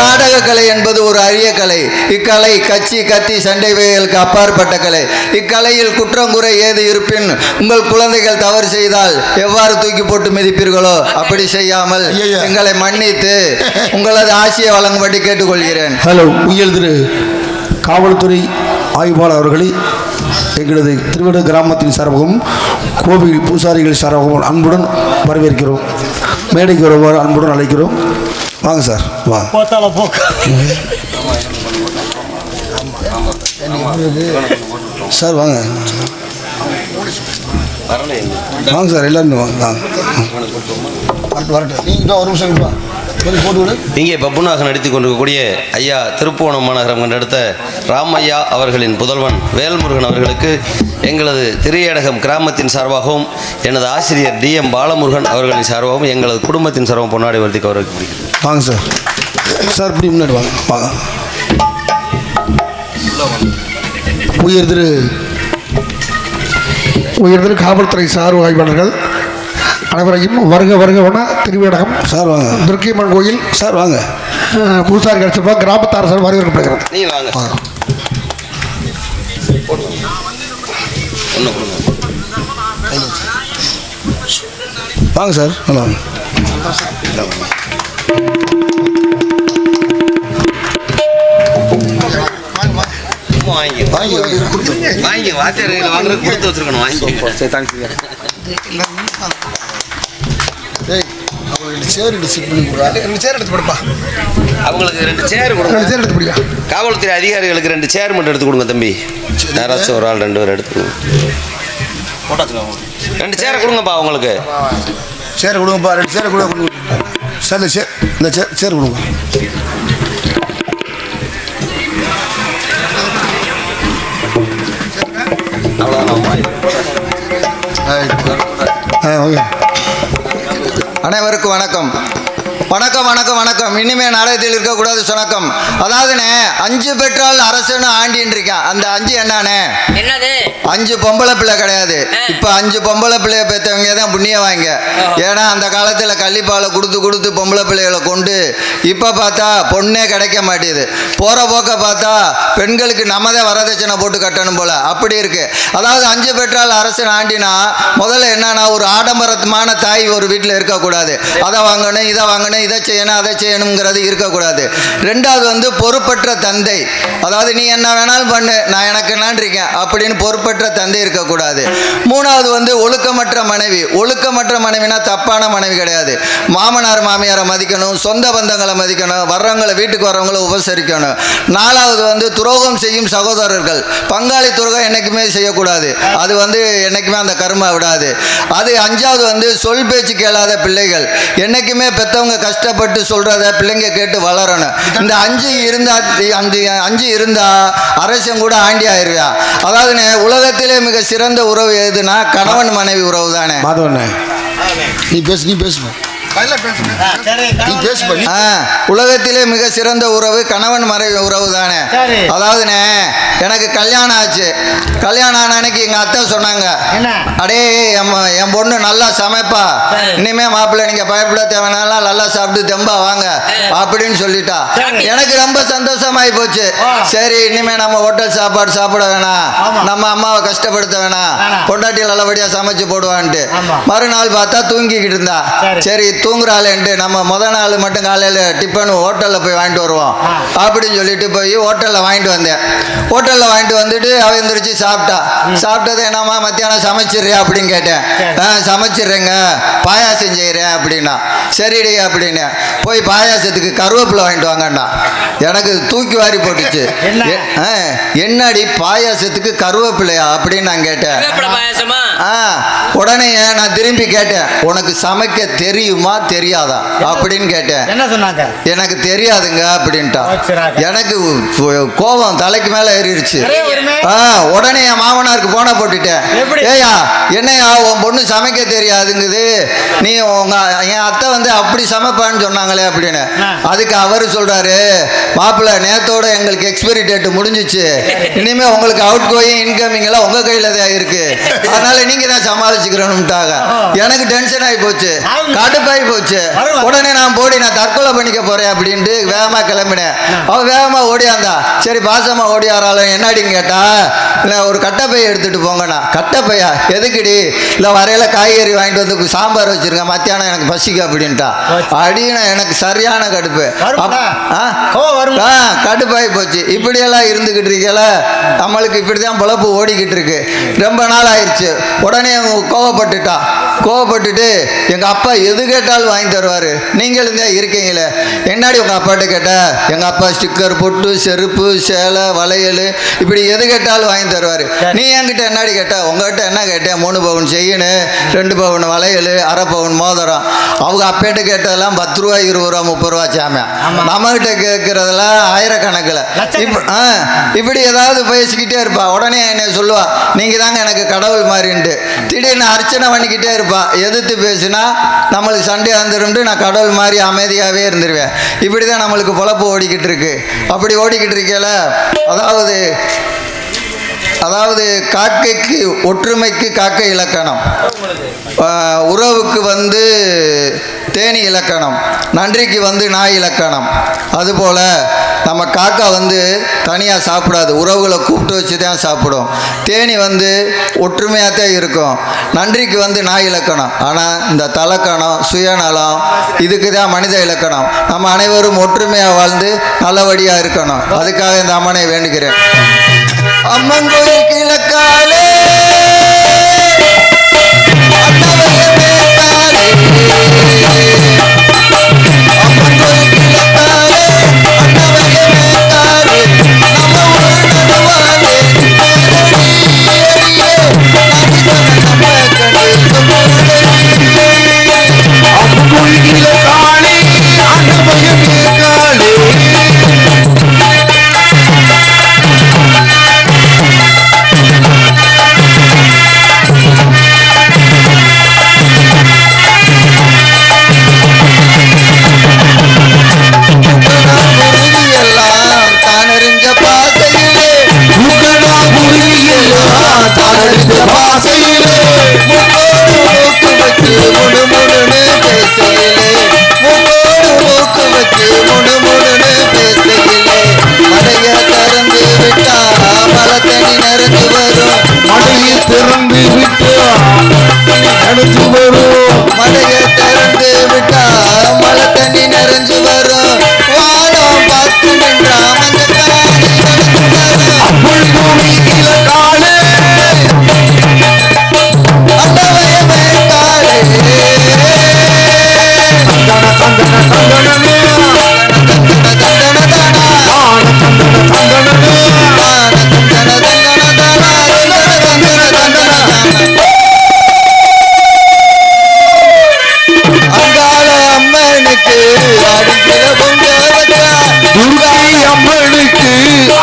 நாடக கலை என்பது ஒரு அரிய கலை. இக்கலை கட்சி கத்தி சண்டை வகைகளுக்கு அப்பாற்பட்ட கலை. இக்கலையில் குற்றங்குறை ஏது இருப்பின் உங்கள் குழந்தைகள் தவறு செய்தால் எவ்வாறு தூக்கி போட்டு மிதிப்பீர்களோ அப்படி செய்யாமல் எங்களை மன்னித்து உங்களது ஆசியை வழங்கும்படி கேட்டுக்கொள்கிறேன். ஹலோ, உயர் திரு காவல்துறை ஆய்வாளர் அவர்களை எங்களது திருவிட கிராமத்தின் சார்பாகவும் கோவில் பூசாரிகள் சார்பாகவும் அன்புடன் வரவேற்கிறோம். மேடைக்கு வருவார் அன்புடன் அழைக்கிறோம். வாங்க சார், வாங்க சார், வாங்க வாங்க சார், எல்லாருமே வாங்க வரட்டும். நீங்கள் ஒரு நிமிஷம் போட்டு விடு. இங்கே பப்புனாக நடித்து கொண்டிருக்கக்கூடிய ஐயா திருப்புவனம் மாநகரம் கண்டெடுத்த ராமையா அவர்களின் புதல்வன் வேல்முருகன் அவர்களுக்கு எங்களது திரையடகம் கிராமத்தின் சார்பாகவும் எனது ஆசிரியர் DM பாலமுருகன் அவர்களின் சார்பாகவும் எங்களது குடும்பத்தின் சார்பாகவும் பொன்னாடி வருத்தி அவர்களுக்கு வாங்க சார். சார் இப்படி முன்னாடி வாங்க வாங்க. உயர் திரு காவல்துறை சார்பு ஆய்வாளர்கள் அனைவரையும் வருக வருகவன திருவிடகம் சார் வாங்க. துர்க்கியம்மன் கோயில் சார் வாங்க. பூசாரிகள் சார்பாக கிராமத்தார் சார் வரவேற்கப்படுகிறது. நீங்கள் வாங்க வாங்க சார், நல்லா வாங்க. வாங்கி வாத்தியார் வாங்குற கொடுத்து வச்சிருக்கணும். வாங்கி அவங்களுக்கு 2 சேர் கொடுங்க. காவல்துறை அதிகாரிகளுக்கு 2 சேர் மட்டும் எடுத்து கொடுங்க தம்பி. யாராச்சும் ஒரு ஆள் 2 பேர் எடுத்து 2 சேரை கொடுங்கப்பா. அவங்களுக்கு சேர் கொடுங்கப்பா, 2 சேர் கொடுங்க சார். இந்த சேர் கொடுங்க. அனைவருக்கும் வணக்கம். வணக்கம் வணக்கம் வணக்கம். இனிமே நாடகத்தில் இருக்கக்கூடாது சுணக்கம். அதாவதுண்ணே, 5 பெற்றால் அரசனு ஆண்டின்னு இருக்கான். அந்த 5 என்னண்ணே? என்னது? 5 பொம்பளை பிள்ளை கிடையாது. இப்போ 5 பொம்பளை பிள்ளைய பெற்றவங்க தான் புண்ணியவாங்க. ஏன்னா அந்த காலத்தில் கள்ளிப்பாலை கொடுத்து பொம்பளை பிள்ளைகளை கொண்டு இப்போ பார்த்தா பொண்ணே கிடைக்க மாட்டேது. போகிற போக்க பார்த்தா பெண்களுக்கு நம்மதே வரதட்சணை போட்டு கட்டணும் போல அப்படி இருக்கு. அதாவது 5 பெற்றால் அரசன் ஆண்டினா முதல்ல என்னன்னா, ஒரு ஆடம்பரமான தாய் ஒரு வீட்டில் இருக்கக்கூடாது. அதை வாங்கணும் இதை வாங்கணும் இதை செய்யணும் அதை செய்யணுங்கிறது இருக்கக்கூடாது. 2வது பொறுப்பற்ற தந்தை. அதாவது நீ என்ன வேணாலும் பண்ணு, நான் எனக்கு என்னன்னு இருக்கேன் அப்படின்னு பொறுப்பற்ற தந்தை இருக்கக்கூடாது. 3வது ஒழுக்கமற்ற மனைவி. ஒழுக்கமற்ற மனைவினா தப்பான மனைவி கிடையாது. மாமனார் மாமியாரை மதிக்கணும், சொந்த பந்தங்களை மதிக்கணும், வர்றவங்களை வீட்டுக்கு வர்றவங்களை உபசரிக்கணும். 4வது துரோகம் செய்யும் சகோதரர்கள். பங்காளி துரோகம் என்னைக்குமே செய்யக்கூடாது. அது என்னைக்குமே அந்த கர்மா விடாது. அது 5வது சொல் பேச்சு கேளாத பிள்ளைகள். என்னைக்குமே பெற்றவங்க கஷ்டப்பட்டு சொல்றத பிள்ளைங்க கேட்டு வளரணும். இந்த 5 இருந்தா அரசன் கூட ஆண்டி ஆயிருவா. அதாவது உலகத்திலே மிக சிறந்த உறவு எதுனா கணவன் மனைவி உறவு தானே. நீ பேசு உலகத்திலே மிக சிறந்த உறவு கணவன் மனைவி உறவு தானே. அதாவதுண்ணே, எனக்கு கல்யாணம் ஆச்சு. கல்யாணம் ஆன அன்னைக்கு எங்க அத்தை சொன்னாங்க, அடே என் பொண்ணு நல்லா சமைப்பா, இனிமே மாப்பிள்ளை நீங்க பயப்பட தேவைனாலும் நல்லா சாப்பிட்டு தெம்பா வாங்க அப்படின்னு சொல்லிட்டா. எனக்கு ரொம்ப சந்தோஷமாயி போச்சு. சரி, இனிமே நம்ம ஹோட்டல் சாப்பாடு சாப்பிட வேணாம், நம்ம அம்மாவை கஷ்டப்படுத்த வேணாம், பொண்டாட்டி நல்லபடியா சமைச்சு போடுவான்ட்டு. மறுநாள் பார்த்தா தூங்கிக்கிட்டு இருந்தா. சரி தூங்குறாளேன்ட்டு நம்ம நாள் மட்டும் காலையில் டிஃபன் ஹோட்டலில் போய் வாங்கிட்டு வருவோம் அப்படின்னு சொல்லிட்டு போய் ஹோட்டலில் வாங்கிட்டு வந்தேன். ஹோட்டலில் வாங்கிட்டு வந்துட்டு அவ எந்திரிச்சு சாப்பிட்டது என்னம்மா மத்தியானம் சமைச்சிடுறியா அப்படின்னு கேட்டேன். சமைச்சிடுறேங்க, பாயாசம் செய்கிறேன் அப்படின்னா. சரிடி அப்படின்னு போய் பாயாசத்துக்கு கருவேப்பிலை வாங்கிட்டு வாங்கண்ணா. எனக்கு தூக்கி வாரி போட்டுச்சு. என்னடி பாயாசத்துக்கு கருவேப்பிலையா அப்படின்னு நான் கேட்டேன். உடனே நான் திரும்பி கேட்டேன், உனக்கு சமைக்க தெரியுமா தெரியாதா அப்படின்னு கேட்டேன். என்ன சொன்னாங்க? எனக்கு தெரியாதுங்க அப்படின்ட்டா. எனக்கு கோபம் தலைக்கு மேல ஏறிடுச்சு. உடனே என் மாமனாருக்கு போன போட்டுட்டேன். ஏயா என்னையா உன் பொண்ணு சமைக்க தெரியாதுங்குது, நீ உங்க என் அத்தை வந்து அப்படி சமைப்பான்னு சொன்னாங்களே அப்படின்னு. அதுக்கு அவரு சொல்றாரு, மாப்பிள்ள நேத்தோட எங்களுக்கு எக்ஸ்பைரி டேட் முடிஞ்சிச்சு, இனிமே உங்களுக்கு அவுட் கோயிங் இன்கமிங் எல்லாம் உங்க கையில தான் இருக்கு, அதனால நீங்க தான் சமாளிச்சுக்கிறோம்ட்டாங்க. எனக்கு டென்ஷன் ஆகி போச்சு, கடுப்பாகி போச்சு. உடனே நான் தற்கொலை பண்ணிக்க போறேன் அப்படின்ட்டு வேகமா கிளம்பினேன். அவ வேகமா ஓடியாந்தா. சரி பாசமா ஓடியாராலும் என்னடின்னு கேட்டா, இல்லை ஒரு கட்டைப்பையை எடுத்துட்டு போங்கண்ணா. கட்டைப்பையா எதுக்குடி? இல்லை வரையில காய்கறி வாங்கிட்டு வந்து சாம்பார் வச்சிருங்க, மத்தியானம் எனக்கு பசிக்கு அப்படின்ட்டா. அப்படின்னு எனக்கு சரியான கடுப்பு. கடுப்பாகி போச்சு. இப்படியெல்லாம் இருந்துகிட்டு இருக்கல, நம்மளுக்கு இப்படிதான் பொழப்பு ஓடிக்கிட்டு இருக்கு. ரொம்ப நாள் ஆயிடுச்சு. உடனே கோவப்பட்டுட்டு எங்க அப்பா எது கேட்டாலும் வாங்கி தருவாரு, நீங்களும் தான் இருக்கீங்களே, என்னாடி உங்க அப்பாட்ட கேட்ட? எங்க அப்பா ஸ்டிக்கர், பொட்டு, செருப்பு, சேலை, வளையல் இப்படி எது கேட்டாலும் வாங்கி தருவாரு. நீ என்கிட்ட என்னடி கேட்ட? உங்ககிட்ட என்ன கேட்டேன்? 3 பவுன் செயின், 2 பவுன் வளையல், 1/2 பவுன் மோதிரம். அவங்க அப்பேட்டு கேட்டதெல்லாம் 10 ரூபா, 20 ரூபா, 30 ரூபா சாமியா. நம்ம கிட்ட கேட்கறதெல்லாம் ஆயிரக்கணக்கில். இப்படி ஏதாவது பேசிக்கிட்டே இருப்பா. உடனே என்னை சொல்லுவா, நீங்க தாங்க எனக்கு கடவுள் மாதிரின்ட்டு. திடீர்னு அர்ச்சனை பண்ணிக்கிட்டே இருப்பா. எதிர்த்து பேசுனா நம்மளுக்கு சண்டை வந்துடும், நான் கடவுள் மாதிரி அமைதியாகவே இருந்துருவேன். இப்படி தான் நம்மளுக்கு பொழப்பு ஓடிக்கிட்டு இருக்கு. அப்படி ஓடிக்கிட்டு இருக்கல, அதாவது காக்கைக்கு ஒற்றுமைக்கு காக்கை இலக்கணம், உறவுக்கு வந்து தேனி இலக்கணம், நன்றிக்கு வந்து நாய் இலக்கணம். அதுபோல் நம்ம காக்கா வந்து தனியாக சாப்பிடாது, உறவுகளை கூப்பிட்டு வச்சு தான் சாப்பிடும். தேனி வந்து ஒற்றுமையாக தான் இருக்கும். நன்றிக்கு வந்து நாய் இலக்கணம். ஆனால் இந்த தலக்கணம், சுயநலம், இதுக்கு தான் மனித இலக்கணம். நம்ம அனைவரும் ஒற்றுமையாக வாழ்ந்து நல்லபடியாக இருக்கணும். அதுக்காக இந்த அம்மனை வேண்டுகிறேன். அம்மன் கோயில் கிழக்காலே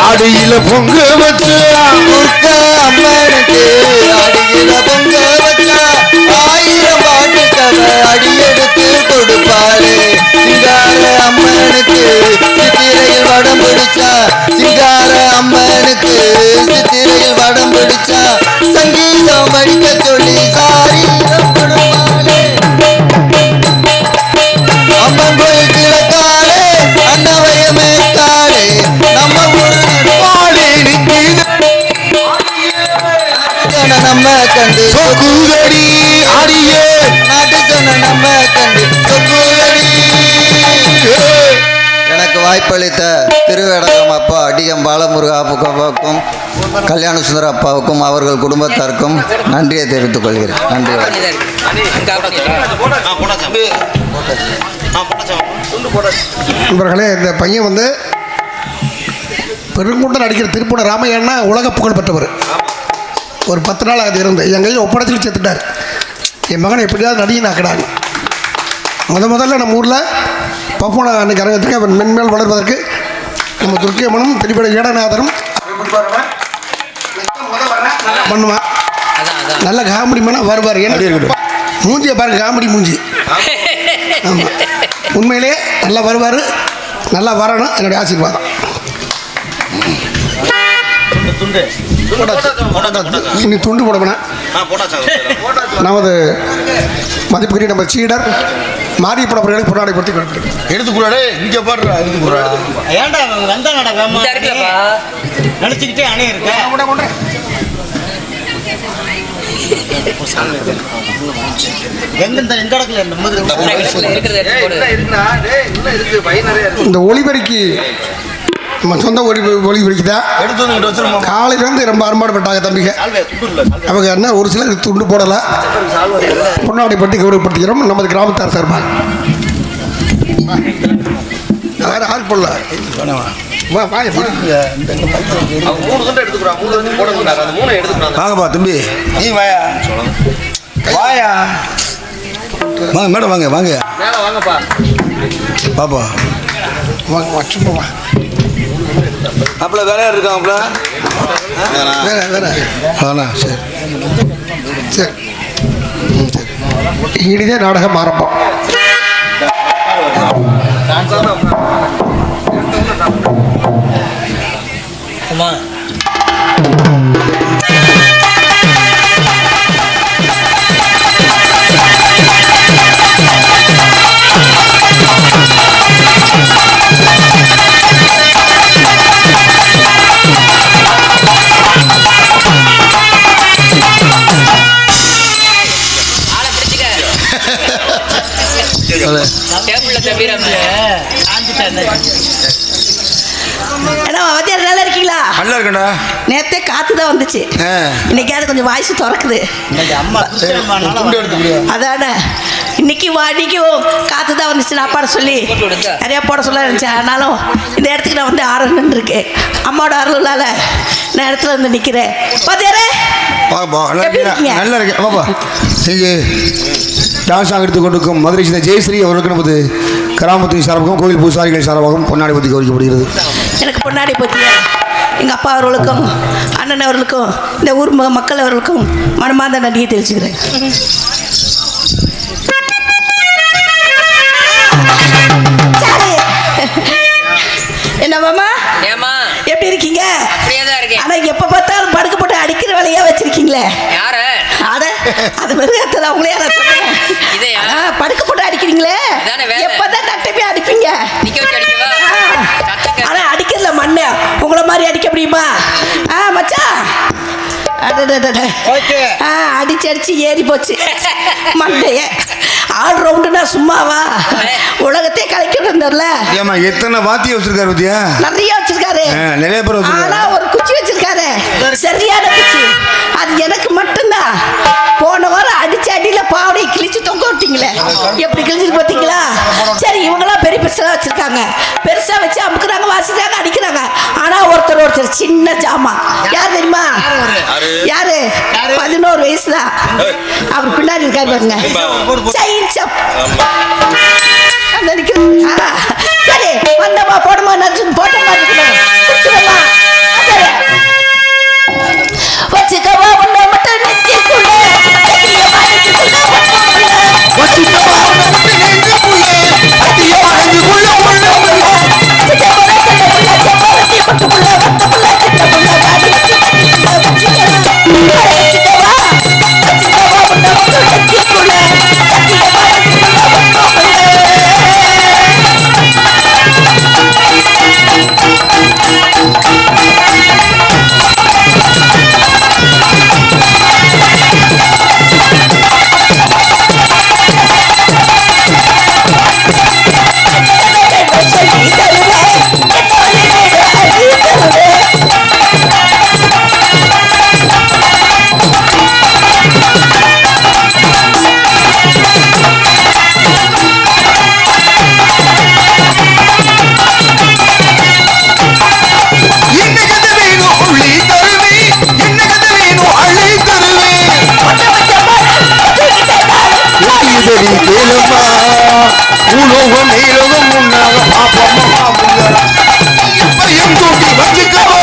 அடியில பொங்க வச்சா, அம்மனுக்கு அடியில பொங்க வச்சா, 1000 பாட்டுக்கவ அடியெடுத்து கொடுப்பாரு. சிங்கார அம்மனுக்கு சித்திரையில் வடம் பிடிச்சா, சிங்கார அம்மனுக்கு சித்திரையில் வடம் பிடிச்சா, சங்கீதம் படிக்க சொல்லி சாரீரம் கொடுப்பாரு. அம்மன் கோயில் கிழக்காலே அன்னவயமே காலே, நம்ம ஊரு நம்ம கண்டு சொக்குதடி அடியே நாட்டு சொன்ன நம்ம கண்டு சொக்கு வாய்ப்பளித்த திருவேடகம் அப்பா அடிகம் பாலமுருகா அப்பாவுக்கும் கல்யாண சுந்தர அப்பாவுக்கும் அவர்கள் குடும்பத்தாருக்கும் நன்றியை தெரிவித்துக் கொள்கிறேன். நன்றி. நண்பர்களே, இந்த பையன் வந்து பெருங்குண்டம் நடிக்கிற திருப்பூர் ராமையண்ணா உலக புகழ் பெற்றவர். ஒரு 10 நாள் அது இருந்து என் கையில் ஒப்படைச்சிட்டு செத்துட்டார். என் மகனை எப்படியாவது நடிகன் ஆக்கினாங்க. முதல்ல நம்ம ஊரில் பப்போனா அன்னைக்கு அரங்கத்துக்கு அவன் மென்மேல் வளர்வதற்கு நம்ம துர்க்கியம்மனும் திருப்பதி ஏடநாதரும் பண்ணுவான். நல்ல காமெடி மனம் வருவார். என்ன இருக்கட்டும், மூஞ்சியை பாருங்க, காமெடி மூஞ்சி. ஆமாம், உண்மையிலேயே நல்லா வருவார். நல்லா வரணும், என்னுடைய ஆசீர்வாதம். இனி துண்டு போடணும். நமது மதிப்புக்குரிய நம்ம சீடர் மாரியப்பட அவர்களுக்கு பொன்னாடை பற்றி கொடுத்துருக்கோம். எடுத்துக்கூடாடே இங்கே பாடுறா, எடுத்துக்கூடா. ஏன்டா வந்தா நடக்காம நினைச்சுக்கிட்டே அணை இருக்க. இந்த ஒளிபெருக்கி நம்ம சொந்த ஒளிபெருக்கி தான் காலையிலேருந்து ரொம்ப அரும்பாடுபட்டாங்க தம்பிங்க. அவங்க என்ன ஒரு சிலர் துண்டு போடலை. பொன்னாடை பற்றி கௌரவப்படுத்திக்கிறோம் நமது கிராமத்தார் சார்பாக. வேறு யாருக்கு போடல. வாங்கப்பா தம்பி, நீ வாயா வாயா வாங்க மேடம், வாங்க வாங்க பாப்பா வாங்க சும்மா வா. அப்பல வேலையா இருக்காங்கப்பல வேற வேற ஆனா சரி சரி இனிதே நாடகம் ஆரம்பம். நல்லா இருக்கீங்களா? நல்லா இருக்கா. நேத்தே காத்து தான் வந்துச்சு, இன்னைக்காவது கொஞ்சம் வாய்ஸ் திறக்குது. அதான இன்னைக்கு காத்து தான் வந்துச்சு. நான் பாட சொல்லி நிறையா போட சொல்ல இருந்துச்சு. ஆனாலும் இந்த இடத்துக்கு நான் வந்து ஆரணுன்னு இருக்கேன். அம்மாவோட அருளால நான் இடத்துல வந்து நிற்கிறேன். பாத்தியாரே நல்லா இருக்கேன் பாப்பா. நீங்கள் டான்ஸ் ஆக எடுத்துக் கொண்டிருக்கும் மதுரை சேர்ந்த ஜெயஸ்ரீ அவர்களுக்கு நமது கிராமத்தின் சார்பாகவும் கோவில் பூசாரிகள் சார்பாகவும் பொன்னாடை பற்றி கௌரவிக்கப்படுகிறது. எனக்கு பொன்னாடை பற்றிய எங்கள் அப்பா அவர்களுக்கும் அண்ணன் அவர்களுக்கும் இந்த ஊர் மக்கள் அவர்களுக்கும் மனமார்ந்த நன்றியை தெரிவிச்சுக்கிறேன். என்ன மாமா எப்படி இருக்கீங்க? ஆனா எப்ப பார்த்தாலும் படுக்க போட்டு அடிக்கிற வேலையா வச்சிருக்கீங்களே. அது மிருகத்தை அவங்களே படுக்க போட்டு அடிக்கிறீங்களே. எப்பதான் தட்டப்பே அடிப்பீங்க? ஆனா அடிக்கிறதுல மண்ணு உங்களை மாதிரி அடிக்க முடியுமா? மச்சான் அடிச்சு அடிச்சு ஏறி போச்சு மண்டைய. ஆல் ரவுண்டுனா சும்மாவா? உலகத்தையே கலைக்கிட்டு இருந்தார்ல. எத்தனை வாத்தியம் வச்சிருக்காரு பத்தியா? நிறைய வச்சிருக்காரு. நிறைய பேர் ஆனா ஒரு குச்சி வச்சிருக்காரு, சரியான குச்சி. அது எனக்கு மட்டும்தான். போன வாரம் அடிச்சு அடியில பாவடை கிழிச்சு தொங்க விட்டீங்களே, எப்படி கிழிச்சிட்டு பார்த்தீங்களா? சரி, இவங்கெல்லாம் பெரிய பெருசா வச்சிருக்காங்க. பெருசா வச்சு அமுக்குறாங்க, வாசிக்கிறாங்க, அடிக்கிறாங்க. ஆனா ஒருத்தர் சின்ன ஜாமா. யார் தெரியுமா? யாரு? 11 வயசு தான். அவர் பின்னாடி இருக்காரு பாருங்க, சரி வந்தமா போடமா நடிச்சு போட்டமா வச்சுக்கவா உன்னை மட்டும் நெஞ்சுக்குள்ள லோகம் மேலோகம் முன்னாக பாப்பம்மா இப்பையும் தூக்கி வச்சுக்கவா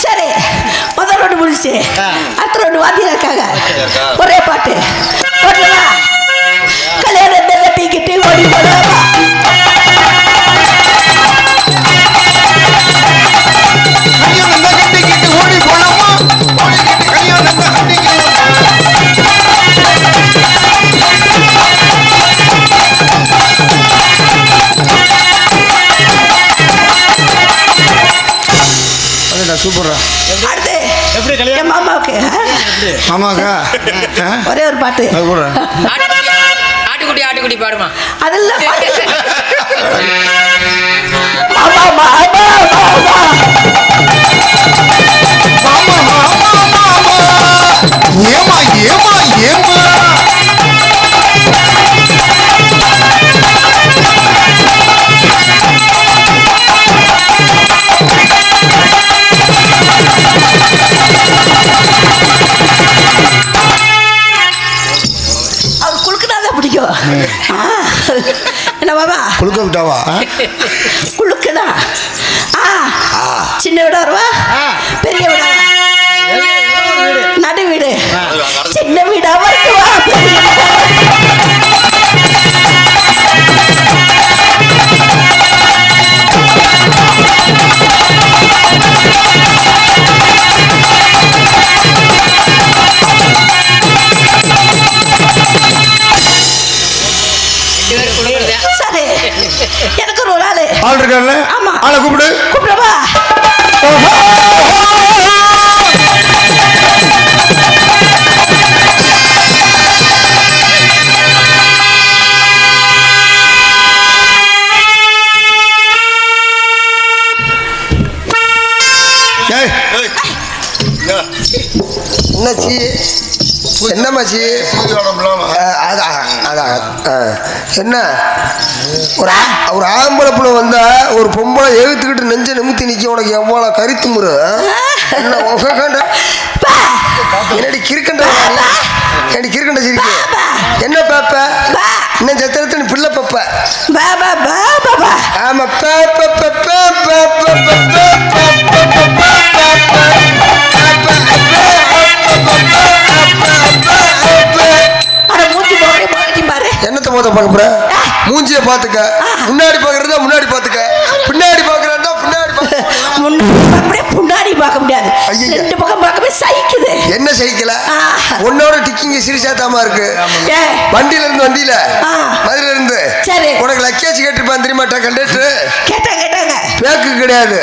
சரி, முதல் ரோடு முடிச்சு அடுத்த ரோடு வாத்தியாருக்காக ஒரே பாட்டு போடலா. கல்யாணத்தை கட்டிக்கிட்டு ஓடி போடலாமா? ஓடி போலாமா? கல்யாணத்தை கட்டிக்கிட்டு சூப்பரா. அடுத்து என் மாமாவுக்கு ஆமாக்கா ஒரே ஒரு பாட்டு ஆட்டுக்குட்டி ஆட்டுக்குட்டி பாடுமா? அதெல்லாம் மாமா மாமா ஏமா ஏமா ஏமா அவர் குளுக்குனாதான் பிடிக்கும். என்ன மாமா குளுக்க விட்டாவா? குளுக்குதான். சின்ன வீடா வருவா, பெரிய வீடா, நடு வீடு, சின்ன வீடா வருவா, பெரிய சரி, எனக்கு ஒரு ஆளு ஆள் இருக்கார்ல? ஆமா. ஆளை கூப்பிடு. கூப்பிடவா? என்னாச்சு? என்னமாச்சு? என்ன ஒரு ஆம்பளை புள்ள வந்தா ஒரு பொம்பளை எழுத்துக்கிட்டு நெஞ்ச நிமித்தி நிக்க உனக்கு எவ்வளோ கரித்து முறு? என்னடி கிறுக்கண்ட என்னடி கிறுக்கண்ட சிரிக்க என்ன பாப்ப? இன்னும் சத்திரத்து பிள்ளை பாப்ப. ஆமா என்னத்த மொத்த பார்க்க போற? மூஞ்சிய பாத்துக்க. முன்னாடி பாக்குறதா முன்னாடி பாத்துக்க, பின்னாடி பாக்குறதா பின்னாடி முன்னாடி பார்க்க முடியாது. ரெண்டு பக்கம் பார்க்கவே சைக்குது. என்ன சைக்கிள? உன்னோட டிக்கிங்க சிரிச்சாத்தாமா இருக்கு. வண்டியில இருந்து வண்டியில மதுரையில இருந்து உனக்கு லக்கேஜ் கேட்டிருப்பேன் தெரியுமா? கண்டக்டர் கேட்டாங்க. பேக்கு கிடையாது,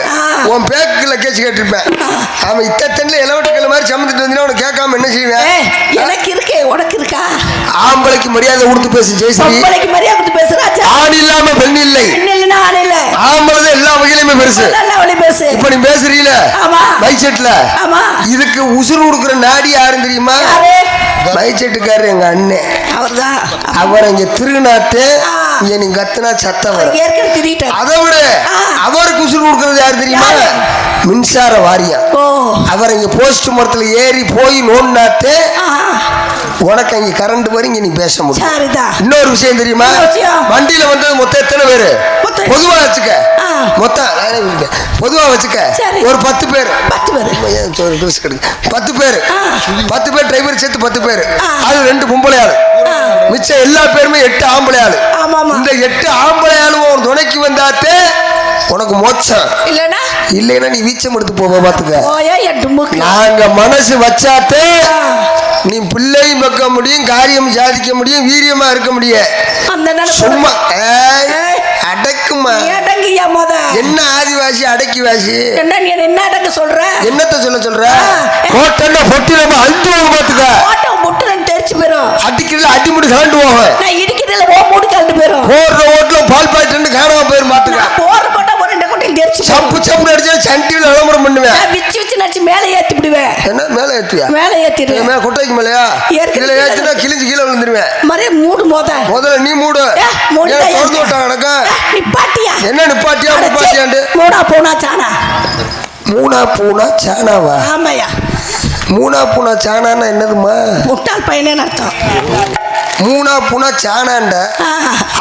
உன் பேக்கு லக்கேஜ் கேட்டிருப்பேன். அவன் இத்தனை இளவட்டுக்கள் மாதிரி சமந்துட்டு வந்தீங்கன்னா உனக்கு கேட்காம என்ன செய்வேன்? எனக்கு இருக்கு, உனக்கு இருக்கா? ஆம்பளைக்கு மரியாதை கொடுத்து பேசு ஜெயஸ்ரீ. ஆம்பளைக்கு மரியாதை கொடுத்து பேசுறாச்சா? ஆண் இல்லாம பெண் இல்லை, ஆம்பளை எல்லா வகையிலுமே பெருசு. இப்ப நீ பேசுறீல மைசெட்ல, இதுக்கு உசுறு கொடுக்குற நாடி யாரும் தெரியுமா? மைசெட்டுக்காரர் எங்க அண்ணன். அவர்தான். அவர் இங்க திருநாத்து இங்க நீ கத்துனா சத்தம் வரும். ஏற்கனவே திரிட்டாரு. அதை விட அவருக்கு உசுறு கொடுக்கறது யாரு தெரியுமா? மின்சார வாரியம். ஓ அவர் இங்க போஸ்ட் மரத்துல ஏறி போய் நோண்டாத்தே உனக்கு அங்க கரண்ட் வரும், இங்க நீ பேச முடியும். சரிதான். இன்னொரு விஷயம் தெரியுமா? என்ன விஷயம்? வண்டியில வந்தது மொத்தம் எத்தனை பேரு? பொதுவா வச்சுக்க, மொத்தம் பொதுவா வச்சுக்க சரி. ஒரு 10 பேர். 10 பேர். 10 பேர் 10 பேர் டிரைவர் சேர்த்து 10 பேர். அது 2 பொம்பளை ஆளு, மிச்சம் எல்லா பேருமே 8 ஆம்பளை ஆளு. இந்த 8 ஆம்பளை ஆளும் உன் துணைக்கு வந்தாத்தே உனக்கு மோட்சம். இல்லைன்னா நீ வீச்சம் எடுத்து போவ பாத்துக்க. நாங்க மனசு வச்சாத்தே நீ பிள்ளையும் வைக்க முடியும், காரியம் சாதிக்க முடியும், வீரியமா இருக்க முடியும். சும்மா அடக்குமா என்ன ஆதிவாசி அடக்கி வாசி என்ன அடக்க சொல்ற? என்னத்த சொல்ற? போட்டா பொட்டி நம்ம அழுத்துவாங்க பாத்துக்க. தெரிச்சு போயிரும். அடிக்கிறதுல அடி முடி கலண்டு போகும். நான் இடிக்கிறதுல மூடி கலண்டு போயிரும். போடுற ஓட்டுல பால் பாய்ட்டு காணாம போயிரும் பாத்துக்க. போற போட்டா ஒரு 2 கொட்டையில் தெரிச்சு சப்பு சப்பு அடிச்சா சண்டியில விளம்பரம் பண்ணுவேன். விச்சு விச்சு நடிச்சு மேலே ஏத்தி விடுவேன். என்ன மேலே ஏத்தியா? மேலே ஏத்திடுவேன். மேலே கொட்டைக்கு மேலையா? இதுல ஏத்தினா கிழிஞ்சு கீழே விழுந்துருவேன். மரே மூடு முதல்ல நீ மூடு. திறந்து விட்டாங்க எனக்கு. நிப்பாட்டியா? என்ன நிப்பாட்டியாண்டு? மூணா பூனா சானா. மூணா பூனா சானாவா? ஆமாயா. மூணா பூனா சானான்னா என்னதுமா? முட்டாள் பையனே அர்த்தம். மூணா பூனா சானாண்ட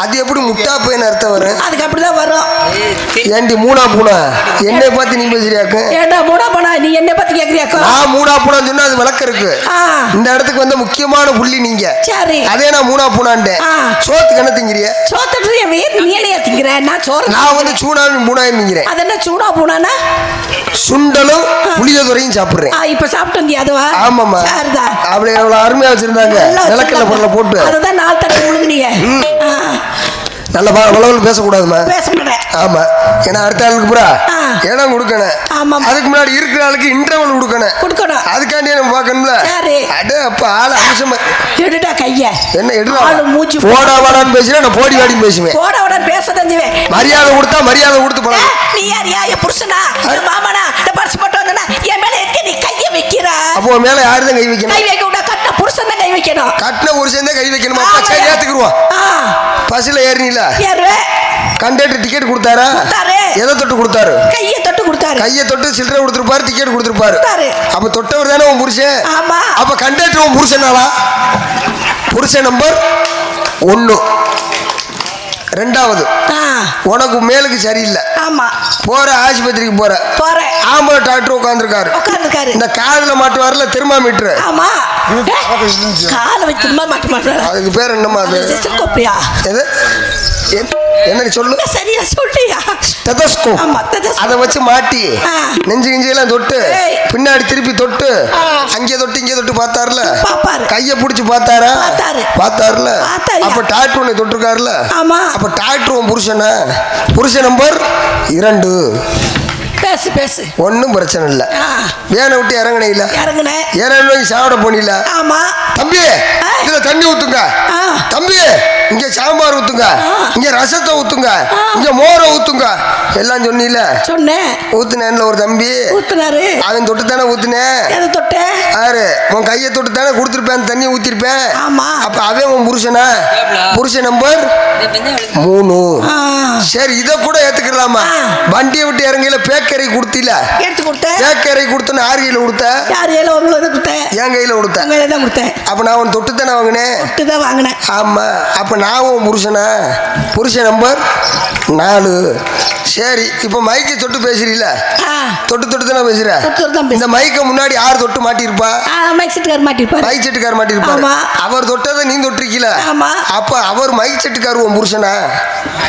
அது எப்படி முட்டா பையன் அர்த்தம் வரும்? அதுக்கு அப்படிதான் வரும். ஏண்டி மூணா பூனா என்னை பார்த்து நீ பேசுறியாக்கு? ஏண்டா மூணா பூனா நீ என்னை பார்த்து கேக்குறியாக்கா? நான் மூணா பூனான்னு சொன்னா அது விளக்கம் இருக்கு. இந்த இடத்துக்கு வந்த முக்கியமான புள்ளி நீங்க. சரி. அதே நான் மூணா பூனான்டே. சோத்துக்கு என்ன திங்கிறிய? சோத்துக்கு நீலையா திங்கிறேன். நான் வந்து சூனாவும் மூணாயும் திங்கிறேன். அது என்ன சூடா பூனானா? சுண்டலும் புளியோதரையும் சாப்பிடுறேன். இப்ப சாப்பிட்டு வந்தியா அதுவா? ஆமாமா. சரிதான். அப்படி எவ்வளவு அருமையா வச்சிருந்தாங்க. நிலக்கடலை பொருளை போட்டு அதுதான் 4 தடவை முழுங்குனீங்க. நல்ல வளவல் பேசக்கூடாதுமா. பேச மாட்டேன். ஆமா, ஏன்னா அடுத்த ஆளுக்கு பூரா இடம் கொடுக்கணும். ஆமா. அதுக்கு முன்னாடி இருக்கிற ஆளுக்கு இன்டர்வல் கொடுக்கணும். அதுக்காண்டி நம்ம பார்க்கணும்ல. அடே அப்ப ஆள் அம்சமா எடுடா கைய. என்ன எடுடா? ஆளு மூச்சு போடா வாடான்னு பேசுறேன், நான் போடி வாடின்னு பேசுவேன். போடா வாடான்னு பேசதான் செய்வேன். மரியாதை கொடுத்தா மரியாதை கொடுத்து போலாம். நீ யாரியா? என் புருஷனா? என் மாமனா? இந்த பர்ஸ் போட்டு வந்தனா என் மேல எதுக்கு நீ கைய வைக்கிற? அப்போ மேல யாரு தான் கை வைக்கணும்? கை வைக்க விட கட்டின புருஷன் தான் கை வைக்கணும். கட்டின புருஷன் தான் கை வைக்கணுமா? சரி, ஏத்துக்குருவோம். பஸ்ல ஏறினீல? கண்டக்டர் டிக்கெட் கொடுத்தாரா? எதை தொட்டு கொடுத்தாரு? கையை தொட்டு கொடுத்தாரு. கையை தொட்டு சில்லறை கொடுத்துருப்பாரு, டிக்கெட் கொடுத்துருப்பாரு. அப்ப தொட்டவர் தானே உன் புருஷன்? ஆமா. அப்ப கண்டக்டர் உன் புருஷனாலா? புருஷன் நம்பர் 1. 2வது உனக்கு மேலுக்கு சரியில்லை. ஆமா. போற ஆஸ்பத்திரிக்கு போற ஆம்பளை டாக்டர் உட்காந்துருக்காரு. இந்த காதுல மாட்டுவாருல தெர்மாமீட்டர். ஆமா. கால வச்சு மாட்டு. அதுக்கு பேர் என்னமா? அது எது? என்ன சொல்லு? சரியா சொல்லியா? ஸ்டெதோஸ்கோப். அதை வச்சு மாட்டி நெஞ்சு கிஞ்செல்லாம் தொட்டு பின்னாடி திருப்பி தொட்டு அங்கே தொட்டு இங்கே தொட்டு பார்த்தாருல. கையை பிடிச்சி பார்த்தாரா? பார்த்தாருல. அப்ப டாக்டர் உன்னை தொட்டிருக்காருல. அப்ப டாக்டர் உன் புருஷனா? புருஷன் நம்பர் 2. பேசு பேசு. ஒன்னும் பிரச்சனை இல்ல. வேனை விட்டு இறங்கினீங்களா? இறங்கி சாப்பிட போனீங்களா? ஆமா. தம்பி இதுல தண்ணி ஊத்துங்க. தம்பி இங்க சாம்பார் ஊத்துங்க, இங்க ரசத்தை ஊத்துங்க, இங்க மோரை ஊத்துங்க எல்லாம் சொன்னீல. சொன்னேன். ஊத்துனேன்ல ஒரு தம்பி. ஊத்துனாரு. அவன் தொட்டு தானே ஊத்துனேன். எதை தொட்ட? ஆறு உன் கையை தொட்டு தானே கொடுத்துருப்பேன், தண்ணி ஊத்திருப்பேன். ஆமா. அப்ப அவன் உன் புருஷனா? புருஷன் நம்பர் 3. சரி, இதை கூட ஏத்துக்கலாமா? வண்டியை விட்டு இறங்கல பேக்கரை கொடுத்தில. எடுத்து கொடுத்தேன். பேக்கரை கொடுத்தேன்னு யார் கையில கொடுத்த? யார் கையில? உங்களுக்கு கொடுத்தேன். என் கையில கொடுத்தேன். கையில தான் கொடுத்தேன். அப்ப நான் உன் தொட்டு தானே வாங்கினேன். தொட்டு தான் வாங்கினேன். ஆமா. அப்ப நான் உன் புருஷனா? புருஷன் நம்பர் 4. சரி, இப்ப மைக்கை தொட்டு பேசுறீல? தொட்டு தொட்டு தானே பேசுற. இந்த மைக்க முன்னாடி யார் தொட்டு மாட்டிருப்பா? மைக் செட்டுக்கார் மாட்டிருப்பாரு. மைக் செட்டுக்கார் மாட்டிருப்பாரு. அவர் தொட்டதை நீ தொட்டிருக்கீல. அப்ப அவர் மைக் செட்டுக்கார் உன் புருஷனா?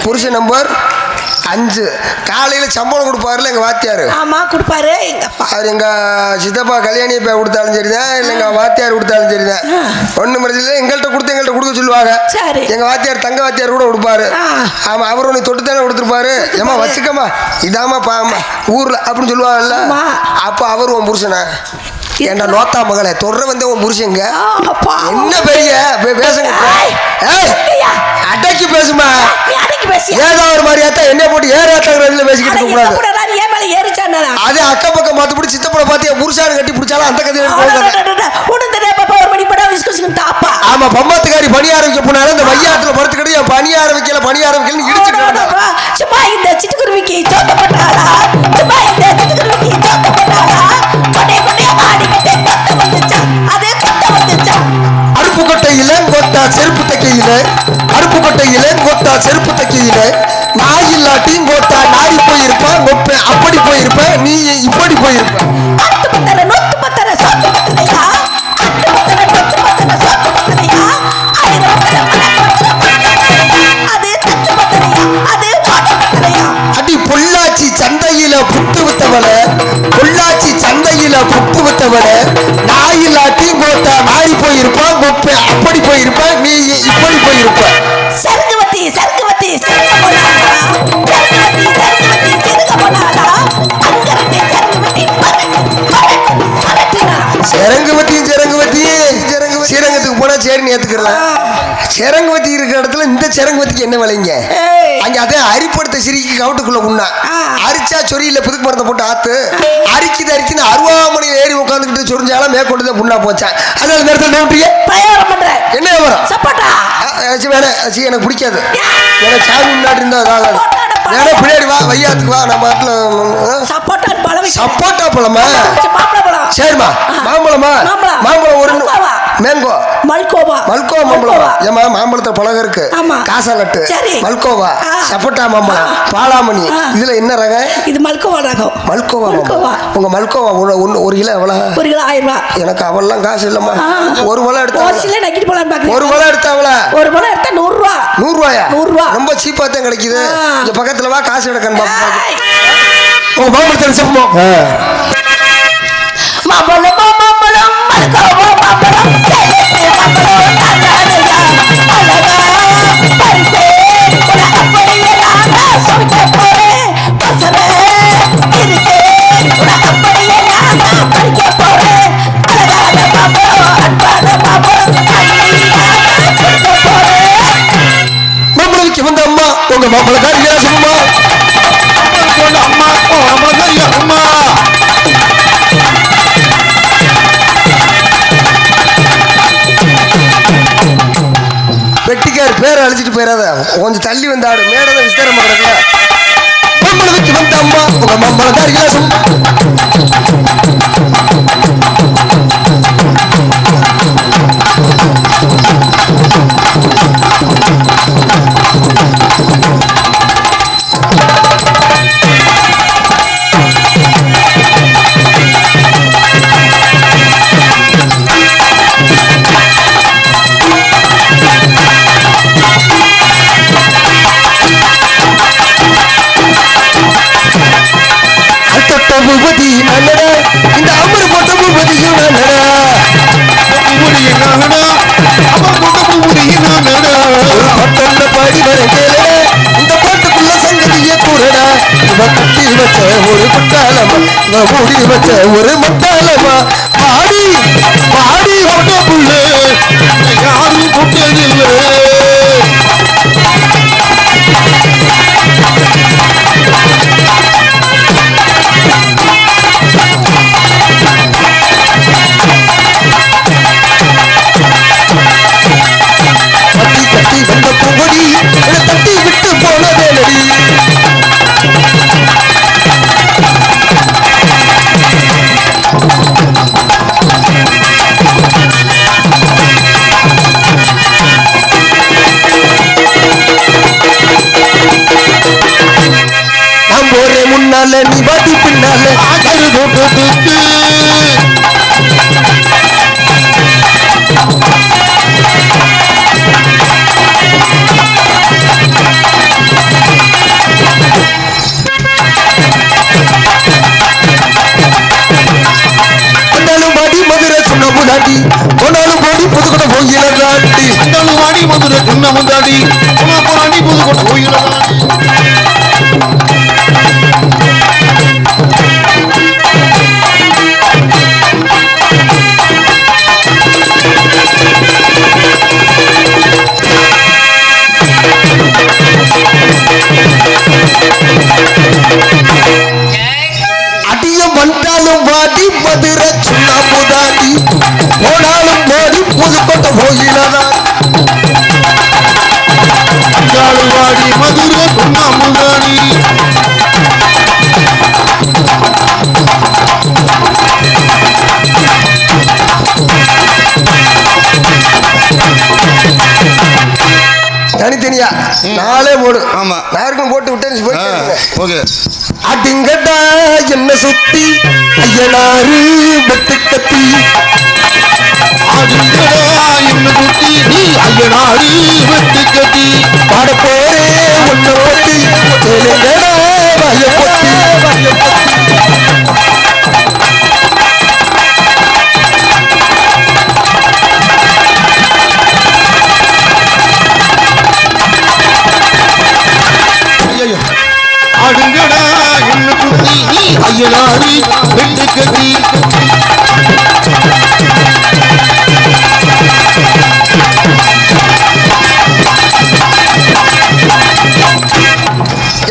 புருஷன் நம்பர் 5. காலையில சம்பளம் கொடுப்பாருல எங்க வாத்தியாரு. ஆமா கொடுப்பாரு. அவர் எங்க சித்தப்பா கல்யாணி பையன் கொடுத்தாலும் சரிதான், இல்லை எங்க வாத்தியார் கொடுத்தாலும் சரிதான், ஒன்றும் பிரச்சனை இல்லை. எங்கள்கிட்ட கொடுக்க சொல்லுவாங்க. எங்க வாத்தியார் தங்க வாத்தியார் கூட கொடுப்பாரு. ஆமா, அவர் உன்னை தொட்டு தானே கொடுத்துருப்பாரு. ஏமா வச்சுக்கம்மா இதாமா பாமா ஊர்ல அப்படின்னு சொல்லுவாங்கல்ல. அப்ப அவர் உன் புருஷனா? ஏண்டா நோத்தா மகளே, தொடர வந்த உன் புருஷங்க என்ன பெரிய பேசுங்க. அடக்கி பேசுமா. ஏதோ ஒரு மாதிரியாத்தா என்ன போட்டு ஏறாத்தாங்க பேசிக்கிட்டு இருக்க கூடாது. அது அக்க பக்கம் பார்த்து பிடி சித்தப்பட பார்த்து புருஷானு கட்டி பிடிச்சாலும் அந்த கதையில ஆமா பம்பாத்துக்காரி பணி ஆரம்பிக்க போனாலும் இந்த வையாத்துல படுத்துக்கிட்டு என் பணி ஆரம்பிக்கலன்னு இடிச்சுட்டு கிடந்தா. சும்மா இந்த சிட்டுக்குருவிக்கு சோத்தப்பட்டாளா சும்மா இந்த சிட்டுக்குருவிக்கு சோத்தப்பட்டாளா கொண்டே கொண்டே ஆடிக்கிட்டே கொத்த வந்துச்சா அதே கொத்த வந்துச்சா அருப்புக்கோட்டையில கொத்தா செருப்பு தைக்கையில அருப்புக்கோட்டையில கொத்தா செருப்பு தைக்கையில நாய் இல்லாட்டியும் கொத்தா நாரி போயிருப்பேன் கொப்பேன் அப்படி போயிருப்பேன் நீ இப்படி போயிருப்ப. அட்டு பத்தர நொத்து பத்தர சொத்து பத்தரையா அட்டு பத்தர நொத்து பத்தர சொத்து பத்தரையா ஆயிரம் அது தட்டு பத்தரையா அது வாட்டு பத்தரையா. அடி பொள்ளாச்சி சந்தையில புட்டு வித்தவள பொள்ளாச்சி சந்தையில புட்டு வித்தவள நாய் இல்லாட்டியும் கொத்தா நாரி போயிருப்பான் கொப்பேன் அப்படி போயிருப்பேன் நீ இப்படி போயிருப்ப. சரக்குவத்தி சரக்குவத்தி சிறுக போனாளா சரக்குவத்தி சரக்குவத்தி சிறுக போனாளா அங்க ரெண்டு சரக்குவத்தி மரட்டினா சிறங்கத்துக்கு போனா சரி ஏத்துக்கலாம். சிறங்குவத்தி இருக்கிற இடத்துல இந்த சிறங்குவத்திக்கு என்ன விலைங்க? அங்க அதே அரிப்படுத்த சிரிக்கு கவுட்டுக்குள்ள உண்ணா அரிச்சா சொரியில புதுக்கு மரத்தை போட்டு ஆத்து அரிக்குது அருவாமணி ஏறி உட்காந்துக்கிட்டு சொரிஞ்சாலும் மேற்கொண்டு தான் புண்ணா போச்சேன். அதனால இந்த இடத்துல நோட்டிய பிரயோகம் பண்ற என்ன விவரம்? சப்போட்டா வேணாம் எனக்கு பிடிக்காது. எனக்கு சாமி முன்னாடி இருந்தா அதாவது வேணா பின்னாடி வா வையாத்துக்கு வா நம்ம சப்போட்டா பழம் சப்போட்டா பழமா மாம்பழ பழம் சரிம்மா மாம்பழமா மாம்பழம் ஒரு மேங்கோ மல்கோவா மல்கோவா மாம்பழம் ஏமா மாம்பழத்துல பழகம் இருக்கு காசாலட்டு மல்கோவா சப்போட்டா மாம்பழம் பாலாமணி இதுல என்ன ரகம்? இது மல்கோவா ரகம். மல்கோவா உங்க மல்கோவா ஒரு கிலோ எவ்வளவு? 1 கிலோ 1000 ரூபாய். எனக்கு அவெல்லாம் காசு இல்லம்மா. ஒரு பழம் எடுத்தா நக்கிட்டு போலாம் பாக்குறேன். ஒரு பழம் எடுத்தாவளா? ஒரு பழம் எடுத்தா 100 ரூபாய். 100 ரூபாயா? 100 ரூபாய் ரொம்ப சீப்பா தான் கிடைக்குது. இங்க பக்கத்துல வா காசு எடுக்கணும் பாப்பா. ஓ மாம்பழத்தை செப்போம். மாம்பழம் மாம்பழம் மல்கோவா மாம்பழம் மாம்பழம் தாராதையா அழகா பரிசே உன அப்படியே நான் சொல்ல போறேன் பசரே இருக்கே உன அப்படியே நான் படிக்க போறேன் அழகான மாம்பழம் அன்பான மாம்பழம் கொடுக்க போறேன். மாம்பழத்துக்கு வந்த அம்மா உங்க மாம்பழக்காரியா சும்மா அம்மா அம்மா வெட்டிக்கார் பேரை அழிச்சிட்டு போயிடாத கொஞ்சம் தள்ளி வந்து ஆடு மேடை விஸ்தாரம் பண்றதுல மாம்பழத்துக்கு வந்த அம்மா உங்க மாம்பழக்காரியா சும்மா பூபதி நல்லடா இந்த அமர் போட்ட பூபதியும் நல்லடா பட்டல்ல பாடி வர கேள இந்த பாட்டுக்குள்ள சங்கதிய கூறடா இவ கட்டி வச்ச ஒரு முட்டாளமா இவ மூடி வச்ச ஒரு முட்டாளமா பாடி பாடி போட்ட புள்ள யாரும் போட்டதில்லை. தட்டி வந்த பூவடி என தட்டி விட்டு போனதே நடி நான் போறேன் முன்னால நீ பாட்டி பின்னால ஆச்சரிய தோட்டத்துக்கு பாடி மதுரை சொன்ன முன்னாடி கொண்டாலும் பாடி புதுக்கோட்டை போகிறாண்டி அண்டாலும் வாடி மதுரை சொன்ன முந்தாடி போராடி புதுக்கோட்டை போகிறாண்டி. அடியம் வந்தாலும் வாடி மதுரை சொன்ன முன்னாடி போனாலும் பாடி புதுக்கோட்டை கோயிலதான் காடுவாடி மதுரை பொன்னாமுதானி தனித்தனியா நாளே போடு. ஆமா. யாருக்கும் போட்டு விட்டேன்னு போயிட்டு ஓகே. அடிங்கடா என்ன சுத்தி ஐயனாரு வெட்டு கத்தி ஆடுங்கடா என்ன குத்தி நீ ஐயனாரு வெட்டு கட்டி பாட போரே ஒன்ன பொத்தி தெலுங்கடா வய பொத்தி ஆடுங்கடா என்ன குத்தி நீ ஐயனாரு வெட்டு கட்டி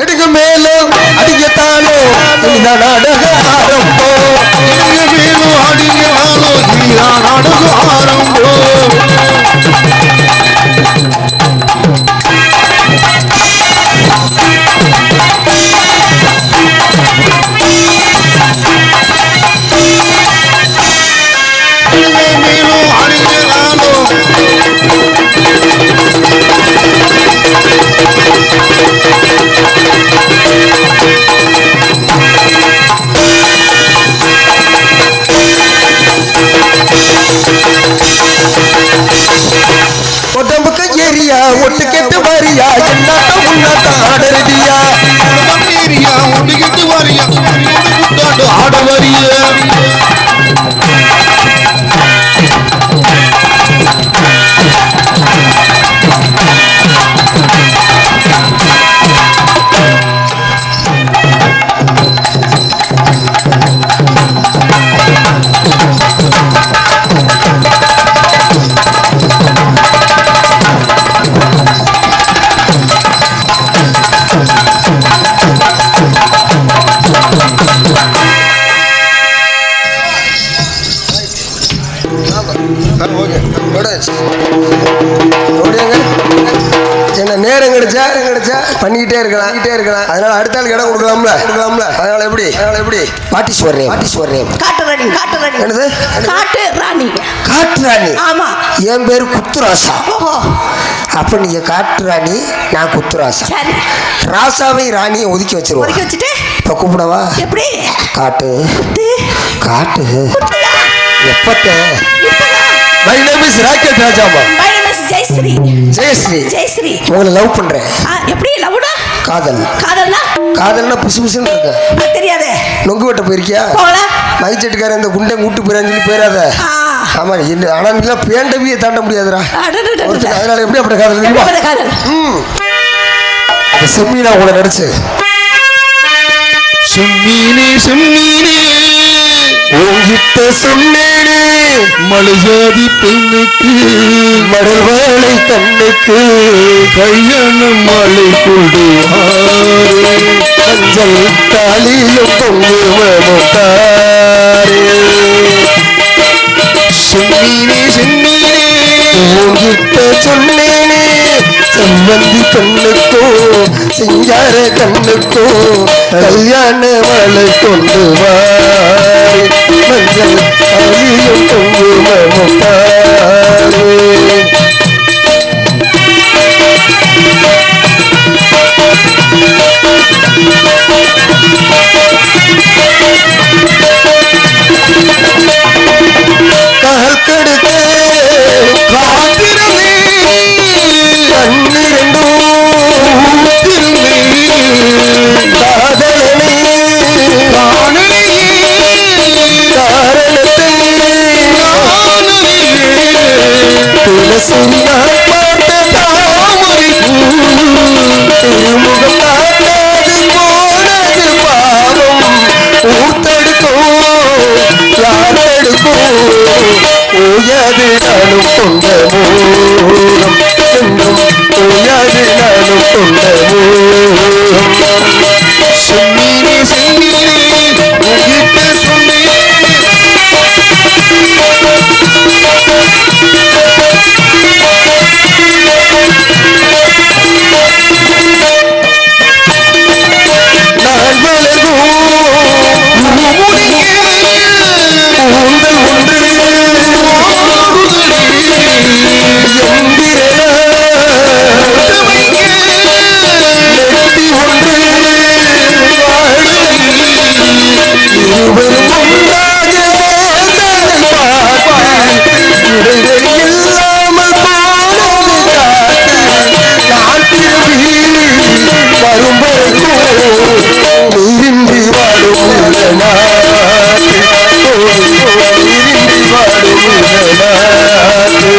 எடுங்க மேலும் அடிக்கத்தாலோ இந்த நாடக ஆரம்பம் மேலும் ஆடுகிறாளோ இல்லா நாடக ஆரம்போ மேலும் ஆடுகிறாளோ உடம்புக்கு ஏரியா ஒட்டு கெட்டு வாரியா என்னாட்ட உன்னாட்ட ஆடரடியா ஏரியா ஒண்டிக்கிட்டு வாரியா குத்தாண்டு ஆட வரிய என்ன நேரம் கிடைச்சா பண்ணிக்கிட்டே இருக்கலாம் அதனால அடுத்த ஆளுக்கு இடம் கொடுக்கலாம்ல அதனால எப்படி பாட்டீஸ்வரன் காட்டு ராணி என்னது காட்டு ராணி ஆமா. என் பேரு குத்துராசா. ஓஹோ அப்ப நீங்க காட்டு ராணி, நான் குத்துராசா. சரி. ராசாவை ராணியை ஒதுக்கி வச்சிருவோம். ஒதுக்கி வச்சுட்டு இப்ப கூப்பிடவா? எப்படி? காட்டு குத்து காட்டு குத்துயா எப்பத்த இப்பதான். My name is rocket Rajama. My name is Jayashree. Jayashree உங்களை லவ் பண்றேன். எப்படி லவ்னா? காதல்னா காதல்னா புசு புசுன்னு இருக்கு. தெரியாதே. நொங்கு வெட்ட போயிருக்கியா? போல. மைச்செட்டுக்காரன் இந்த குண்டை கூட்டு போயிறான்னு சொல்லி போயிடாத. ஆமா என்ன ஆனா நீங்க பேண்டவியை தாண்ட முடியாதுடா. அதனால எப்படி அப்படி காதல் தெரியுமா? செம்மீனா கூட நடிச்சு செம்மீனே உங்கிட்ட சொன்னேனே மலைஜாதி பெண்ணுக்கு மடல் வாழை கண்ணுக்கு கல்யாணம் மாலை கொண்டு மஞ்சள் தாலியும் பொங்குமமும் தாரே. செம்மீனே உங்கிட்ட சொன்னேனே செவ்வந்தி கண்ணுக்கோ சிங்கார கண்ணுக்கோ கல்யாண மலை கொண்டு வாரே மஞ்சள் தாலியும் பொங்குமமும் தாரே. கால் கடுத்த காத்திருந்தே கண்ணிரண்டும் ஊத்திருந்தே காதலனே காரணத்தை துளசி நான் பார்த்த தாமரை திருமுகம் பார்க்காது போனது பாவம் ஊர்த்தெடுக்கோ யார் தடுக்கோ ஓயாது நானும் கொண்ட மோகம் என்றும் ஓயாது நானும் கொண்ட மோகம். செம்மீனே உங்கிட்ட சொன்னேன் இருவரும் ஒன்றாக இடைவெளி இல்லாமல் போனது காத்து நான் திரும்பி வரும் வரைக்கும் நீரின்றி வாடும் இந்த நாட்டு நீரின்றி வாடும் இந்த நாட்டு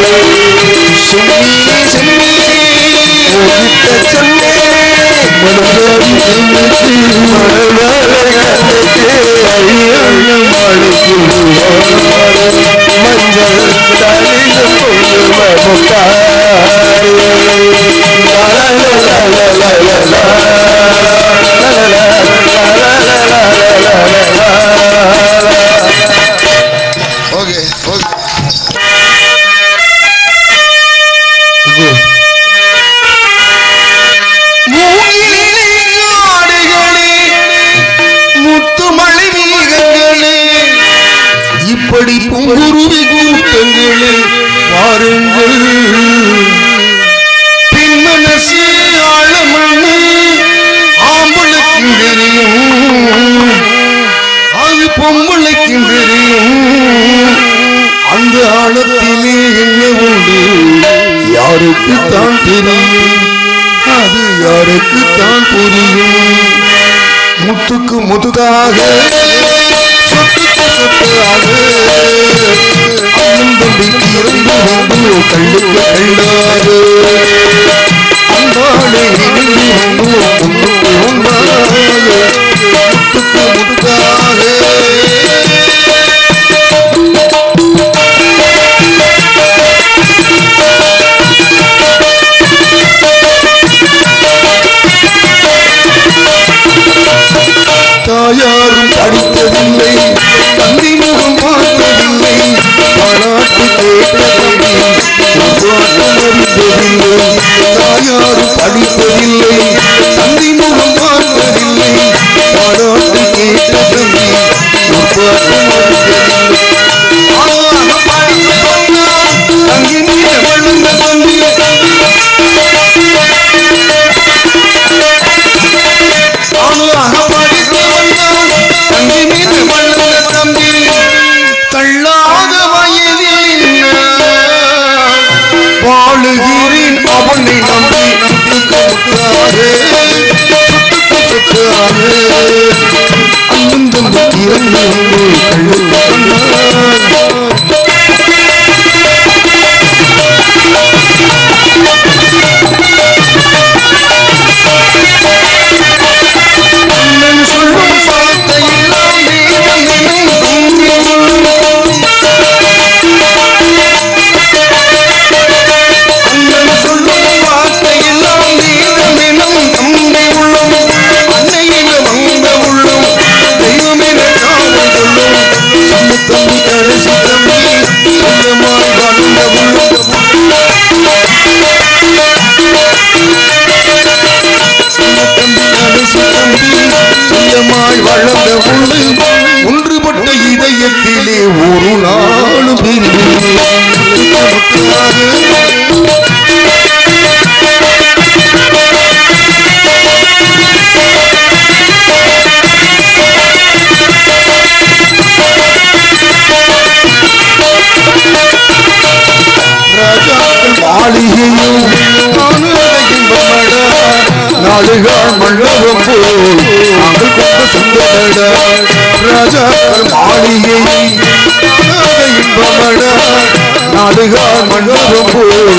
ஓகே ஓகே முத்துமலை மீகங்களே இப்படி பொங்குருவி கூட்டங்களே வாருங்கள் பின்மனசு ஆழமண்ணு ஆம்பளுக்கும் தெரியும் அது பொம்பளைக்கும் தெரியும் அந்த ஆழத்திலே என்ன உண்டு யாருக்கு தான் தெரியும் அது யாருக்கு தான் புரியும் முத்துக்கு முதுதாக சொத்துக்கு சொத்தாக அண்ணன் தம்பி இருந்து வந்து கண்ணுக்கு கண்டாது அன்பாடு இருந்து வந்து முன்னுக்கு ஒன்றாக முத்துக்கு முதுதாக தாயாரும் படித்ததில்லை தந்தி முகம் பார்த்ததில்லை பாராட்டு கேட்டதில்லை அறிந்ததில்லை தாயாரும் படித்ததில்லை தந்தி முகம் பார்த்ததில்லை பாராட்டு கேட்டதில்லை தங்கி மீது வளர்ந்த தம்பி தங்கி மீது வளர்ந்த தம்பி தள்ளாத வயதில் வாழுகிறேன் அவனை நம்பி அண்ணன் தம்பி இறந்து வளர்ந்த உண்டு ஒன்றுபட்ட இதயத்திலே ஒரு நாள் பிரிவு ராஜாக்கள் மாளிகையும் நாடுகள் மண்டபம் போல் நாங்கள் கொண்ட சொந்தமட ராஜாக்கள் மாளிகை இன்பமட நாடுகள் மண்டபம் போல்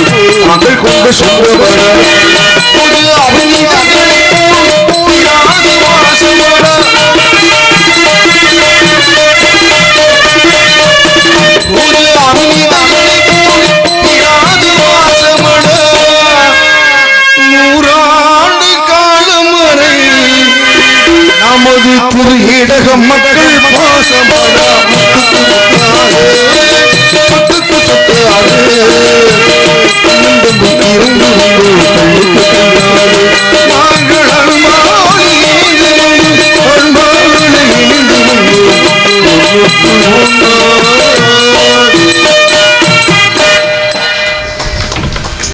நாங்கள் கொண்ட சொந்தமட புது அவனிதங்களை போல் யாதி வாசமட புது அவனிதங்களை போல் யாதி வாசமட நூறாண்டு காலம் வரை நமது திரு இடகம் மக்கள் பாசமட சொத்துக்கு சொத்தாக இருந்து நாங்கள் அன்பாளி இணைந்து வந்து